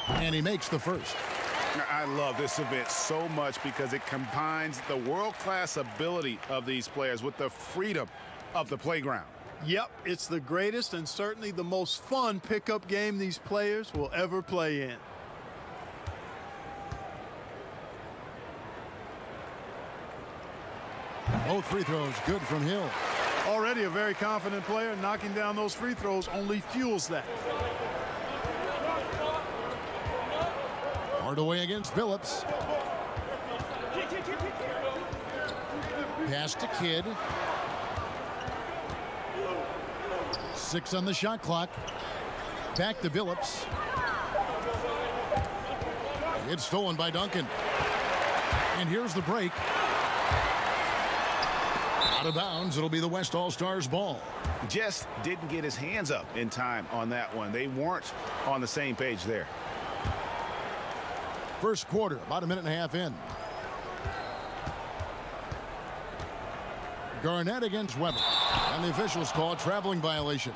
And he makes the first. I love this event so much because it combines the world-class ability of these players with the freedom of the playground. Yep, it's the greatest and certainly the most fun pickup game these players will ever play in. Both free throws good from Hill. Already a very confident player. Knocking down those free throws only fuels that. Hardaway against Billups. Pass to Kidd. 6 on the shot clock. Back to Billups. It's stolen by Duncan. And here's the break. Out of bounds, it'll be the West All-Stars ball. Just didn't get his hands up in time on that one. They weren't on the same page there. First quarter, about a minute and a half in. Garnett against Weber. And the officials call a traveling violation.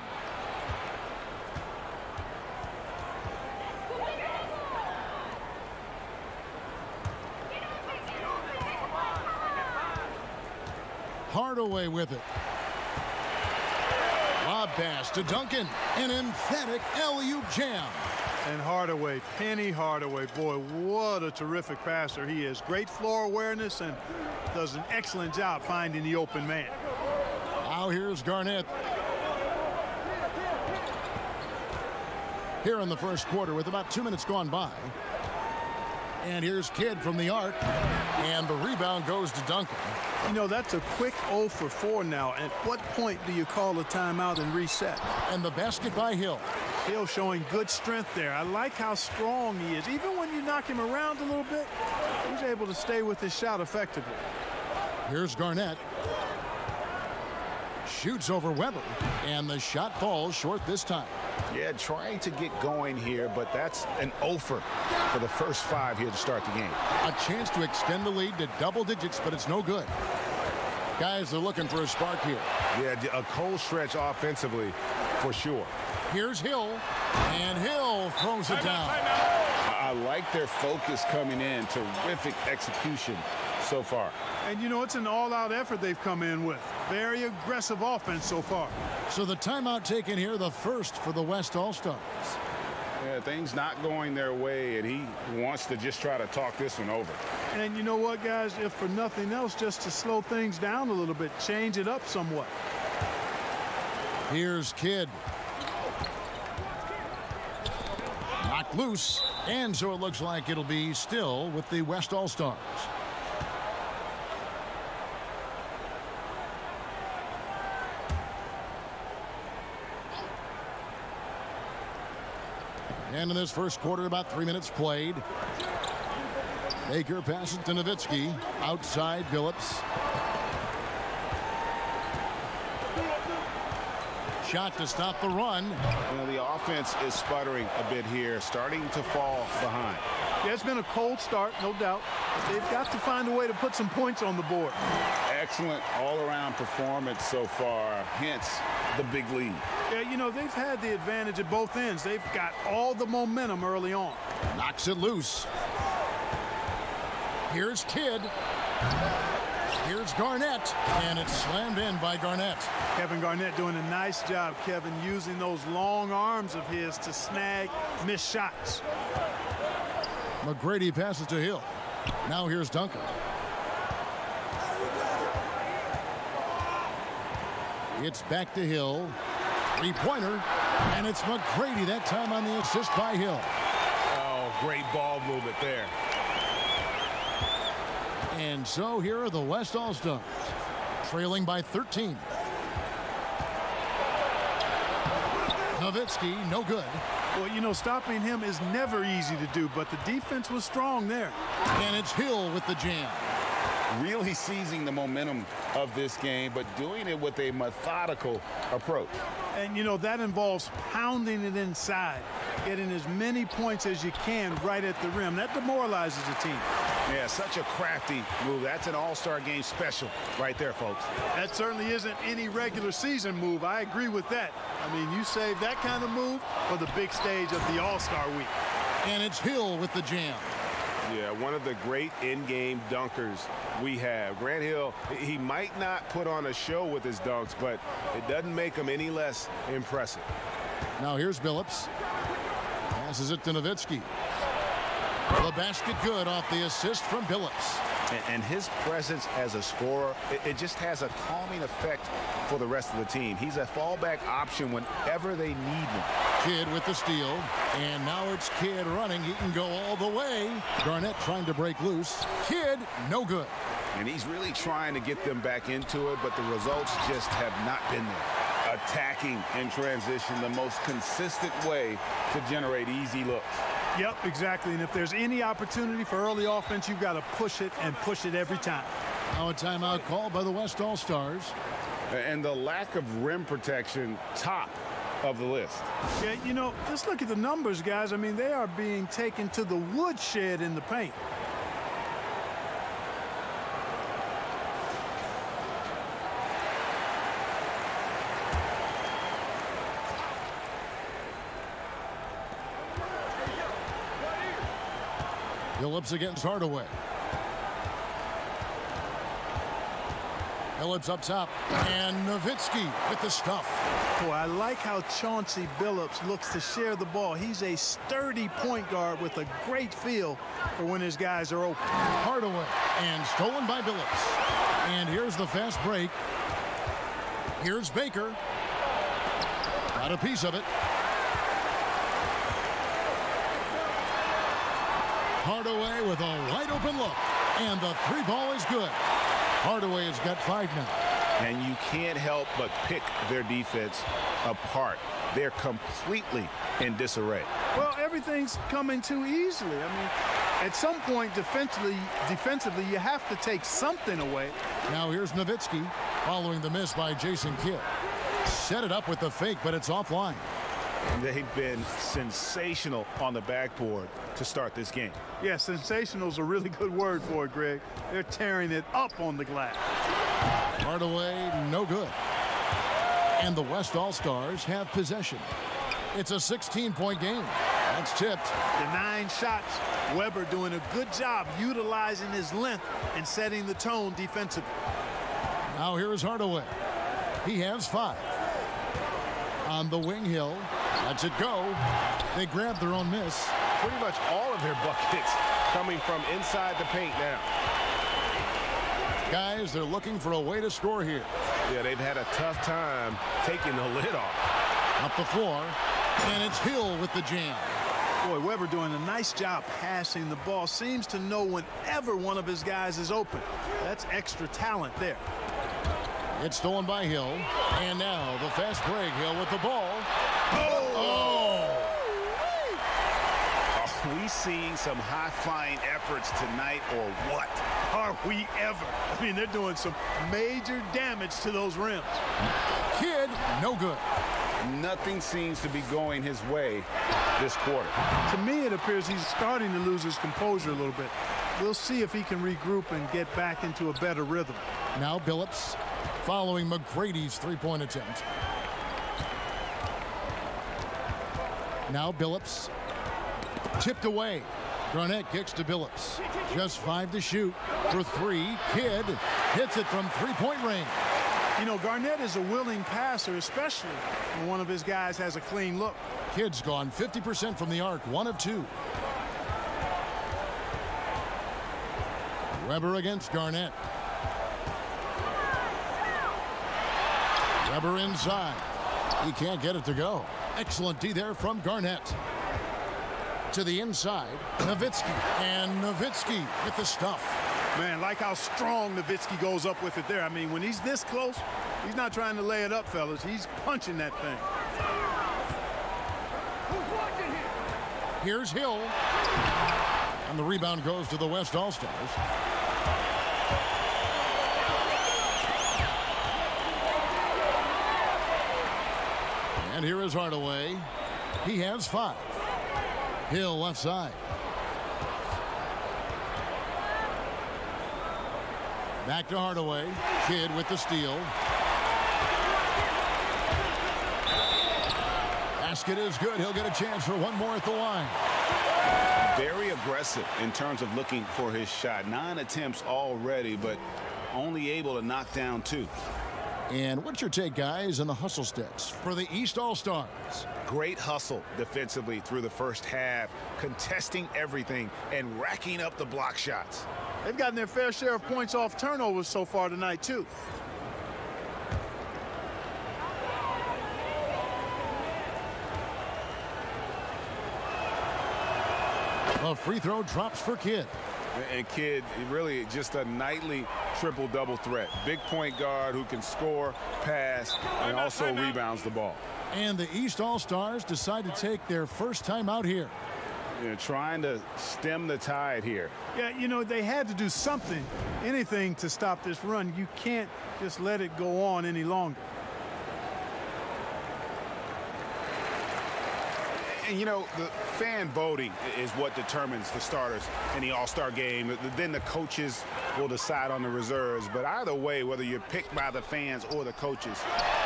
Hardaway with it. Lob pass to Duncan. An emphatic alley-oop jam. And Hardaway, Penny Hardaway, boy, what a terrific passer he is. Great floor awareness and does an excellent job finding the open man. Now here's Garnett. Here in the first quarter with about 2 minutes gone by. And here's Kidd from the arc. And the rebound goes to Duncan. You know, that's a quick 0 for 4 now. At what point do you call a timeout and reset? And the basket by Hill. Hill showing good strength there. I like how strong he is. Even when you knock him around a little bit, he's able to stay with his shot effectively. Here's Garnett. Shoots over Weber, and the shot falls short this time. Yeah, trying to get going here, but that's an offer for the first 5 here to start the game. A chance to extend the lead to double digits, but it's no good. Guys are looking for a spark here. Yeah, a cold stretch offensively for sure. Here's Hill, and Hill throws it down. I like their focus coming in. Terrific execution so far. And, you know, it's an all-out effort they've come in with. Very aggressive offense so far. So the timeout taken here, the first for the West All-Stars. Yeah, things not going their way, and he wants to just try to talk this one over. And you know what, guys? If for nothing else, just to slow things down a little bit, change it up somewhat. Here's Kidd. Knocked loose, and so it looks like it'll be still with the West All-Stars. And in this first quarter, about 3 minutes played. Baker passes to Nowitzki. Outside, Billups. Shot to stop the run. You know, the offense is sputtering a bit here, starting to fall behind. Yeah, it's been a cold start, no doubt. They've got to find a way to put some points on the board. Excellent all-around performance so far, hence the big lead. Yeah, you know, they've had the advantage at both ends. They've got all the momentum early on. Knocks it loose. Here's Kidd. Here's Garnett, and it's slammed in by Garnett. Kevin Garnett doing a nice job, Kevin, using those long arms of his to snag missed shots. McGrady passes to Hill. Now here's Duncan. It's back to Hill. Three-pointer, and it's McGrady that time on the assist by Hill. Oh, great ball movement there. And so here are the West All-Stars, trailing by 13. Nowitzki, no good. Well, you know, stopping him is never easy to do, but the defense was strong there. And it's Hill with the jam. Really seizing the momentum of this game, but doing it with a methodical approach. And, you know, that involves pounding it inside, getting as many points as you can right at the rim. That demoralizes the team. Yeah, such a crafty move. That's an all-star game special right there, folks. That certainly isn't any regular season move. I agree with that. I mean, you save that kind of move for the big stage of the All-Star week. And it's Hill with the jam. Yeah, one of the great in-game dunkers we have. Grant Hill, he might not put on a show with his dunks, but it doesn't make him any less impressive. Now here's Billups. Passes it to Nowitzki. The basket good off the assist from Billups. And his presence as a scorer, it just has a calming effect for the rest of the team. He's a fallback option whenever they need him. Kidd with the steal, and now it's Kidd running. He can go all the way. Garnett trying to break loose. Kidd, no good. And he's really trying to get them back into it, but the results just have not been there. Attacking in transition, the most consistent way to generate easy looks. Yep, exactly. And if there's any opportunity for early offense, you've got to push it and push it every time. Now a timeout called by the West All-Stars. And the lack of rim protection, top of the list. Yeah, you know, just look at the numbers, guys. I mean, they are being taken to the woodshed in the paint. Billups against Hardaway. Billups up top, and Nowitzki with the stuff. Boy, I like how Chauncey Billups looks to share the ball. He's a sturdy point guard with a great feel for when his guys are open. Hardaway, and stolen by Billups. And here's the fast break. Here's Baker. Got a piece of it. Hardaway with a wide open look, and the three ball is good. Hardaway has got 5 now. And you can't help but pick their defense apart. They're completely in disarray. Well, everything's coming too easily. I mean, At some point, defensively, you have to take something away. Now here's Nowitzki following the miss by Jason Kidd. Set it up with the fake, but it's offline. They've been sensational on the backboard to start this game. Yeah, sensational is a really good word for it, Greg. They're tearing it up on the glass. Hardaway, no good. And the West All-Stars have possession. It's a 16-point game. That's tipped. The 9 shots. Weber doing a good job utilizing his length and setting the tone defensively. Now here is Hardaway. He has 5. On the wing, Hill lets it go. They grab their own miss. Pretty much all of their buckets coming from inside the paint now. Guys, they're looking for a way to score here. Yeah, they've had a tough time taking the lid off. Up the floor, and it's Hill with the jam. Boy, Weber doing a nice job passing the ball. Seems to know whenever one of his guys is open. That's extra talent there. It's stolen by Hill, and now the fast break. Hill with the ball. Are we seeing some high-flying efforts tonight or what? Are we ever? I mean, they're doing some major damage to those rims. Kidd, no good. Nothing seems to be going his way this quarter. To me, it appears he's starting to lose his composure a little bit. We'll see if he can regroup and get back into a better rhythm. Now Billups following McGrady's three-point attempt. Now Billups tipped away. Garnett kicks to Billups. Just 5 to shoot for 3. Kidd hits it from three-point range. You know, Garnett is a willing passer, especially when one of his guys has a clean look. Kidd's gone 50% from the arc, 1 of 2. Weber against Garnett. Weber inside. He can't get it to go. Excellent D there from Garnett. To the inside, Nowitzki. And Nowitzki with the stuff. Man, like how strong Nowitzki goes up with it there. I mean, when he's this close, he's not trying to lay it up, fellas. He's punching that thing. Here's Hill. And the rebound goes to the West All-Stars. And here is Hardaway. He has 5. Hill left side. Back to Hardaway. Kidd with the steal. Basket is good. He'll get a chance for one more at the line. Very aggressive in terms of looking for his shot. 9 attempts already, but only able to knock down 2. And what's your take, guys, on the hustle stats for the East All-Stars? Great hustle defensively through the first half, contesting everything and racking up the block shots. They've gotten their fair share of points off turnovers so far tonight, too. A free throw drops for Kidd. And Kidd, really just a nightly triple-double threat. Big point guard who can score, pass, and also rebounds the ball. And the East All-Stars decide to take their first time out here. You're trying to stem the tide here. Yeah, you know, they had to do something, anything to stop this run. You can't just let it go on any longer. And, you know, the fan voting is what determines the starters in the All-Star game. Then the coaches will decide on the reserves. But either way, whether you're picked by the fans or the coaches,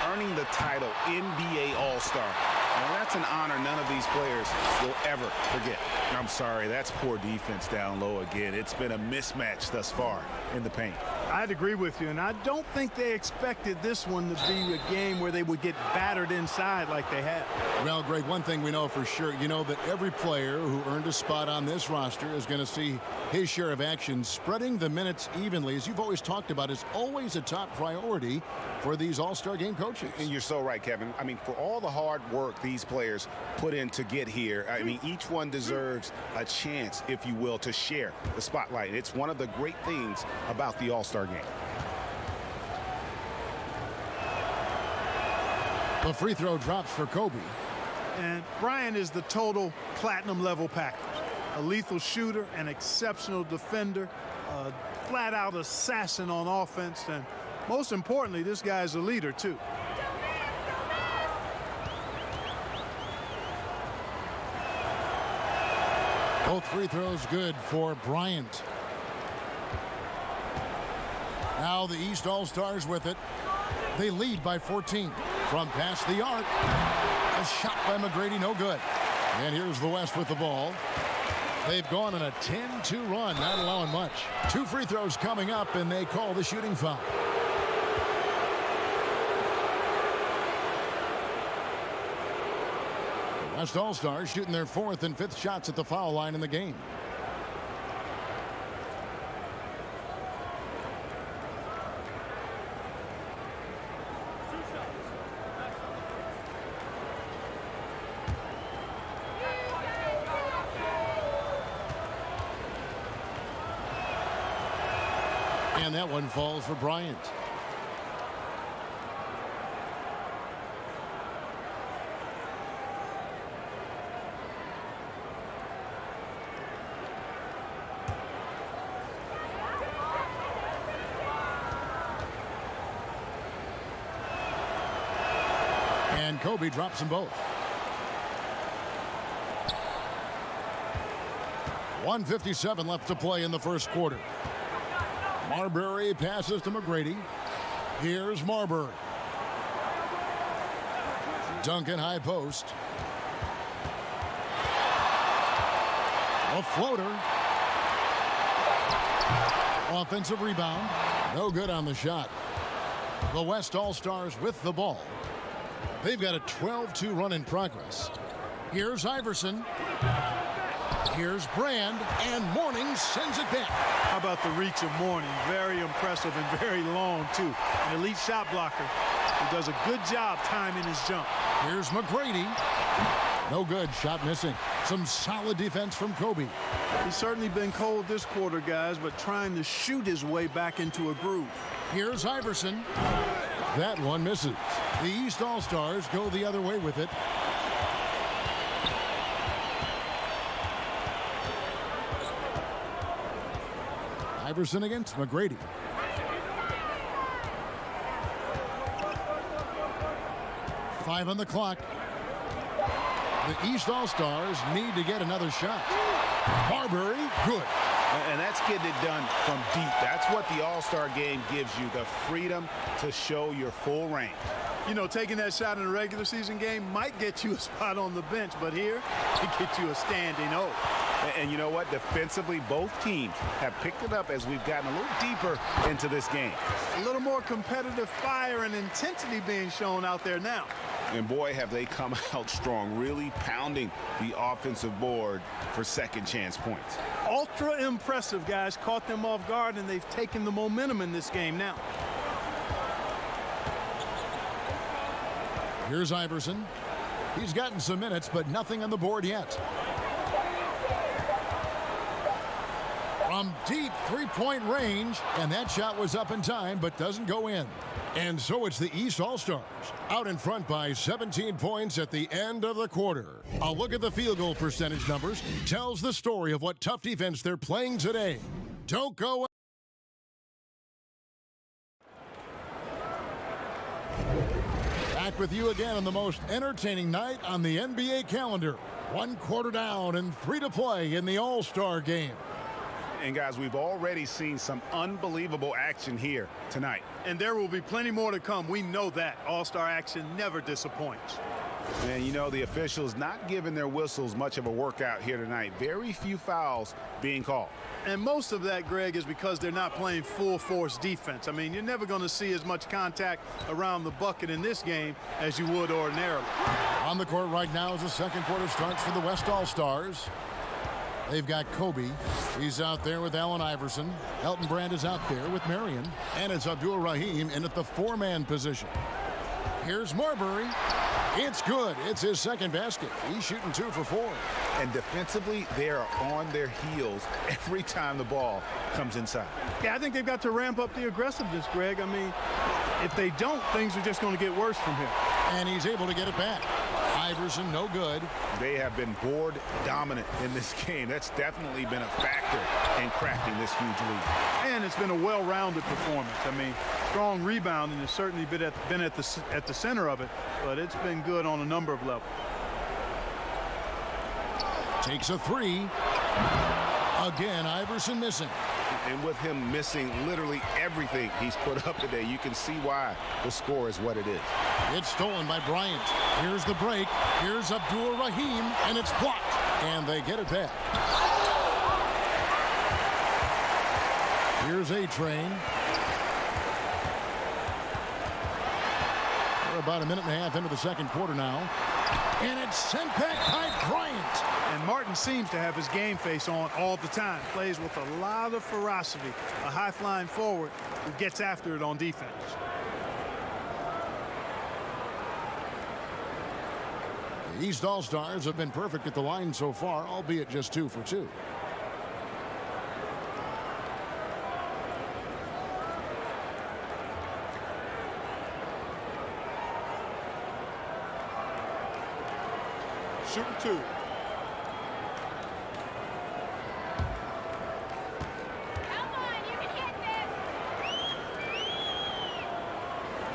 earning the title NBA All-Star, well, that's an honor none of these players will ever forget. I'm sorry, that's poor defense down low again. It's been a mismatch thus far in the paint. I'd agree with you, and I don't think they expected this one to be a game where they would get battered inside like they have. Well, Greg, one thing we know for sure, you know that every player who earned a spot on this roster is going to see his share of action. Spreading the minutes evenly, as you've always talked about, is always a top priority for these All-Star game coaches. And you're so right, Kevin. I mean, for all the hard work these players put in to get here, I mean, each one deserves a chance, if you will, to share the spotlight. It's one of the great things about the All-Star game. The free throw drops for Kobe. And Bryant is the total platinum level package. a lethal shooter, an exceptional defender, a flat-out assassin on offense, and most importantly, this guy's a leader, too. Both free throws good for Bryant. Now the East All-Stars with it. They lead by 14. From past the arc. A shot by McGrady, no good. And here's the West with the ball. They've gone on a 10-2 run, not allowing much. 2 free throws coming up, and they call the shooting foul. The West All-Stars shooting their 4th and 5th shots at the foul line in the game. And that one falls for Bryant. And Kobe drops them both. 1:57 left to play in the first quarter. Marbury passes to McGrady. Here's Marbury. Duncan high post. A floater. Offensive rebound. No good on the shot. The West All-Stars with the ball. They've got a 12-2 run in progress. Here's Iverson. Here's Brand, and Mourning sends it back. How about the reach of Mourning? Very impressive and very long, too. An elite shot blocker who does a good job timing his jump. Here's McGrady. No good. Shot missing. Some solid defense from Kobe. He's certainly been cold this quarter, guys, but trying to shoot his way back into a groove. Here's Iverson. That one misses. The East All-Stars go the other way with it. Iverson against McGrady. Five on the clock. The East All-Stars need to get another shot. Marbury, good. And that's getting it done from deep. That's what the All-Star game gives you, the freedom to show your full range. You know, taking that shot in a regular season game might get you a spot on the bench, but here, it gets you a standing O. And you know what? Defensively, both teams have picked it up as we've gotten a little deeper into this game. A little more competitive fire and intensity being shown out there now. And boy, have they come out strong, really pounding the offensive board for second chance points. Ultra impressive, guys. Caught them off guard, and they've taken the momentum in this game now. Here's Iverson. He's gotten some minutes, but nothing on the board yet. From deep three-point range, and that shot was up in time, but doesn't go in. And so it's the East All-Stars out in front by 17 points at the end of the quarter. A look at the field goal percentage numbers tells the story of what tough defense they're playing today. Don't go. Back with you again on the most entertaining night on the NBA calendar. 1 quarter down and 3 to play in the All-Star game. And guys, we've already seen some unbelievable action here tonight. And there will be plenty more to come. We know that. All-Star action never disappoints. And you know, the officials not giving their whistles much of a workout here tonight. Very few fouls being called. And most of that, Greg, is because they're not playing full-force defense. I mean, you're never going to see as much contact around the bucket in this game as you would ordinarily. On the court right now as the second quarter starts for the West All-Stars. They've got Kobe. He's out there with Allen Iverson. Elton Brand is out there with Marion. And it's Abdul Rahim in at the 4-man position. Here's Marbury. It's good. It's his second basket. He's shooting 2 for 4. And defensively, they are on their heels every time the ball comes inside. Yeah, I think they've got to ramp up the aggressiveness, Greg. I mean, if they don't, things are just going to get worse from here. And he's able to get it back. Iverson, no good. They have been board dominant in this game. That's definitely been a factor in crafting this huge lead. And it's been a well-rounded performance. I mean, strong rebounding has certainly been at the center of it, but it's been good on a number of levels. Takes a three. Again, Iverson missing. And with him missing literally everything he's put up today, you can see why the score is what it is. It's stolen by Bryant. Here's the break. Here's Abdur-Rahim, and it's blocked. And they get it back. Here's A-Train. We're about a minute and a half into the second quarter now. And it's sent back by Bryant. And Martin seems to have his game face on all the time. Plays with a lot of ferocity. A high-flying forward who gets after it on defense. The East All-Stars have been perfect at the line so far, albeit just 2 for 2. Shooting 2.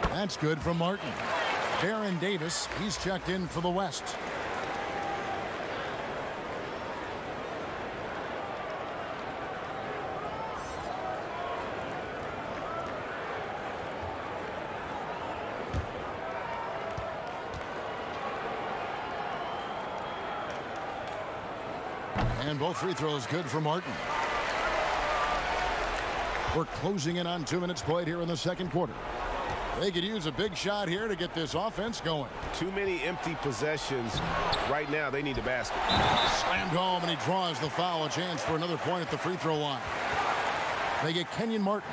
That's good from Martin. Baron Davis, he's checked in for the West. And both free throws good for Martin. We're closing in on 2 minutes played here in the second quarter. They could use a big shot here to get this offense going. Too many empty possessions. Right now, they need a basket. Slammed home, and he draws the foul. A chance for another point at the free throw line. They get Kenyon Martin.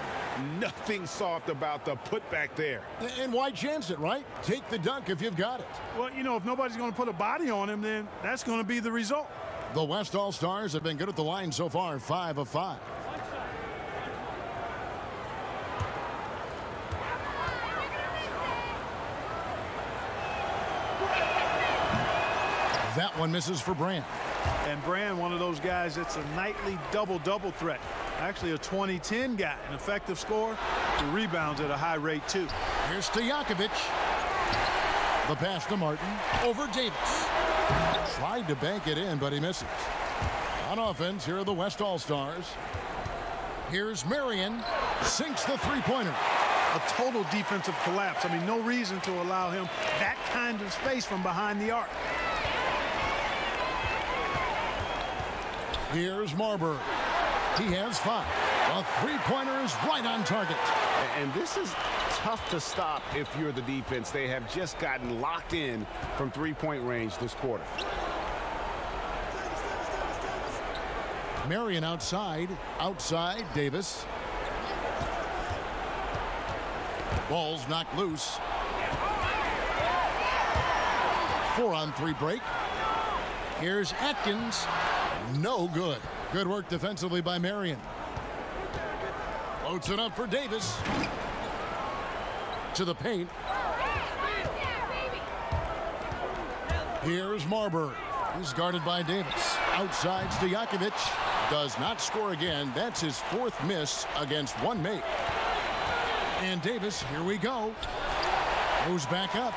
Nothing soft about the putback there. And why chance it, right? Take the dunk if you've got it. Well, you know, if nobody's going to put a body on him, then that's going to be the result. The West All-Stars have been good at the line so far, 5 of 5. That one misses for Brand. And Brand, one of those guys that's a nightly double-double threat. Actually a 20-10 guy, an effective scorer. He rebounds at a high rate, too. Here's Stojakovic. The pass to Martin. Over Davis. Tried to bank it in, but he misses. On offense, here are the West All-Stars. Here's Marion. Sinks the three-pointer. A total defensive collapse. I mean, no reason to allow him that kind of space from behind the arc. Here's Marbury. He has 5. A three-pointer is right on target. And this is tough to stop if you're the defense. They have just gotten locked in from three-point range this quarter. Marion outside. Outside, Davis. Ball's knocked loose. 4-on-3 break. Here's Atkins. No good. Good work defensively by Marion. Floats it up for Davis. To the paint. Here's Marbury. He's guarded by Davis. Outside, Stojakovic does not score again. That's his 4th miss against one make. And Davis, here we go. Goes back up.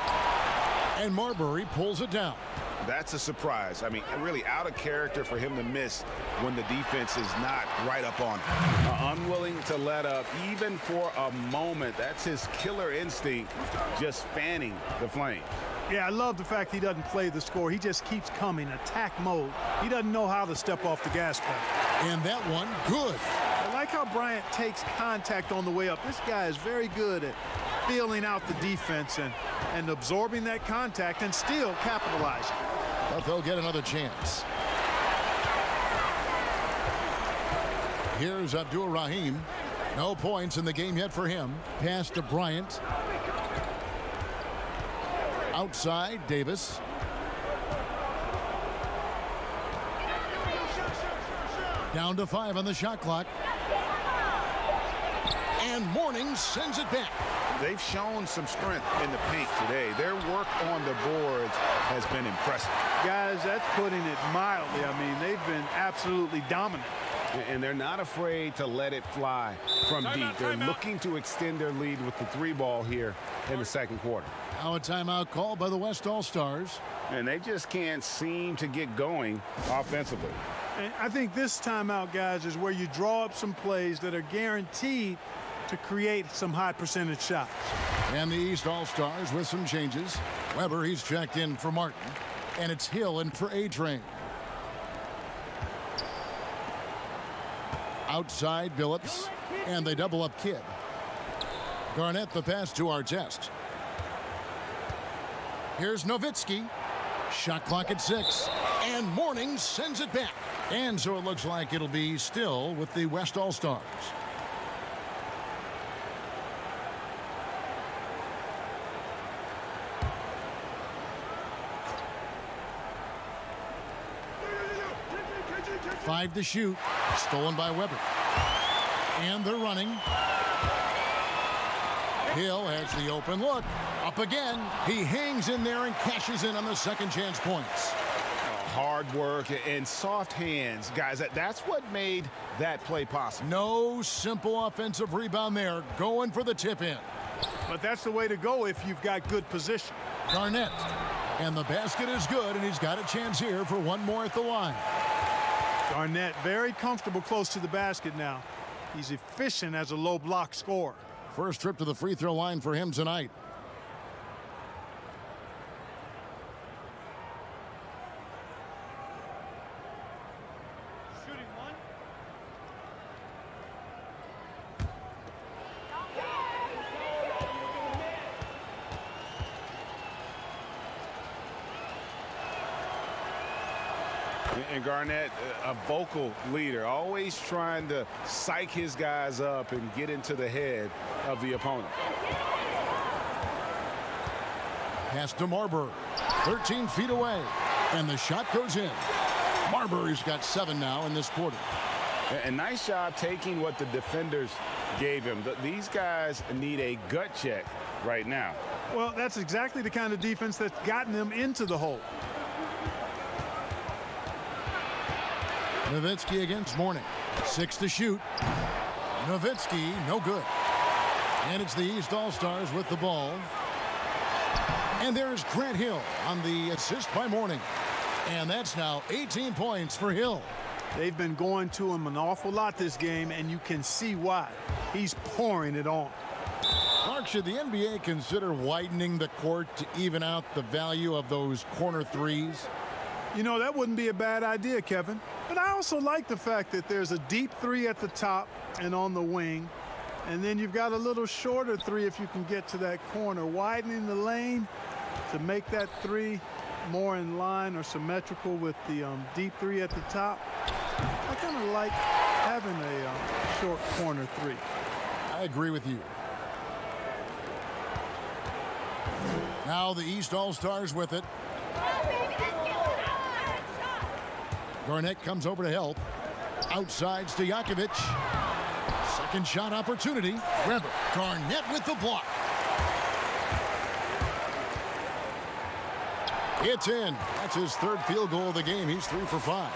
And Marbury pulls it down. That's a surprise. I mean, really out of character for him to miss when the defense is not right up on him. Unwilling to let up even for a moment. That's his killer instinct, just fanning the flame. Yeah, I love the fact he doesn't play the score. He just keeps coming, attack mode. He doesn't know how to step off the gas pedal. And that one, good. I like how Bryant takes contact on the way up. This guy is very good at feeling out the defense and absorbing that contact and still capitalizing. But they'll get another chance. Here's Abdur-Rahim. No points in the game yet for him. Pass to Bryant. Outside, Davis. Down to 5 on the shot clock. And Mourning sends it back. They've shown some strength in the paint today. Their work on the boards has been impressive. Guys, that's putting it mildly. I mean, they've been absolutely dominant. And they're not afraid to let it fly from deep. They're looking to extend their lead with the 3-ball here in the second quarter. Now a timeout called by the West All-Stars. And they just can't seem to get going offensively. And I think this timeout, guys, is where you draw up some plays that are guaranteed to create some high percentage shots. And the East All-Stars with some changes. Weber, he's checked in for Martin. And it's Hill in for A-Train. Outside Billups, and they double up Kidd. Garnett the pass to Artest. Here's Nowitzki. Shot clock at 6, and Morning sends it back. And so it looks like it'll be still with the West All-Stars. Five to shoot. Stolen by Weber. And they're running. Hill has the open look. Up again. He hangs in there and cashes in on the second chance points. Hard work and soft hands. Guys, that's what made that play possible. No simple offensive rebound there. Going for the tip in. But that's the way to go if you've got good position. Garnett. And the basket is good, and he's got a chance here for one more at the line. Garnett very comfortable close to the basket now. He's efficient as a low block scorer. First trip to the free throw line for him tonight. Shooting one. And Garnett, a vocal leader, always trying to psych his guys up and get into the head of the opponent. Pass to Marbury, 13 feet away, and the shot goes in. Marbury's got 7 now in this quarter. A nice job taking what the defenders gave him. These guys need a gut check right now. Well, that's exactly the kind of defense that's gotten them into the hole. Nowitzki against Morning. 6 to shoot. Nowitzki, no good. And it's the East All-Stars with the ball. And there's Grant Hill on the assist by Morning. And that's now 18 points for Hill. They've been going to him an awful lot this game, and you can see why. He's pouring it on. Mark, should the NBA consider widening the court to even out the value of those corner threes? You know, that wouldn't be a bad idea, Kevin. But I also like the fact that there's a deep three at the top and on the wing. And then you've got a little shorter three if you can get to that corner. Widening the lane to make that three more in line or symmetrical with the deep three at the top. I kind of like having a short corner three. I agree with you. Now the East All-Stars with it. Garnett comes over to help. Outside Stojakovic. Second shot opportunity. Weber. Garnett with the block. It's in. That's his third field goal of the game. He's 3 for 5.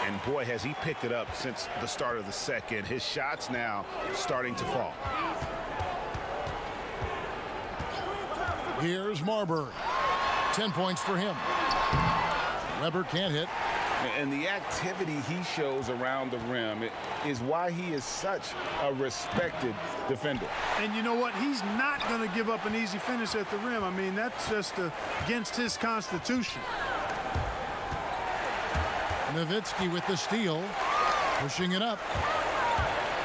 And boy, has he picked it up since the start of the second. His shots now starting to fall. Here's Marbury. 10 points for him. Weber can't hit. And the activity he shows around the rim is why he is such a respected defender. And you know what? He's not going to give up an easy finish at the rim. I mean, that's just against his constitution. Nowitzki with the steal. Pushing it up.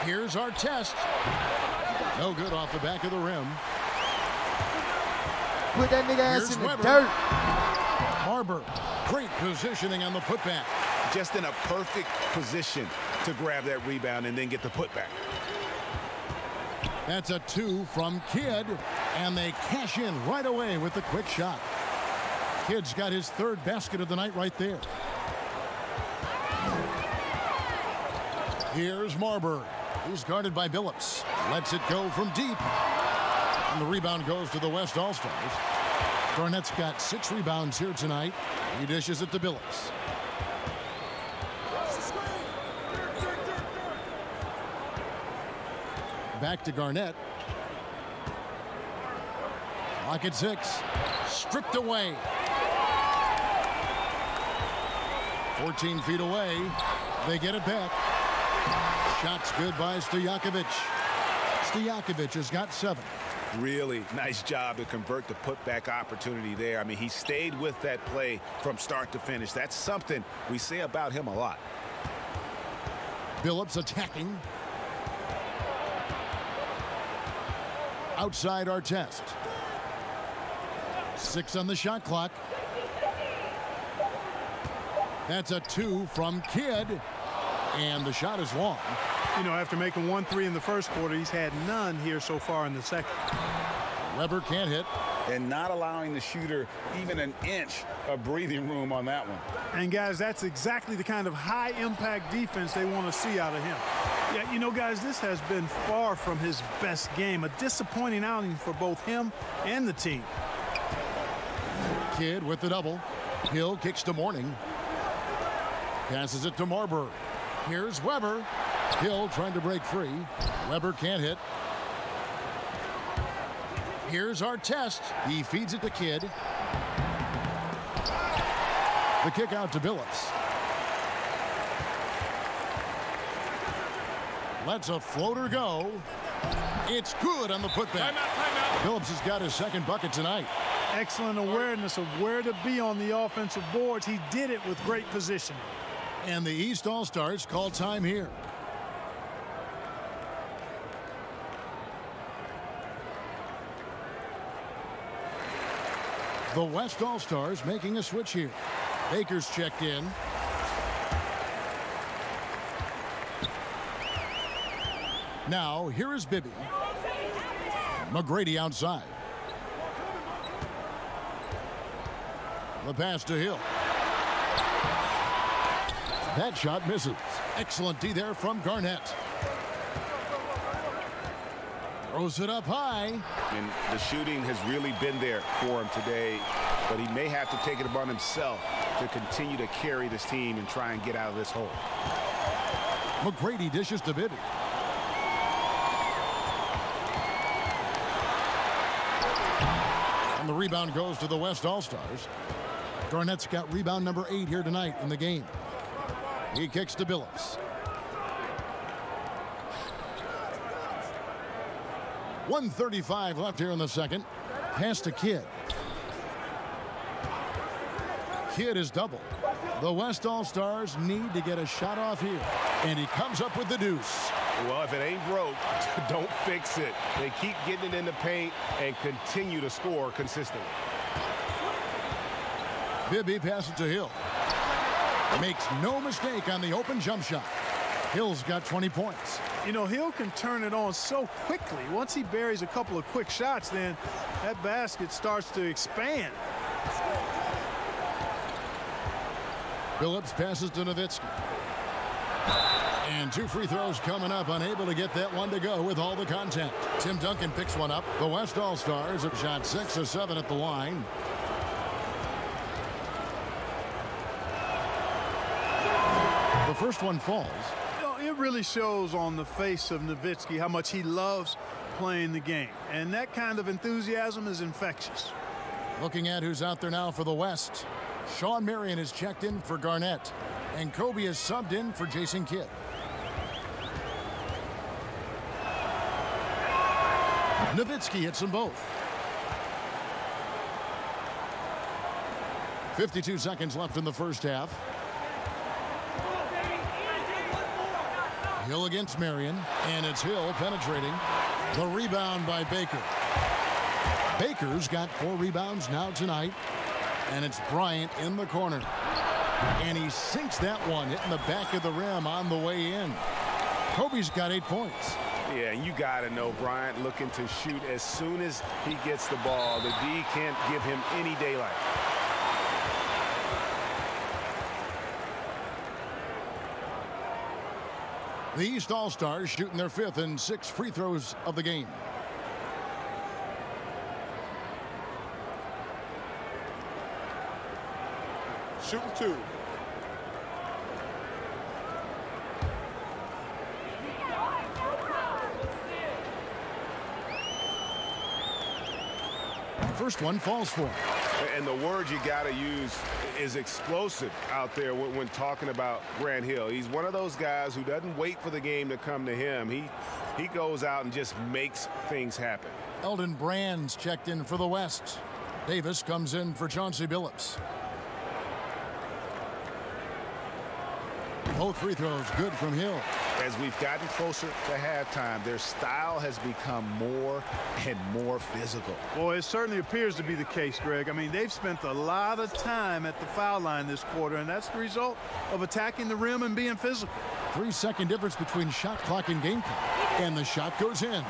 Here's Artest. No good off the back of the rim. Put that nigga ass Here's in the Weber. dirt. Marbury. Great positioning on the putback. Just in a perfect position to grab that rebound and then get the putback. That's a 2 from Kidd, and they cash in right away with the quick shot. Kidd's got his third basket of the night right there. Here's Marbury. He's guarded by Billups. Lets it go from deep. And the rebound goes to the West All-Stars. Garnett's got 6 rebounds here tonight. He dishes it to Billups. Back to Garnett. Lock at 6. Stripped away. 14 feet away. They get it back. Shots good by Stojakovic. Stojakovic has got 7. Really nice job to convert the putback opportunity there. I mean, he stayed with that play from start to finish. That's something we say about him a lot. Billups attacking. Outside our test. 6 on the shot clock. That's a 2 from Kidd. And the shot is long. You know, after making 1 3 in the first quarter, he's had none here so far in the second. Weber can't hit. And not allowing the shooter even an inch of breathing room on that one. And guys, that's exactly the kind of high impact defense they want to see out of him. Yeah, you know, guys, this has been far from his best game. A disappointing outing for both him and the team. Kidd with the double. Hill kicks to Mourning. Passes it to Marbury. Here's Weber. Hill trying to break free. Weber can't hit. Here's our test. He feeds it to Kidd. The kick out to Billups. Lets a floater go. It's good on the putback. Billups has got his 2nd bucket tonight. Excellent awareness of where to be on the offensive boards. He did it with great positioning. And the East All-Stars call time here. The West All-Stars making a switch here. Baker's checked in. Now, here is Bibby. McGrady outside. The pass to Hill. That shot misses. Excellent D there from Garnett. Throws it up high. And the shooting has really been there for him today, but he may have to take it upon himself to continue to carry this team and try and get out of this hole. McGrady dishes to Bibby. And the rebound goes to the West All-Stars. Garnett's got rebound number 8 here tonight in the game. He kicks to Billups. 1:35 left here in the second. Pass to Kidd. Kidd is double. The West All-Stars need to get a shot off here. And he comes up with the deuce. Well, if it ain't broke, don't fix it. They keep getting it in the paint and continue to score consistently. Bibby passes to Hill. Makes no mistake on the open jump shot. Hill's got 20 points. You know, Hill can turn it on so quickly. Once he buries a couple of quick shots, then that basket starts to expand. Billups passes to Nowitzki. And 2 free throws coming up, unable to get that one to go with all the contact. Tim Duncan picks one up. The West All-Stars have shot 6 of 7 at the line. The first one falls. You know, it really shows on the face of Nowitzki how much he loves playing the game. And that kind of enthusiasm is infectious. Looking at who's out there now for the West. Sean Marion is checked in for Garnett. And Kobe is subbed in for Jason Kidd. Nowitzki hits them both. 52 seconds left in the first half. Hill against Marion, and it's Hill penetrating. The rebound by Baker. Baker's got 4 rebounds now tonight, and it's Bryant in the corner. And he sinks that one, hitting the back of the rim on the way in. Kobe's got 8 points. Yeah, you got to know Bryant looking to shoot as soon as he gets the ball. The D can't give him any daylight. The East All-Stars shooting their 5th and 6th free throws of the game. shooting 2. First one falls for him. And the word you got to use is explosive out there when talking about Grant Hill. He's one of those guys who doesn't wait for the game to come to him. He goes out and just makes things happen. Eldon Brand's checked in for the West. Davis comes in for Chauncey Billups. Both free throws good from Hill. As we've gotten closer to halftime, their style has become more and more physical. Well, it certainly appears to be the case, Greg. I mean, they've spent a lot of time at the foul line this quarter, and that's the result of attacking the rim and being physical. 3-second difference between shot clock and game clock. And the shot goes in.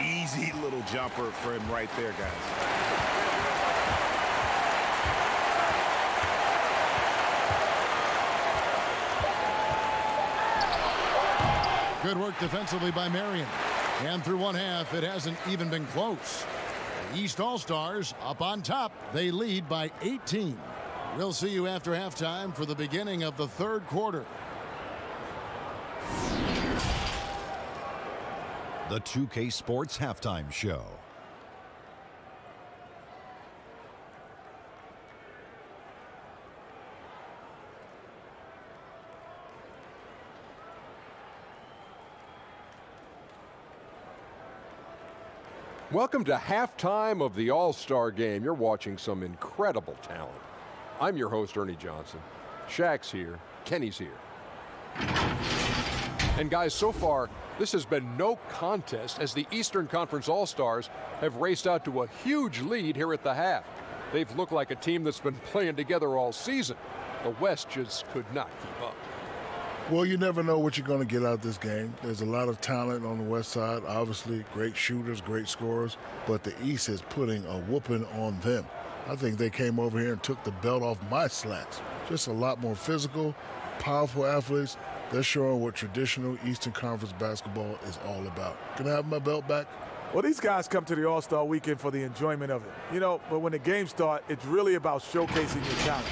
Easy little jumper for him right there, guys. Good work defensively by Marion. And through one half, it hasn't even been close. The East All-Stars up on top. They lead by 18. We'll see you after halftime for the beginning of the third quarter. The 2K Sports Halftime Show. Welcome to halftime of the All-Star Game. You're watching some incredible talent. I'm your host, Ernie Johnson. Shaq's here. Kenny's here. And guys, so far, this has been no contest as the Eastern Conference All-Stars have raced out to a huge lead here at the half. They've looked like a team that's been playing together all season. The West just could not keep up. Well, you never know what you're going to get out of this game. There's a lot of talent on the West side, obviously great shooters, great scorers, but the East is putting a whooping on them. I think they came over here and took the belt off my slats. Just a lot more physical, powerful athletes. They're showing what traditional Eastern Conference basketball is all about. Can I have my belt back? Well, these guys come to the All-Star Weekend for the enjoyment of it. You know, but when the games start, it's really about showcasing your talent.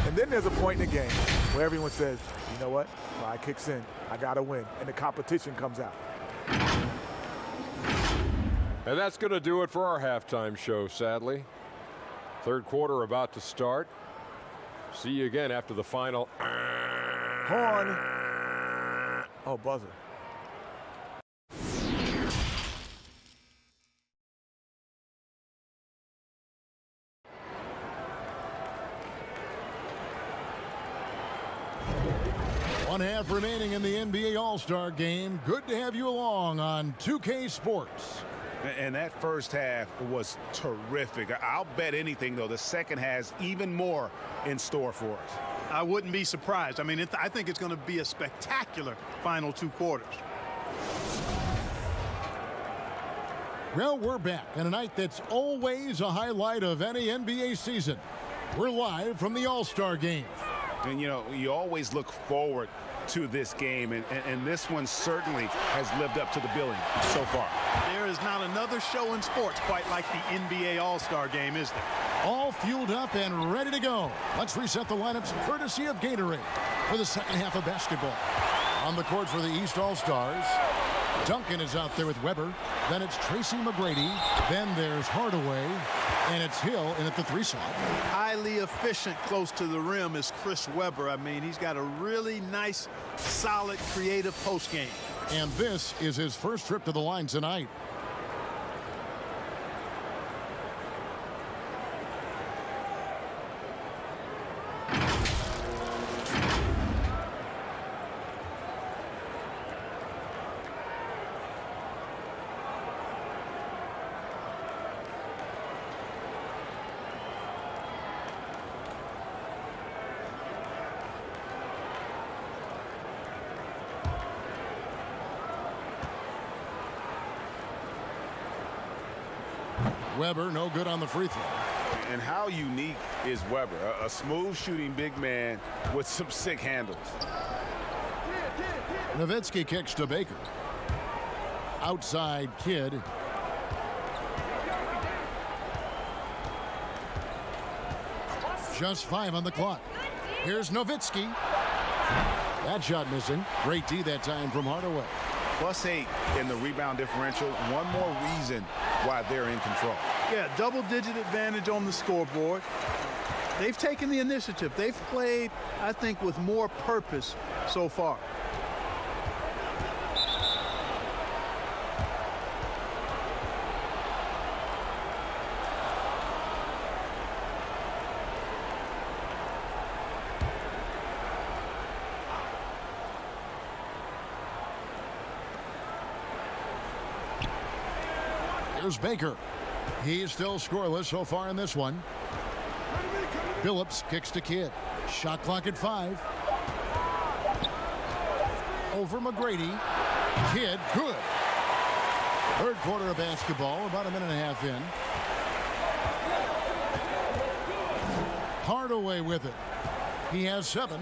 And then there's a point in the game where everyone says, you know what? Pride kicks in. I got to win. And the competition comes out. And that's going to do it for our halftime show, sadly. Third quarter about to start. See you again after the final. Horn. Oh, buzzer. One half remaining in the NBA All-Star Game. Good to have you along on 2K Sports. And that first half was terrific. I'll bet anything, though, the second has even more in store for us. I wouldn't be surprised. I mean, I think it's going to be a spectacular final 2 quarters. Well, we're back on a night that's always a highlight of any NBA season. We're live from the All-Star Game. And, you know, you always look forward to this game, and this one certainly has lived up to the billing so far. There is not another show in sports quite like the NBA All-Star Game, is there? All fueled up and ready to go. Let's reset the lineups courtesy of Gatorade for the second half of basketball. On the court for the East All-Stars, Duncan is out there with Weber. Then it's Tracy McGrady. Then there's Hardaway. And it's Hill in at the 3 slot. Highly efficient close to the rim is Chris Webber. I mean, he's got a really nice, solid, creative post game. And this is his first trip to the line tonight. Weber, no good on the free throw. And how unique is Weber? A smooth shooting big man with some sick handles. Nowitzki kicks to Baker. Outside Kidd. Just 5 on the clock. Here's Nowitzki. That shot missing. Great D that time from Hardaway. +8 in the rebound differential. One more reason why they're in control. Yeah, double-digit advantage on the scoreboard. They've taken the initiative. They've played, I think, with more purpose so far. Here's Baker. He's still scoreless so far in this one. Billups kicks to Kidd. Shot clock at 5. Over McGrady. Kidd, good. Third quarter of basketball, about a minute and a half in. Hardaway with it. He has 7.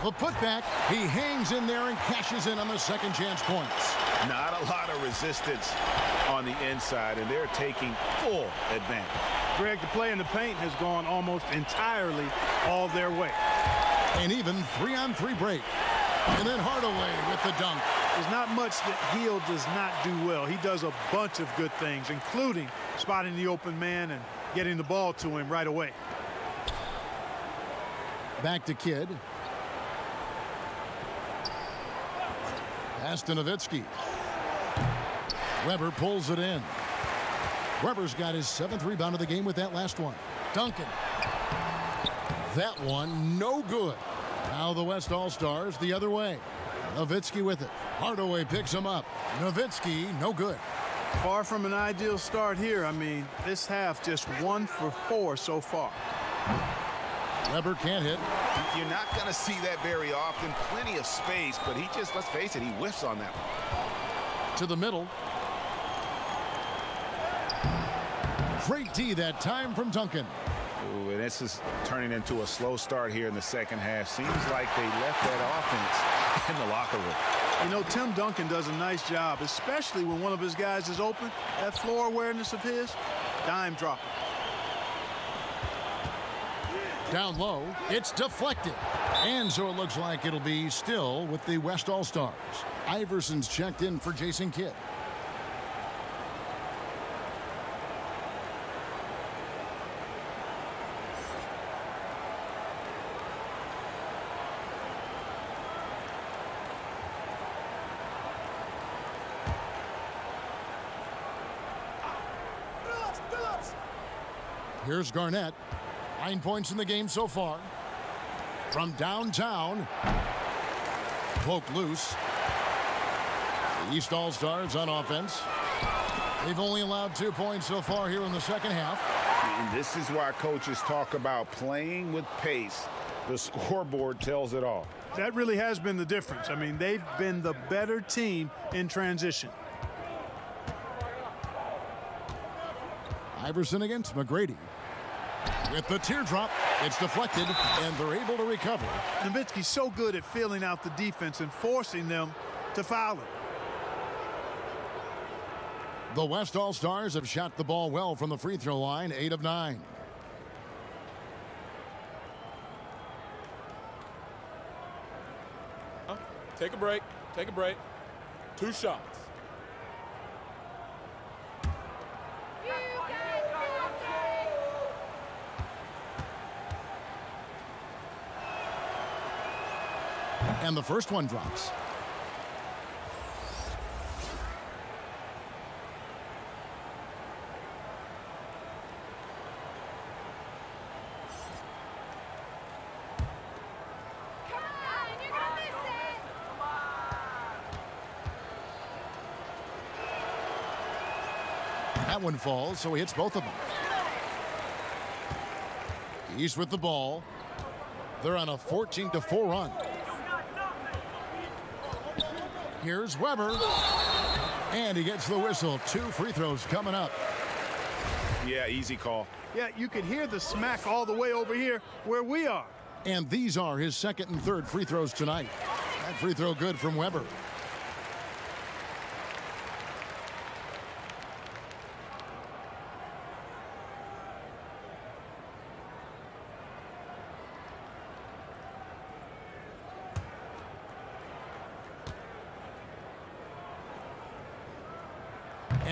The putback, he hangs in there and cashes in on the second chance points. Not a lot of resistance on the inside, and they're taking full advantage. Greg, the play in the paint has gone almost entirely all their way. And even 3-on-3 break. And then Hardaway with the dunk. There's not much that Hill does not do well. He does a bunch of good things, including spotting the open man and getting the ball to him right away. Back to Kidd. Pass to Nowitzki. Weber pulls it in. Weber's got his 7th rebound of the game with that last one. Duncan. That one, no good. Now the West All-Stars the other way. Nowitzki with it. Hardaway picks him up. Nowitzki, no good. Far from an ideal start here. I mean, this half just 1 for 4 so far. Weber can't hit. You're not going to see that very often. Plenty of space, but he just, let's face it, he whiffs on that one. To the middle. Great D that time from Duncan. Ooh, and this is turning into a slow start here in the second half. Seems like they left that offense in the locker room. You know, Tim Duncan does a nice job, especially when one of his guys is open. That floor awareness of his, dime dropping. Down low, it's deflected. And so it looks like it'll be still with the West All-Stars. Iverson's checked in for Jason Kidd. Here's Garnett. 9 points in the game so far. From downtown. Poked loose. The East All-Stars on offense. They've only allowed 2 points so far here in the second half. And this is why coaches talk about playing with pace. The scoreboard tells it all. That really has been the difference. I mean, they've been the better team in transition. Iverson against McGrady. With the teardrop, it's deflected, and they're able to recover. Nowitzki's so good at filling out the defense and forcing them to foul him. The West All-Stars have shot the ball well from the free throw line, 8 of 9. Take a break. Take a break. 2 shots. And the first one drops. That one falls, so he hits both of them. East with the ball. They're on a 14-4 run. Here's Weber. And he gets the whistle. 2 free throws coming up. Yeah, easy call. Yeah, you could hear the smack all the way over here where we are. And these are his second and third free throws tonight. That free throw good from Weber.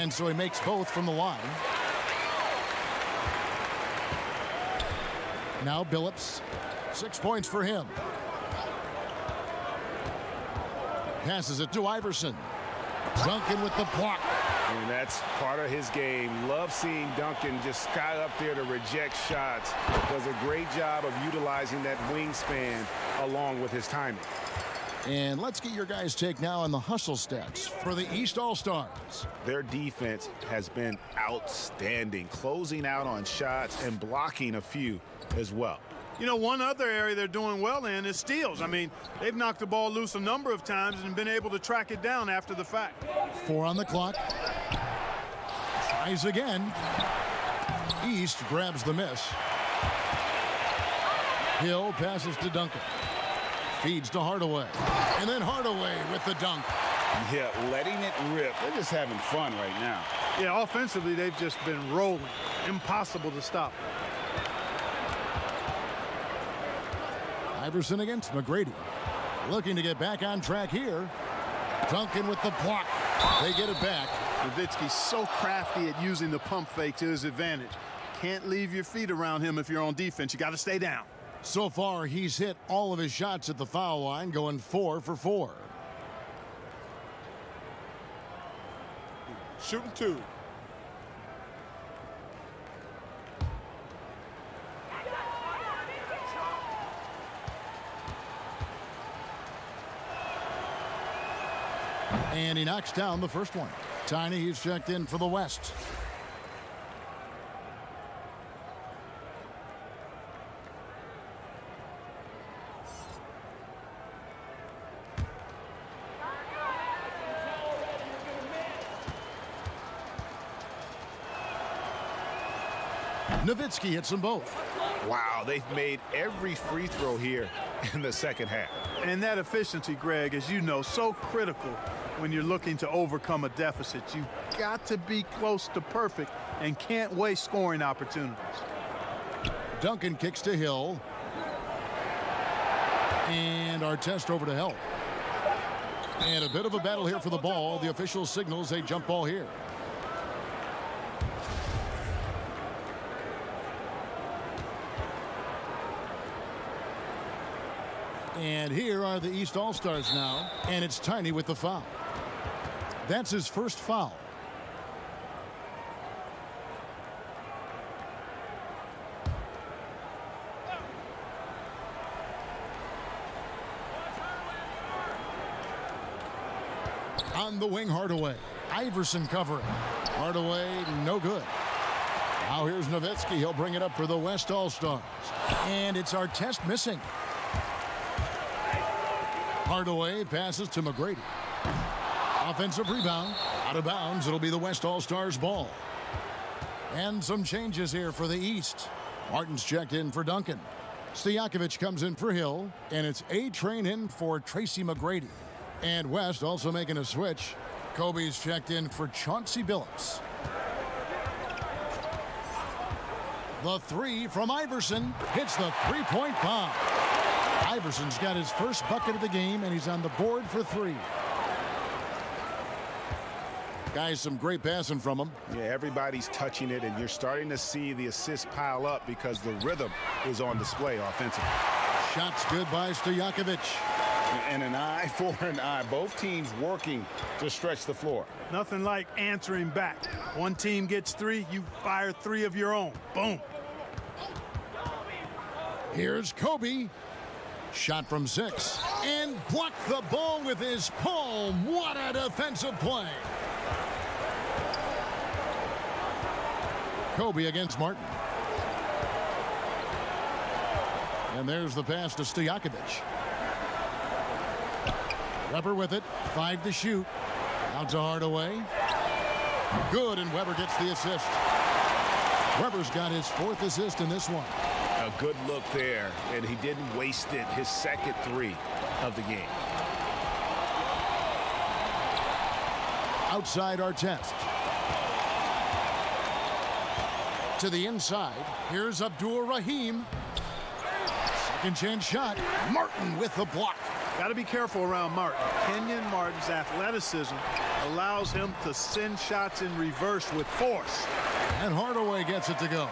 And so he makes both from the line. Now Billups, 6 points for him. Passes it to Iverson. Duncan with the block. And that's part of his game. Love seeing Duncan just sky up there to reject shots. Does a great job of utilizing that wingspan along with his timing. And let's get your guys' take now on the hustle stats for the East All-Stars. Their defense has been outstanding, closing out on shots and blocking a few as well. You know, one other area they're doing well in is steals. I mean, they've knocked the ball loose a number of times and been able to track it down after the fact. 4 on the clock. Tries again. East grabs the miss. Hill passes to Duncan. Feeds to Hardaway. And then Hardaway with the dunk. Yeah, letting it rip. They're just having fun right now. Yeah, offensively, they've just been rolling. Impossible to stop. Iverson against McGrady. Looking to get back on track here. Duncan with the block. They get it back. Nowitzki's so crafty at using the pump fake to his advantage. Can't leave your feet around him if you're on defense. You got to stay down. So far, he's hit all of his shots at the foul line, going 4 for 4. Shooting 2. And he knocks down the first one. Tiny, he's checked in for the West. Nowitzki hits them both. Wow, they've made every free throw here in the second half. And that efficiency, Greg, as you know, so critical when you're looking to overcome a deficit. You've got to be close to perfect and can't waste scoring opportunities. Duncan kicks to Hill. And Artest over to help. And a bit of a battle here for the ball. The official signals a jump ball here. And here are the East All-Stars now, and it's Tiny with the foul. That's his first foul. On the wing, Hardaway. Iverson covering. Hardaway, no good. Now here's Nowitzki. He'll bring it up for the West All-Stars. And it's Artest missing. Hardaway passes to McGrady. Offensive rebound. Out of bounds. It'll be the West All-Stars ball. And some changes here for the East. Martin's checked in for Duncan. Stojakovic comes in for Hill. And it's A-Train in for Tracy McGrady. And West also making a switch. Kobe's checked in for Chauncey Billups. The 3 from Iverson hits the three-point bomb. Iverson's got his first bucket of the game, and he's on the board for 3. Guys, some great passing from him. Yeah, everybody's touching it, and you're starting to see the assists pile up because the rhythm is on display offensively. Shots good by Stojakovic. And an eye for an eye. Both teams working to stretch the floor. Nothing like answering back. One team gets 3, you fire 3 of your own. Boom. Here's Kobe. Shot from 6. And blocked the ball with his palm. What a defensive play. Kobe against Martin. And there's the pass to Stojakovic. Weber with it. 5 to shoot. Out to Hardaway. Good, and Weber gets the assist. Weber's got his 4th assist in this one. A good look there, and he didn't waste it. His second 3 of the game. Outside Artest. To the inside. Here's Abdul Rahim. Second chance shot. Martin with the block. Got to be careful around Martin. Kenyon Martin's athleticism allows him to send shots in reverse with force. And Hardaway gets it to go.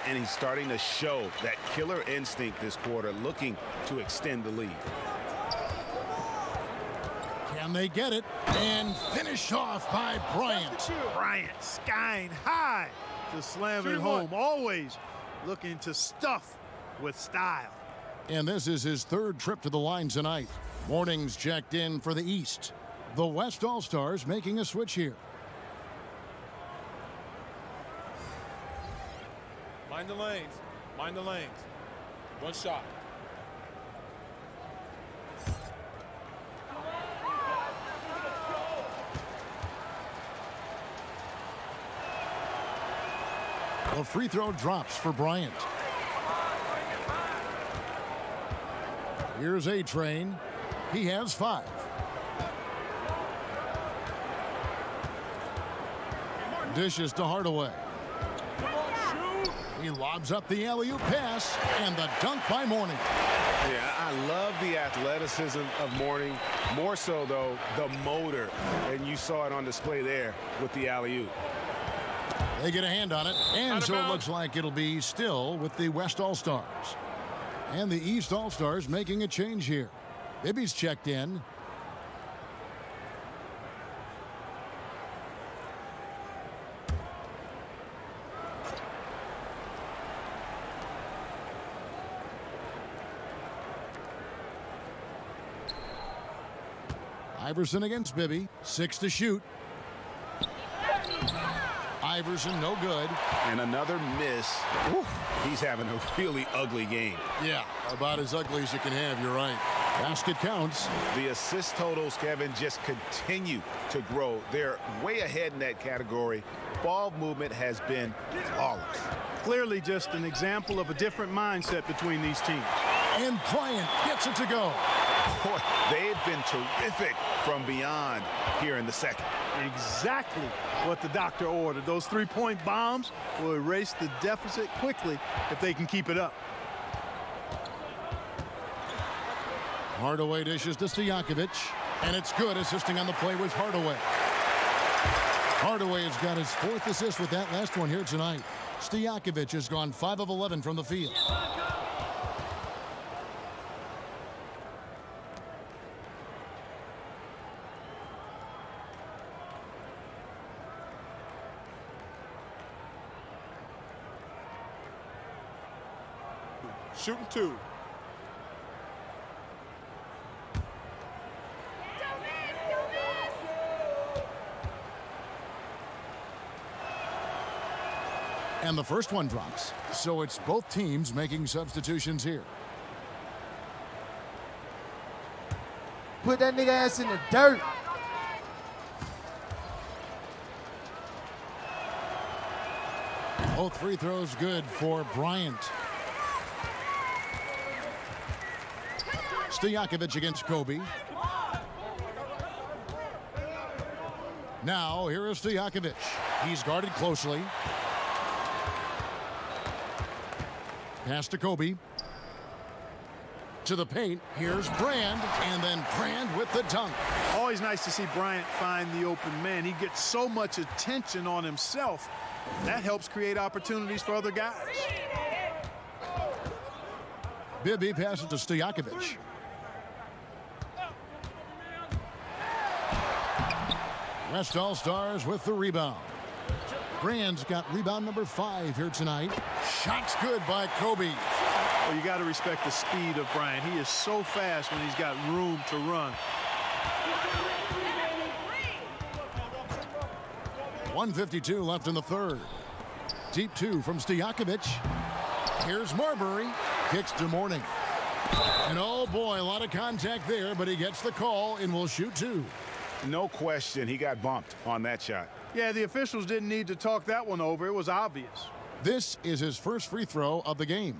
And he's starting to show that killer instinct this quarter, looking to extend the lead. Can they get it? And finished off by Bryant. Bryant skying high to slam it home. Always looking to stuff with style. And this is his third trip to the line tonight. Morning's checked in for the East. The West All-Stars making a switch here. Mind the lanes. Mind the lanes. One shot. The free throw drops for Bryant. Here's A-Train. He has 5. Dishes to Hardaway. He lobs up the alley-oop pass, and the dunk by Mourning. Yeah, I love the athleticism of Mourning. More so, though, the motor. And you saw it on display there with the alley-oop. They get a hand on it, and so it looks like it'll be still with the West All-Stars. And the East All-Stars making a change here. Bibby's checked in. Iverson against Bibby. 6 to shoot. Iverson, no good. And another miss. Oof, he's having a really ugly game. Yeah, about as ugly as you can have, you're right. Basket counts. The assist totals, Kevin, just continue to grow. They're way ahead in that category. Ball movement has been flawless. Clearly just an example of a different mindset between these teams. And Bryant gets it to go. Boy, they've been terrific from beyond here in the second. Exactly what the doctor ordered. Those three-point bombs will erase the deficit quickly if they can keep it up. Hardaway dishes to Stojakovic, and it's good, assisting on the play with Hardaway. Hardaway has got his 4th assist with that last one here tonight. Stojakovic has gone 5 of 11 from the field. Shooting 2. And the first one drops. So it's both teams making substitutions here. Put that nigga ass in the dirt. Both free throws good for Bryant. Stojakovic against Kobe. Now, here is Stojakovic. He's guarded closely. Pass to Kobe. To the paint. Here's Brand. And then Brand with the dunk. Always nice to see Bryant find the open man. He gets so much attention on himself. That helps create opportunities for other guys. Bibby passes to Stojakovic. West All-Stars with the rebound. Brand's got rebound number 5 here tonight. Shots good by Kobe. Well, you got to respect the speed of Bryant. He is so fast when he's got room to run. 1:52 left in the third. Deep 2 from Stojakovic. Here's Marbury. Kicks to Mourning. And oh boy, a lot of contact there, but he gets the call and will shoot 2. No question, he got bumped on that shot. Yeah, the officials didn't need to talk that one over. It was obvious. This is his first free throw of the game.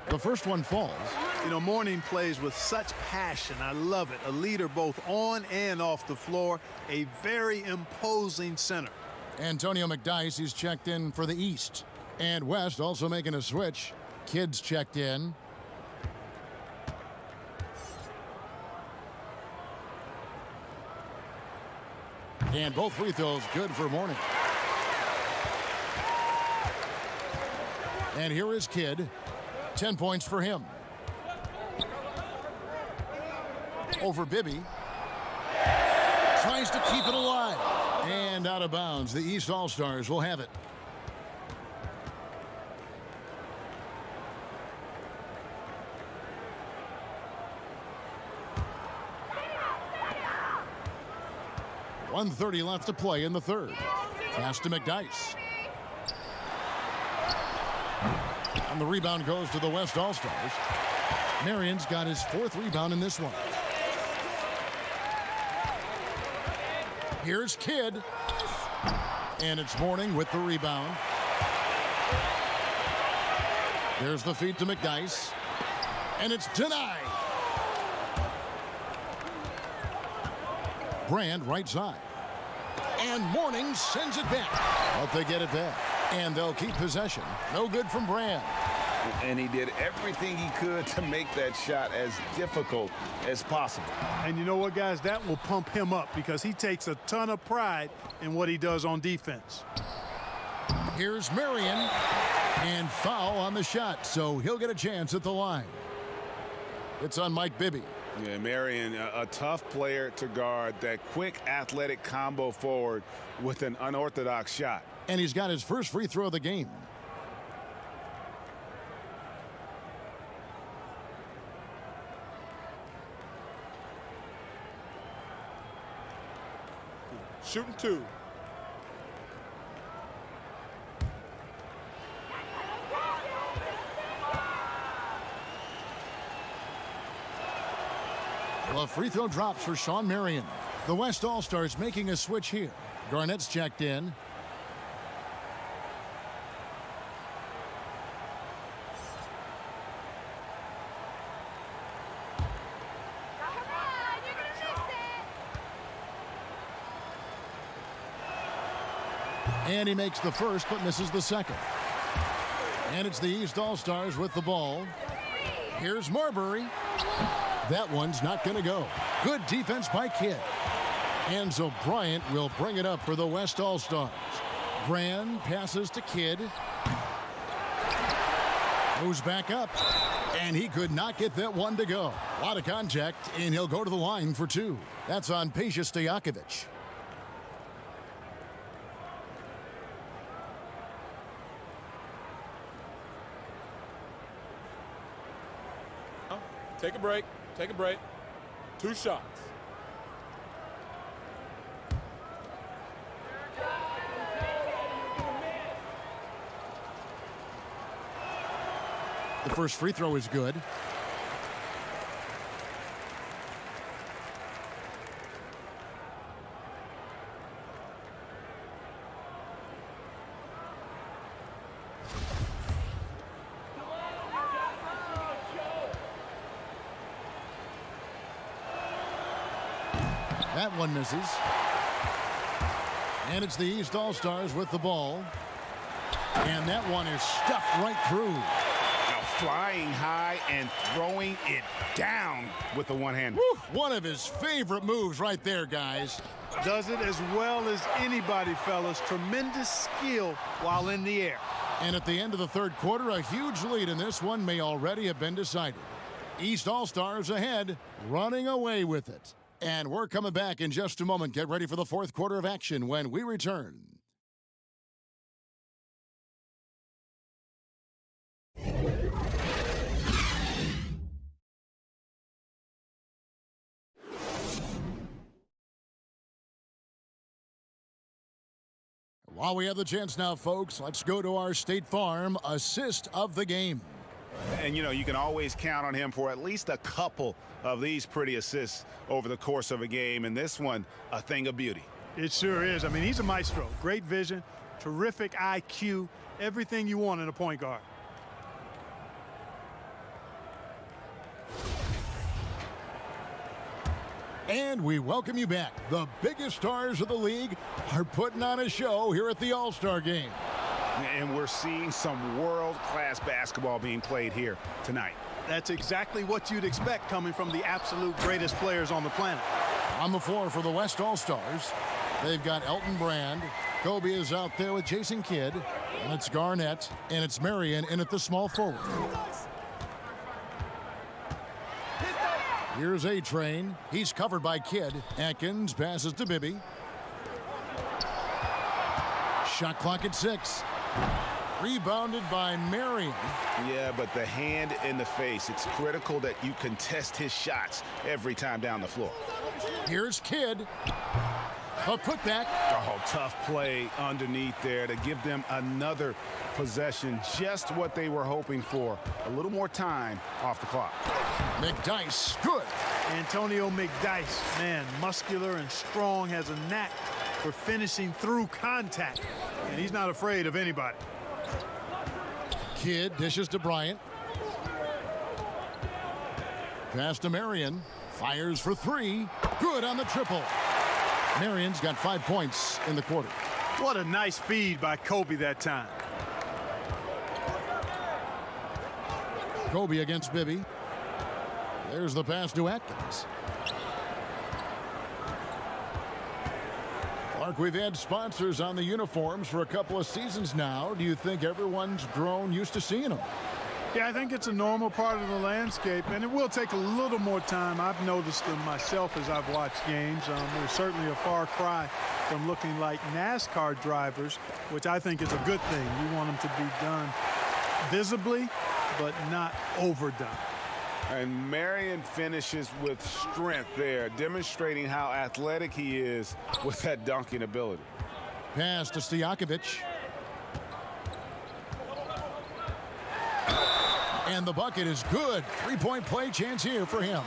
The The first one falls. You know, Mourning plays with such passion. I love it. A leader both on and off the floor. A very imposing center. Antonio McDyess, he's checked in for the East. And West also making a switch. Kids checked in. And both free throws good for Mourning. And here is Kidd. 10 points for him. Over Bibby. Tries to keep it alive. And out of bounds. The East All-Stars will have it. .130 left to play in the third. Pass to McDyess. And the rebound goes to the West All-Stars. Marion's got his 4th rebound in this one. Here's Kidd. And it's Mourning with the rebound. There's the feed to McDyess. And it's denied. Brand right side. And Mourning sends it back. But they get it back. And they'll keep possession. No good from Brand. And he did everything he could to make that shot as difficult as possible. And you know what, guys? That will pump him up because he takes a ton of pride in what he does on defense. Here's Marion. And foul on the shot, so he'll get a chance at the line. It's on Mike Bibby. Yeah, Marion, a tough player to guard. That quick, athletic combo forward with an unorthodox shot. And he's got his first free throw of the game. Shooting 2. The free throw drops for Sean Marion. The West All-Stars making a switch here. Garnett's checked in. And he makes the first but misses the second. And it's the East All-Stars with the ball. Here's Marbury. That one's not going to go. Good defense by Kidd. And so Bryant will bring it up for the West All-Stars. Brand passes to Kidd. Moves back up. And he could not get that one to go. A lot of contact, and he'll go to the line for 2. That's on Peja Stojakovic. Take a break. Take a break. 2 shots. The first free throw is good. That one misses. And it's the East All-Stars with the ball. And that one is stuffed right through. Now flying high and throwing it down with the one-hand. One of his favorite moves right there, guys. Does it as well as anybody, fellas. Tremendous skill while in the air. And at the end of the third quarter, a huge lead in this one may already have been decided. East All-Stars ahead, running away with it. And we're coming back in just a moment. Get ready for the fourth quarter of action when we return. While we have the chance now, folks, let's go to our State Farm assist of the game. And, you know, you can always count on him for at least a couple of these pretty assists over the course of a game. And this one, a thing of beauty. It sure is. I mean, he's a maestro. Great vision, terrific IQ, everything you want in a point guard. And we welcome you back. The biggest stars of the league are putting on a show here at the All-Star Game. And we're seeing some world-class basketball being played here tonight. That's exactly what you'd expect coming from the absolute greatest players on the planet. On the floor for the West All-Stars, they've got Elton Brand. Kobe is out there with Jason Kidd. And it's Garnett. And it's Marion in at the small forward. Here's A-Train. He's covered by Kidd. Atkins passes to Bibby. Shot clock at 6. Rebounded by Marion. Yeah, but the hand in the face. It's critical that you contest his shots every time down the floor. Here's Kidd. A putback. Oh, tough play underneath there to give them another possession. Just what they were hoping for. A little more time off the clock. McDyess, good. Antonio McDyess, man, muscular and strong, has a knack for finishing through contact. And he's not afraid of anybody. Kidd dishes to Bryant. Pass to Marion. Fires for 3. Good on the triple. Marion's got 5 points in the quarter. What a nice feed by Kobe that time. Kobe against Bibby. There's the pass to Atkins. Clark, we've had sponsors on the uniforms for a couple of seasons now. Do you think everyone's grown used to seeing them? Yeah, I think it's a normal part of the landscape, and it will take a little more time. I've noticed them myself as I've watched games. They're certainly a far cry from looking like NASCAR drivers, which I think is a good thing. You want them to be done visibly, but not overdone. And Marion finishes with strength there, demonstrating how athletic he is with that dunking ability. Pass to Stojakovic. And the bucket is good. 3-point play chance here for him.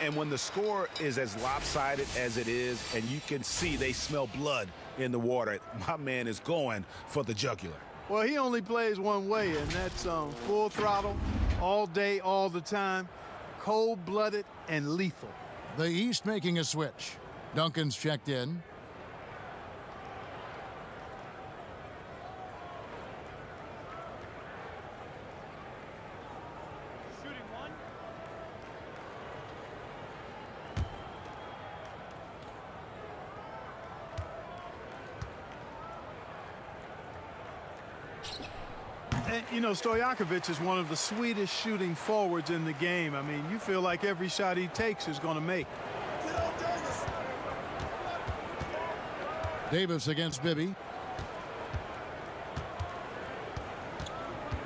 And when the score is as lopsided as it is, and you can see they smell blood in the water, my man is going for the jugular. Well, he only plays one way, and that's full throttle, all day, all the time, cold-blooded and lethal. The East making a switch. Duncan's checked in. And, you know, Stojakovic is one of the sweetest shooting forwards in the game. I mean, you feel like every shot he takes is going to make. Davis against Bibby.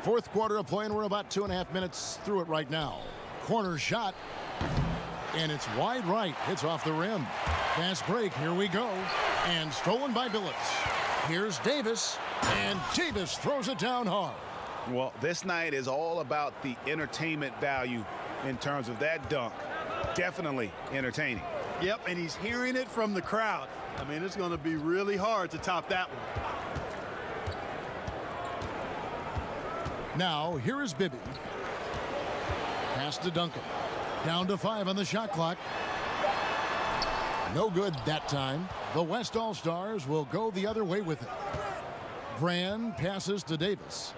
Fourth quarter of play, and we're about 2.5 minutes through it right now. Corner shot. And it's wide right. Hits off the rim. Fast break. Here we go. And stolen by Billups. Here's Davis. And Davis throws it down hard. Well, this night is all about the entertainment value in terms of that dunk. Definitely entertaining. Yep, and he's hearing it from the crowd. I mean, it's going to be really hard to top that one. Now, here is Bibby. Pass to Duncan. Down to 5 on the shot clock. No good that time. The West All-Stars will go the other way with it. Brand passes to Davis.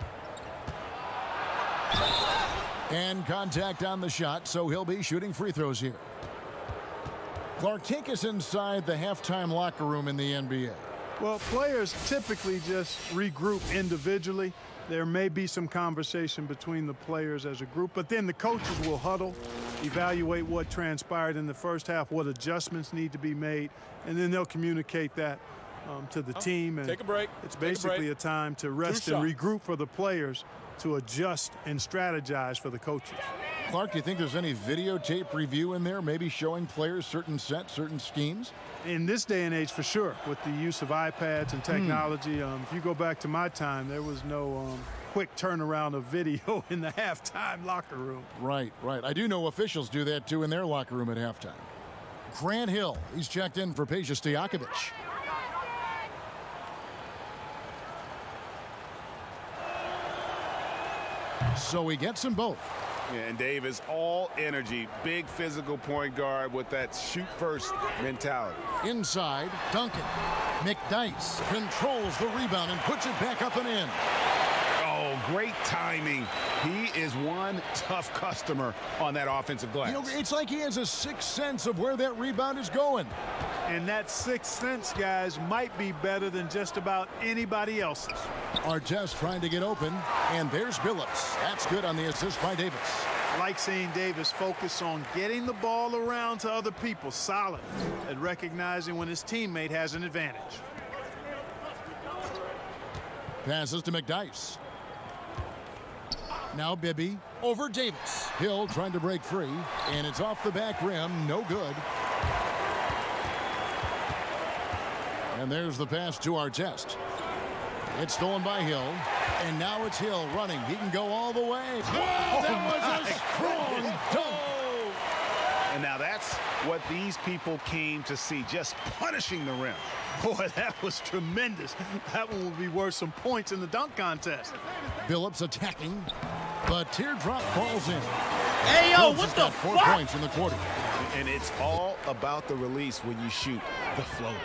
And contact on the shot, so he'll be shooting free throws here. Clark, take us inside the halftime locker room in the NBA. Well, players typically just regroup individually. There may be some conversation between the players as a group, but then the coaches will huddle, evaluate what transpired in the first half, what adjustments need to be made, and then they'll communicate that to the team. And take a break. It's basically a time to rest and regroup for the players to adjust and strategize for the coaches. Clark, do you think there's any videotape review in there, maybe showing players certain sets, certain schemes? In this day and age, for sure, with the use of iPads and technology. If you go back to my time, there was no quick turnaround of video in the halftime locker room. Right, right. I do know officials do that, too, in their locker room at halftime. Grant Hill, he's checked in for Peja Stojakovic. So he gets them both. Yeah, and Davis, all energy, big physical point guard with that shoot-first mentality. Inside, Duncan. McDyess controls the rebound and puts it back up and in. Oh, great timing. He is one tough customer on that offensive glass. You know, it's like he has a sixth sense of where that rebound is going. And that sixth sense, guys, might be better than just about anybody else's. Artest trying to get open, and there's Billups. That's good on the assist by Davis. I like seeing Davis focus on getting the ball around to other people, solid at recognizing when his teammate has an advantage. Passes to McDyess. Now Bibby over Davis. Hill trying to break free, and it's off the back rim, no good. And there's the pass to Artest. It's stolen by Hill, and now it's Hill running. He can go all the way. Wow, that was a strong dunk. And now that's what these people came to see, just punishing the rim. Boy, that was tremendous. That one will be worth some points in the dunk contest. Billups attacking. The teardrop falls in. Hey, yo, what the fuck? 4 points in the quarter. And it's all about the release when you shoot the floater.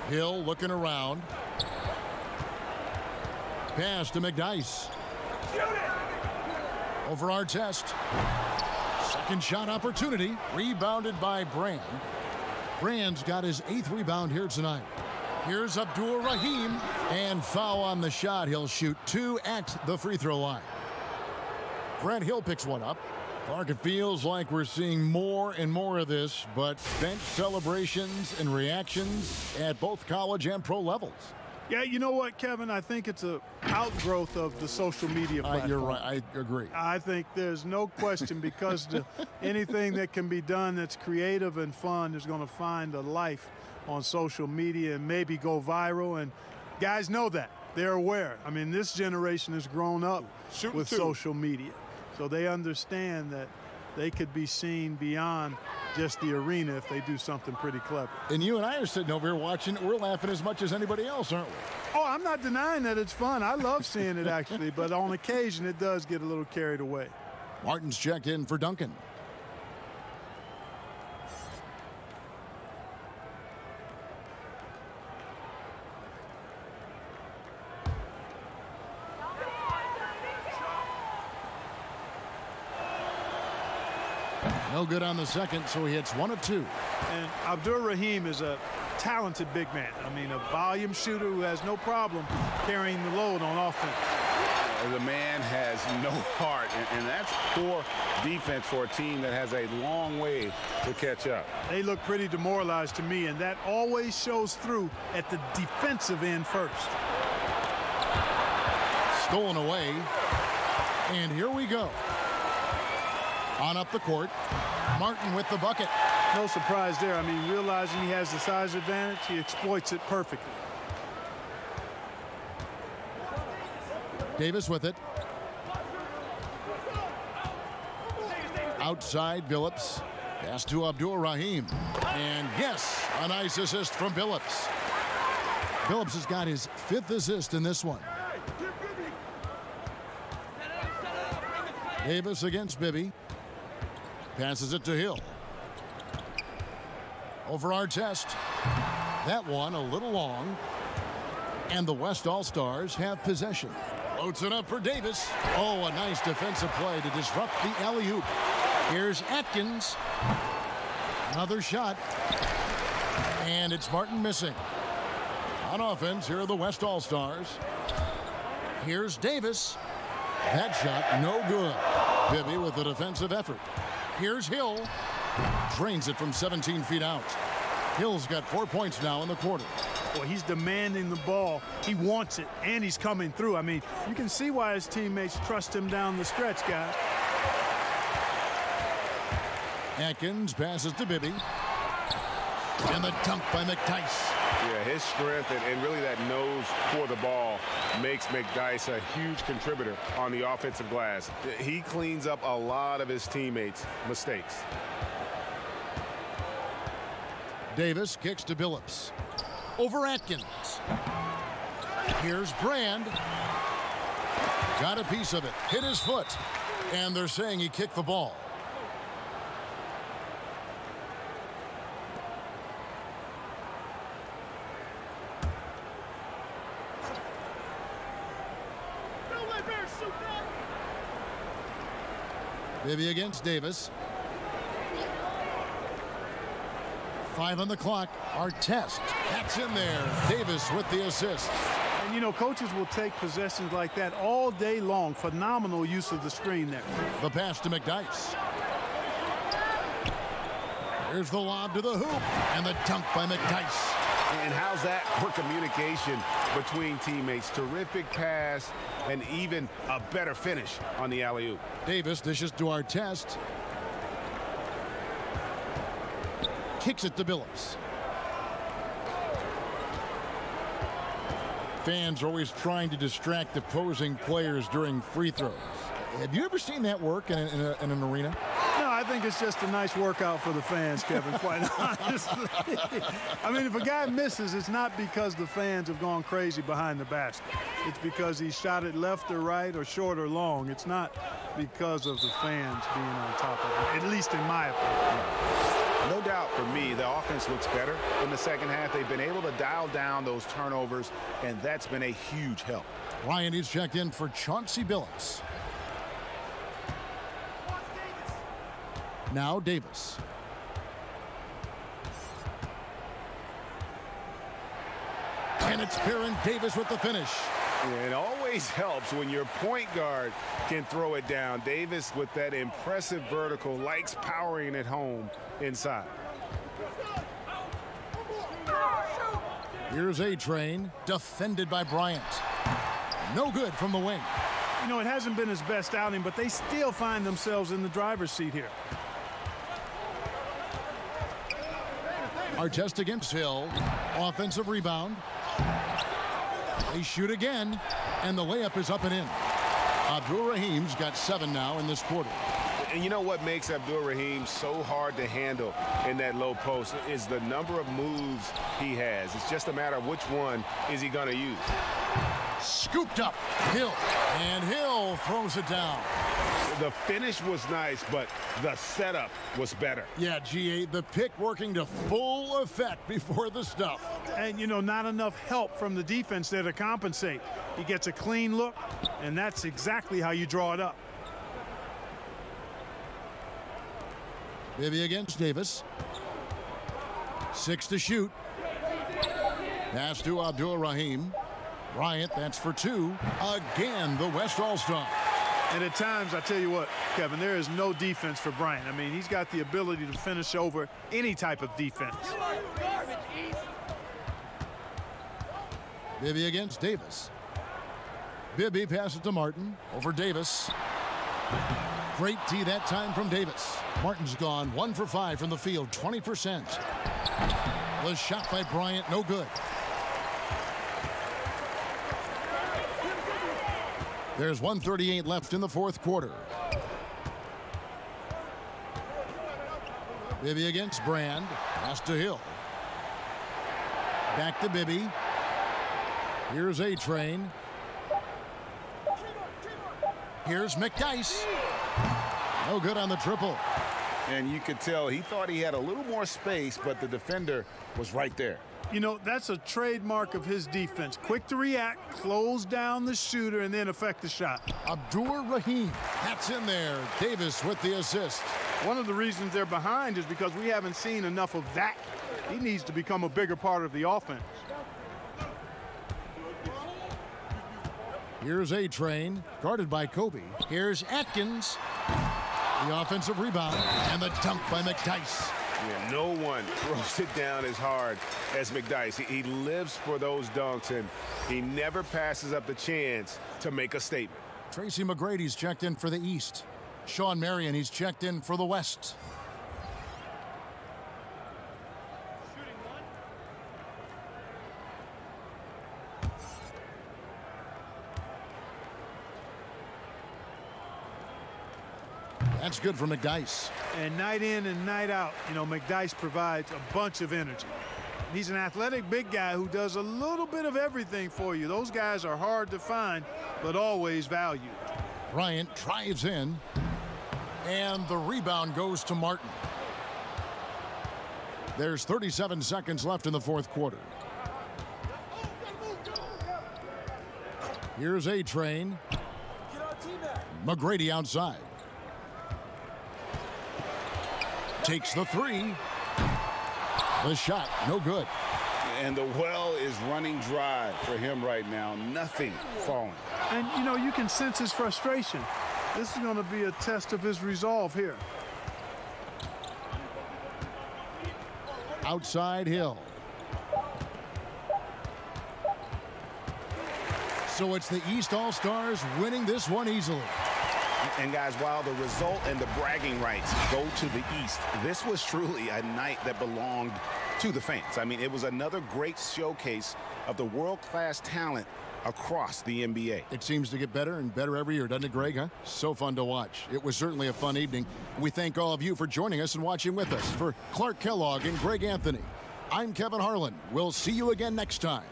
Hill looking around. Pass to McDyess. Over Artest. Second shot opportunity. Rebounded by Brand. Brand's got his 8th rebound here tonight. Here's Abdul Rahim, and foul on the shot. He'll shoot 2 at the free throw line. Grant Hill picks one up. Clark, it feels like we're seeing more and more of this, but bench celebrations and reactions at both college and pro levels. Yeah, you know what, Kevin? I think it's an outgrowth of the social media platform. You're right. I agree. I think there's no question because anything that can be done that's creative and fun is going to find a life on social media and maybe go viral. And guys know that. They're aware. I mean, this generation has grown up with social media. So they understand that they could be seen beyond just the arena if they do something pretty clever. And you and I are sitting over here watching. We're laughing as much as anybody else, aren't we? Oh, I'm not denying that it's fun. I love seeing it, actually. But on occasion, it does get a little carried away. Martin's checked in for Duncan. No good on the second, so he hits 1 of 2. And Abdur Rahim is a talented big man. I mean, a volume shooter who has no problem carrying the load on offense. The man has no heart, and that's poor defense for a team that has a long way to catch up. They look pretty demoralized to me, and that always shows through at the defensive end first. Stolen away, and here we go. On up the court, Martin with the bucket. No surprise there. I mean, realizing he has the size advantage, he exploits it perfectly. Davis with it. Outside, Billups. Pass to Abdul Rahim. And yes, a nice assist from Billups. Billups has got his 5th assist in this one. Davis against Bibby. Passes it to Hill. Over Artest. That one a little long. And the West All-Stars have possession. Loads it up for Davis. Oh, a nice defensive play to disrupt the alley-oop. Here's Atkins. Another shot. And it's Martin missing. On offense, here are the West All-Stars. Here's Davis. That shot, no good. Bibby with the defensive effort. Here's Hill. Drains it from 17 feet out. Hill's got 4 points now in the quarter. Boy, he's demanding the ball. He wants it, and he's coming through. I mean, you can see why his teammates trust him down the stretch, guys. Atkins passes to Bibby. And the dunk by McDyess. Yeah, his strength and really that nose for the ball makes McDyess a huge contributor on the offensive glass. He cleans up a lot of his teammates' mistakes. Davis kicks to Billups. Over Atkins. Here's Brand. Got a piece of it. Hit his foot. And they're saying he kicked the ball. Bibby against Davis. 5 on the clock. Our test. That's in there. Davis with the assist. And, you know, coaches will take possessions like that all day long. Phenomenal use of the screen there. The pass to McDyess. Here's the lob to the hoop. And the dunk by McDyess. And how's that for communication between teammates? Terrific pass and even a better finish on the alley-oop. Davis dishes to our test. Kicks it to Billups. Fans are always trying to distract opposing players during free throws. Have you ever seen that work in an arena? No, I think it's just a nice workout for the fans, Kevin, quite honestly. I mean, if a guy misses, it's not because the fans have gone crazy behind the basket. It's because he shot it left or right or short or long. It's not because of the fans being on top of it, at least in my opinion. No doubt for me, the offense looks better in the second half. They've been able to dial down those turnovers, and that's been a huge help. Ryan is checked in for Chauncey Billups. Now Davis. And it's Baron Davis with the finish. It always helps when your point guard can throw it down. Davis with that impressive vertical, likes powering it home inside. Here's A-Train, defended by Bryant. No good from the wing. You know, it hasn't been his best outing, but they still find themselves in the driver's seat here. Our test against Hill. Offensive rebound. They shoot again, and the layup is up and in. Abdur-Rahim's got 7 now in this quarter. And you know what makes Abdur-Rahim so hard to handle in that low post is the number of moves he has. It's just a matter of which one is he going to use. Scooped up. Hill. And Hill throws it down. The finish was nice, but the setup was better. Yeah, G8, the pick working to full effect before the stuff. And, you know, not enough help from the defense there to compensate. He gets a clean look, and that's exactly how you draw it up. Bibby against Davis. 6 to shoot. Pass to Abdur-Rahim. Bryant, that's for 2. Again, the West All-Star. And at times, I tell you what, Kevin, there is no defense for Bryant. I mean, he's got the ability to finish over any type of defense. Bibby against Davis. Bibby passes to Martin. Over Davis. Great tee that time from Davis. Martin's gone 1 for 5 from the field, 20%. The shot by Bryant, no good. There's 1:38 left in the fourth quarter. Bibby against Brand. Pass to Hill. Back to Bibby. Here's A-Train. Here's McDyess. No good on the triple. And you could tell he thought he had a little more space, but the defender was right there. You know, that's a trademark of his defense. Quick to react, close down the shooter, and then affect the shot. Abdur-Rahim. That's in there. Davis with the assist. One of the reasons they're behind is because we haven't seen enough of that. He needs to become a bigger part of the offense. Here's A-Train, guarded by Kobe. Here's Atkins. The offensive rebound, and the dunk by McDyess. Yeah, no one throws it down as hard as McDyess. He lives for those dunks, and he never passes up the chance to make a statement. Tracy McGrady's checked in for the East. Sean Marion, he's checked in for the West. That's good for McDyess. And night in and night out, you know, McDyess provides a bunch of energy. He's an athletic big guy who does a little bit of everything for you. Those guys are hard to find, but always valued. Bryant drives in, and the rebound goes to Martin. There's 37 seconds left in the fourth quarter. Here's A-Train. McGrady outside. Takes the three. The shot, no good. And the well is running dry for him right now. Nothing falling. And, you know, you can sense his frustration. This is going to be a test of his resolve here. Outside Hill. So it's the East All-Stars winning this one easily. And guys, while the result and the bragging rights go to the East, this was truly a night that belonged to the fans. I mean, it was another great showcase of the world-class talent across the NBA. It seems to get better and better every year, doesn't it, Greg? Huh? So fun to watch. It was certainly a fun evening. We thank all of you for joining us and watching with us. For Clark Kellogg and Greg Anthony, I'm Kevin Harlan. We'll see you again next time.